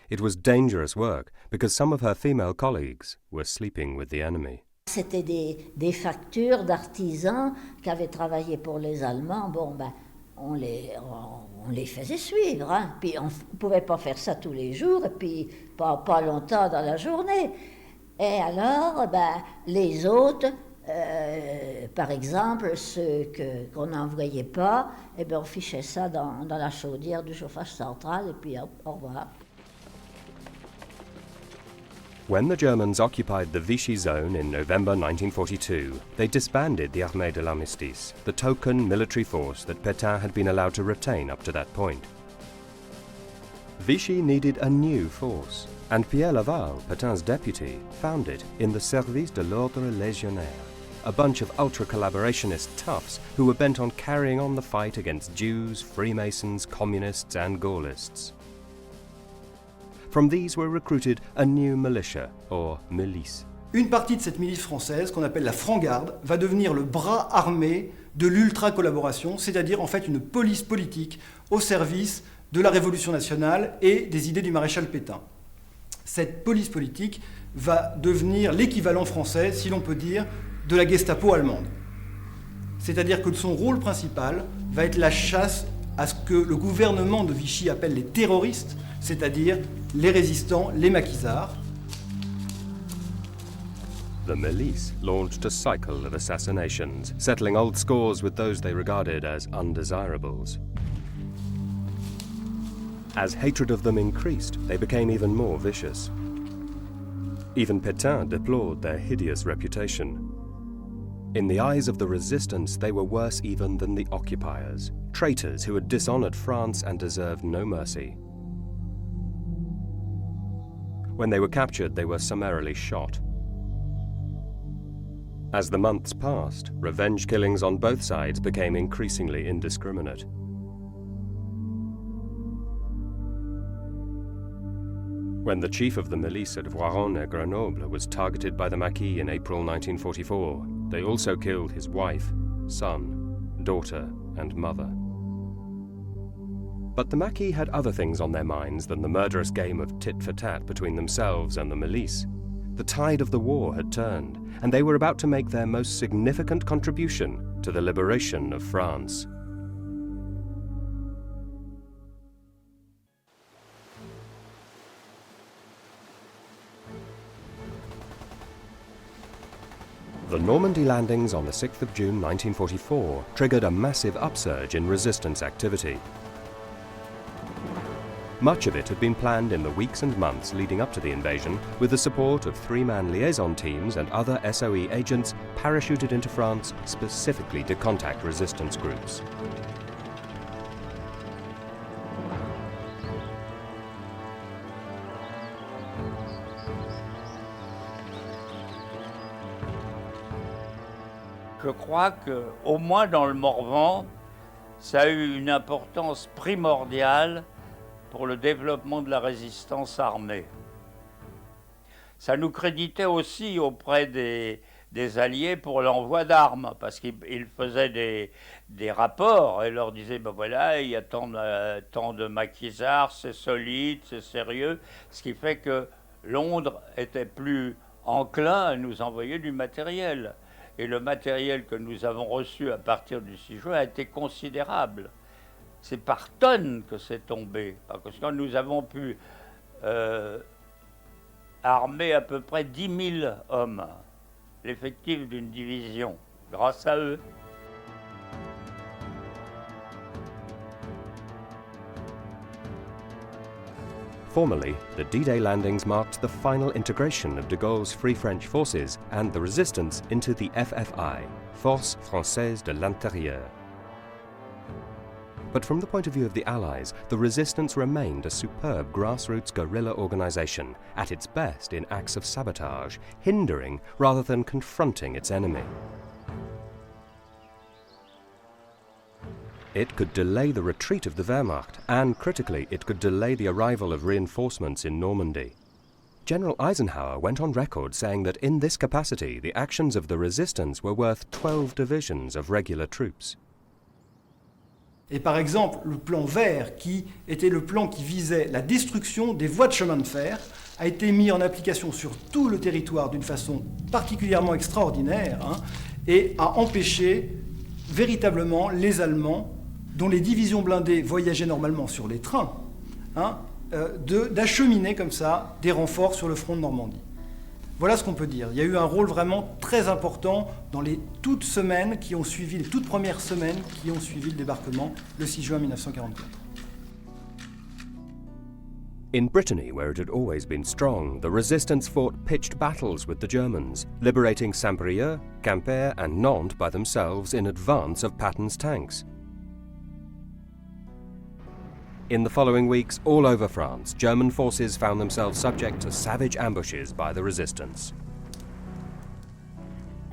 It was dangerous work because some of her female colleagues were sleeping with the enemy. C'était des factures d'artisans qui avaient travaillé pour les Allemands. Bon, ben, on les faisait suivre. Hein. Puis on ne pouvait pas faire ça tous les jours, et puis pas longtemps dans la journée. Et alors, ben, les autres, par exemple, ceux qu'on n'envoyait pas, eh ben, on fichait ça dans la chaudière du chauffage central, et puis hop, au revoir. When the Germans occupied the Vichy zone in November 1942, they disbanded the Armée de l'Armistice, the token military force that Pétain had been allowed to retain up to that point. Vichy needed a new force, and Pierre Laval, Pétain's deputy, found it in the Service de l'Ordre Légionnaire, a bunch of ultra-collaborationist toughs who were bent on carrying on the fight against Jews, Freemasons, Communists and Gaullists. From these were recruited a new militia, or milice. Une partie de cette milice française, qu'on appelle la franc-garde, va devenir le bras armé de l'ultra-collaboration, c'est-à-dire en fait une police politique au service de la Révolution nationale et des idées du maréchal Pétain. Cette police politique va devenir l'équivalent français, si l'on peut dire, de la Gestapo allemande. C'est-à-dire que son rôle principal va être la chasse à ce que le gouvernement de Vichy appelle les terroristes, c'est-à-dire les résistants, les maquisards. The Milice launched a cycle of assassinations, settling old scores with those they regarded as undesirables. As hatred of them increased, they became even more vicious. Even Pétain deplored their hideous reputation. In the eyes of the resistance, they were worse even than the occupiers, traitors who had dishonored France and deserved no mercy. When they were captured, they were summarily shot. As the months passed, revenge killings on both sides became increasingly indiscriminate. When the chief of the milice at Voiron near Grenoble was targeted by the Maquis in April 1944, they also killed his wife, son, daughter, and mother. But the Maquis had other things on their minds than the murderous game of tit-for-tat between themselves and the Milice. The tide of the war had turned, and they were about to make their most significant contribution to the liberation of France. The Normandy landings on the 6th of June 1944 triggered a massive upsurge in resistance activity. Much of it had been planned in the weeks and months leading up to the invasion, with the support of three-man liaison teams and other SOE agents parachuted into France specifically to contact resistance groups. Je crois qu'au moins dans le Morvan, ça a eu une importance primordiale pour le développement de la résistance armée. Ça nous créditait aussi auprès des Alliés pour l'envoi d'armes, parce qu'ils faisaient des rapports et leur disaient, ben voilà, il y a tant de maquisards, c'est solide, c'est sérieux, ce qui fait que Londres était plus enclin à nous envoyer du matériel. Et le matériel que nous avons reçu à partir du 6 juin a été considérable. C'est par tonnes que c'est tombé. Parce que quand nous avons pu armer à peu près 10 000 hommes, l'effectif d'une division, grâce à eux. Formally, the D-Day landings marked the final integration of de Gaulle's Free French forces and the resistance into the FFI, Force Française de l'Intérieur. But from the point of view of the Allies, the resistance remained a superb grassroots guerrilla organization, at its best in acts of sabotage, hindering rather than confronting its enemy. It could delay the retreat of the Wehrmacht, and critically, it could delay the arrival of reinforcements in Normandy. General Eisenhower went on record saying that in this capacity, the actions of the resistance were worth 12 divisions of regular troops. Et par exemple, le plan vert, qui était le plan qui visait la destruction des voies de chemin de fer, a été mis en application sur tout le territoire d'une façon particulièrement extraordinaire, hein, et a empêché véritablement les Allemands, dont les divisions blindées voyageaient normalement sur les trains, hein, d'acheminer comme ça des renforts sur le front de Normandie. Voilà ce qu'on peut dire. Il y a eu un rôle vraiment très important dans les toutes semaines qui ont suivi, les toutes premières semaines qui ont suivi le débarquement le 6 juin 1944. In Brittany, where it had always been strong, the resistance fought pitched battles with the Germans, liberating Saint-Brieuc, Quimper and Nantes by themselves in advance of Patton's tanks. In the following weeks, all over France, German forces found themselves subject to savage ambushes by the resistance.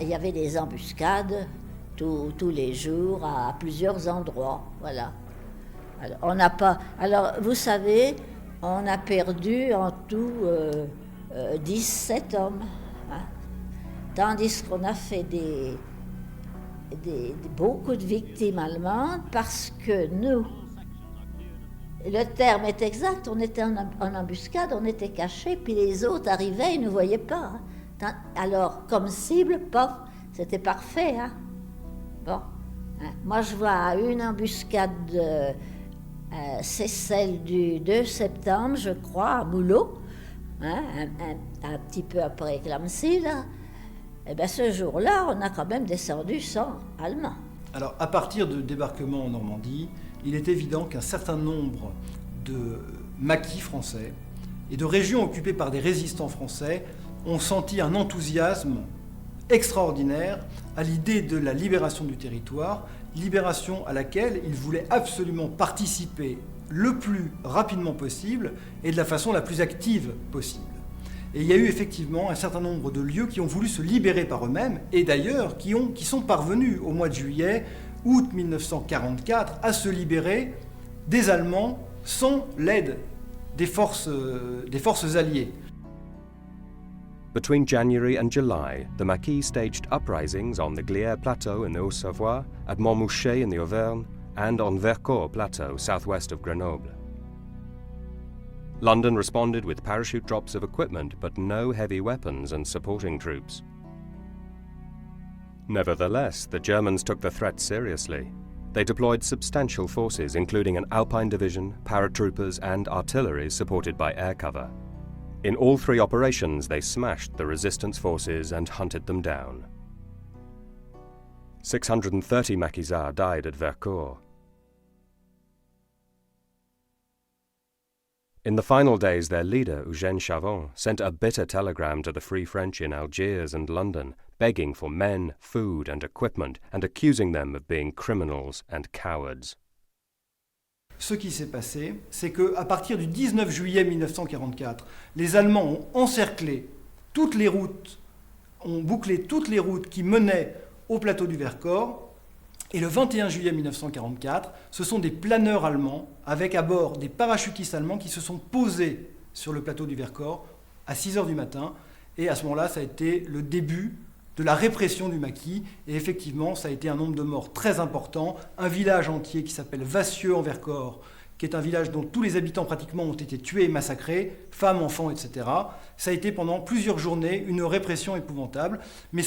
Il y avait des embuscades tous les jours à plusieurs endroits, voilà. Alors, on n'a pas... Alors, vous savez, on a perdu en tout 17 hommes, hein, tandis qu'on a fait beaucoup de victimes allemandes parce que nous, le terme est exact, on était en embuscade, on était cachés, puis les autres arrivaient, ils ne nous voyaient pas. Hein. Alors, comme cible, pof, c'était parfait. Hein. Bon. Hein. Moi, je vois une embuscade, c'est celle du 2 septembre, je crois, à Moulin, hein, un petit peu après Clamcy, là. Et bien, ce jour-là, on a quand même descendu 100 Allemands. Alors, à partir du débarquement en Normandie, il est évident qu'un certain nombre de maquis français et de régions occupées par des résistants français ont senti un enthousiasme extraordinaire à l'idée de la libération du territoire, libération à laquelle ils voulaient absolument participer le plus rapidement possible et de la façon la plus active possible. Et il y a eu effectivement un certain nombre de lieux qui ont voulu se libérer par eux-mêmes et d'ailleurs qui sont parvenus au mois de juillet, août 1944, à se libérer des Allemands sans l'aide des forces alliées. Between January and July, the Maquis staged uprisings on the Glières Plateau in the Haute-Savoie, at Montmouchet in the Auvergne, and on Vercors Plateau, southwest of Grenoble. London responded with parachute drops of equipment, but no heavy weapons and supporting troops. Nevertheless, the Germans took the threat seriously. They deployed substantial forces, including an Alpine division, paratroopers, and artillery supported by air cover. In all three operations, they smashed the resistance forces and hunted them down. 630 Maquisards died at Vercors. In the final days, their leader, Eugène Chavon, sent a bitter telegram to the Free French in Algiers and London, begging for men, food and equipment, and accusing them of being criminals and cowards. Ce qui s'est passé, c'est qu'à partir du 19 juillet 1944, les Allemands ont encerclé toutes les routes, ont bouclé toutes les routes qui menaient au plateau du Vercors. Et le 21 juillet 1944, ce sont des planeurs allemands, avec à bord des parachutistes allemands qui se sont posés sur le plateau du Vercors à 6 h du matin. Et à ce moment-là, ça a été le début de la répression du Maquis. Et effectivement, ça a été un nombre de morts très important. Un village entier qui s'appelle Vassieux en Vercors, qui est un village dont tous les habitants pratiquement ont été tués et massacrés, femmes, enfants, etc. Ça a été pendant plusieurs journées une répression épouvantable. Mais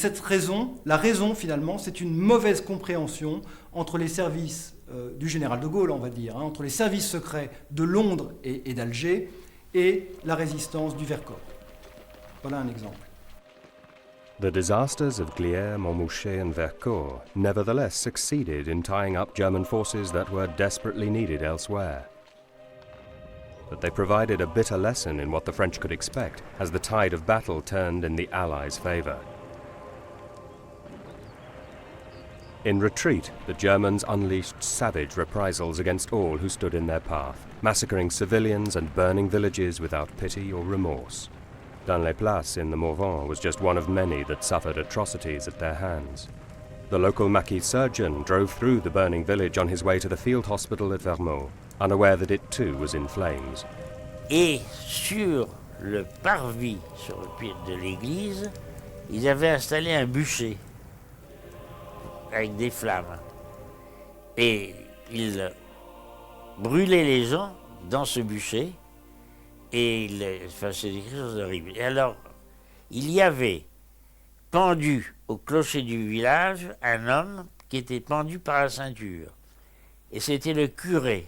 la raison finalement, c'est une mauvaise compréhension entre les services du général de Gaulle, on va dire, hein, entre les services secrets de Londres et d'Alger et la résistance du Vercors. Voilà un exemple. The disasters of Glières, Montmouchet and Vercors nevertheless succeeded in tying up German forces that were desperately needed elsewhere. But they provided a bitter lesson in what the French could expect as the tide of battle turned in the Allies' favour. In retreat, the Germans unleashed savage reprisals against all who stood in their path, massacring civilians and burning villages without pity or remorse. Dans-les-Places in the Morvan was just one of many that suffered atrocities at their hands. The local Maquis surgeon drove through the burning village on his way to the field hospital at Vermont, unaware that it too was in flames. Et sur le parvis, sur le pied de l'église, ils avaient installé un bûcher avec des flammes. Et ils brûlaient les gens dans ce bûcher. Enfin, c'est des choses horribles. Et alors, il y avait pendu au clocher du village un homme qui était pendu par la ceinture. Et c'était le curé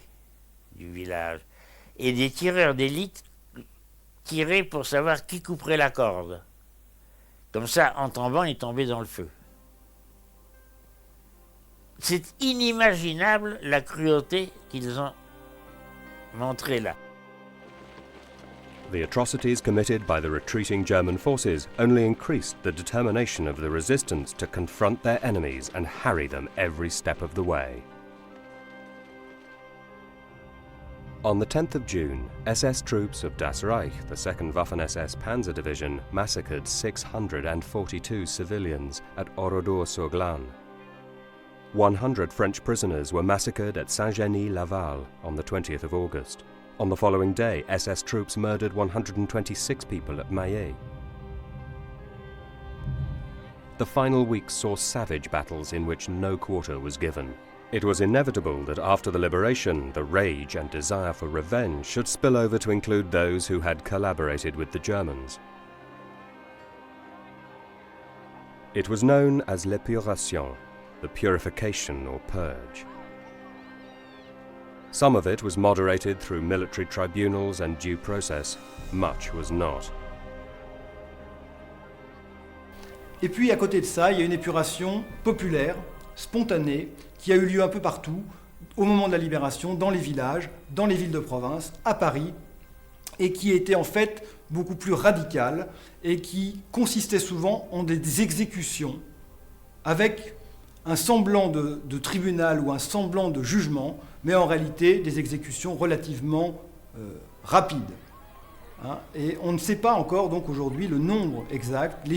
du village. Et des tireurs d'élite tiraient pour savoir qui couperait la corde. Comme ça, en tombant, il tombait dans le feu. C'est inimaginable la cruauté qu'ils ont montrée là. The atrocities committed by the retreating German forces only increased the determination of the resistance to confront their enemies and harry them every step of the way. On the 10th of June, SS troops of Das Reich, the 2nd Waffen-SS Panzer Division, massacred 642 civilians at Oradour-sur-Glane. 100 French prisoners were massacred at Saint-Genis-Laval on the 20th of August. On the following day, SS troops murdered 126 people at Maquis. The final weeks saw savage battles in which no quarter was given. It was inevitable that after the liberation, the rage and desire for revenge should spill over to include those who had collaborated with the Germans. It was known as l'épuration, the purification or purge. Some of it was moderated through military tribunals and due process. Much was not. Et puis à côté de ça, il y a une épuration populaire, spontanée, qui a eu lieu un peu partout, au moment de la libération, dans les villages, dans les villes de province, à Paris, et qui était en fait beaucoup plus radicale, et qui consistait souvent en des exécutions, avec un semblant de tribunal ou un semblant de jugement, mais en réalité des exécutions relativement rapides. Hein, et on ne sait pas encore donc aujourd'hui le nombre exact.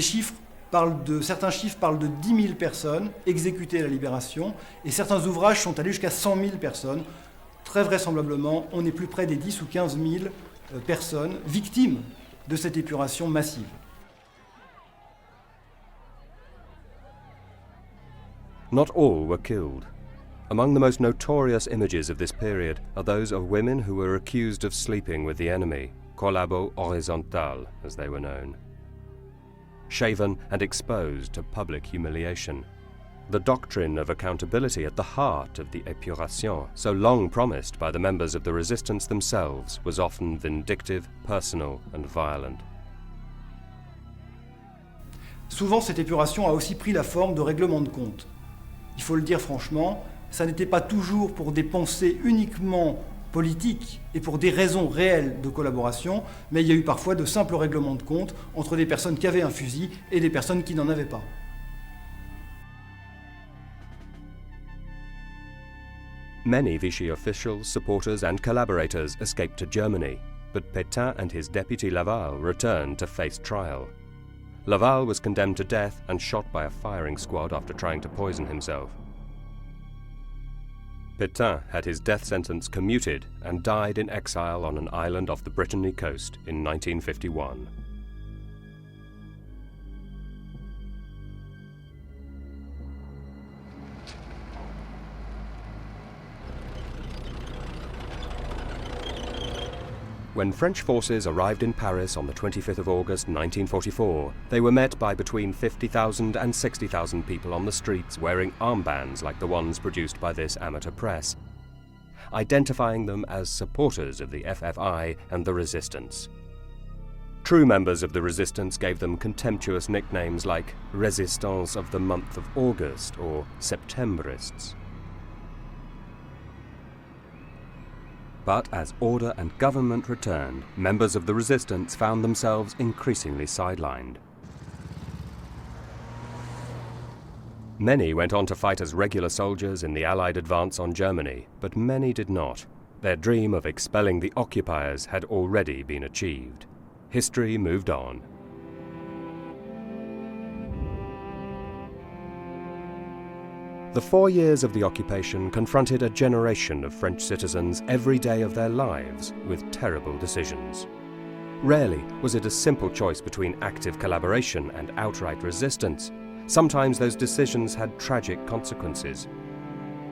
Certains chiffres parlent de 10 000 personnes exécutées à la libération, et certains ouvrages sont allés jusqu'à 100 000 personnes. Très vraisemblablement, on est plus près des 10 ou 15 000 personnes victimes de cette épuration massive. Not all were killed. Among the most notorious images of this period are those of women who were accused of sleeping with the enemy, collabos horizontales, as they were known. Shaven and exposed to public humiliation. The doctrine of accountability at the heart of the épuration, so long promised by the members of the resistance themselves, was often vindictive, personal and violent. Souvent, cette épuration a aussi pris la forme de règlements de compte. Il faut le dire franchement, ça n'était pas toujours pour des pensées uniquement politiques et pour des raisons réelles de collaboration, mais il y a eu parfois de simples règlements de compte entre des personnes qui avaient un fusil et des personnes qui n'en avaient pas. Many Vichy officials, supporters and collaborators escaped to Germany, but Pétain and his deputy Laval returned to face trial. Laval was condemned to death and shot by a firing squad after trying to poison himself. Pétain had his death sentence commuted and died in exile on an island off the Brittany coast in 1951. When French forces arrived in Paris on the 25th of August 1944, they were met by between 50,000 and 60,000 people on the streets wearing armbands like the ones produced by this amateur press, identifying them as supporters of the FFI and the resistance. True members of the resistance gave them contemptuous nicknames like Résistants of the month of August or Septembrists. But as order and government returned, members of the resistance found themselves increasingly sidelined. Many went on to fight as regular soldiers in the Allied advance on Germany, but many did not. Their dream of expelling the occupiers had already been achieved. History moved on. The 4 years of the occupation confronted a generation of French citizens every day of their lives with terrible decisions. Rarely was it a simple choice between active collaboration and outright resistance. Sometimes those decisions had tragic consequences.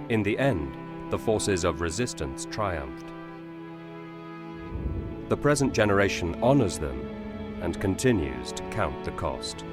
In the end, the forces of resistance triumphed. the present generation honours them and continues to count the cost.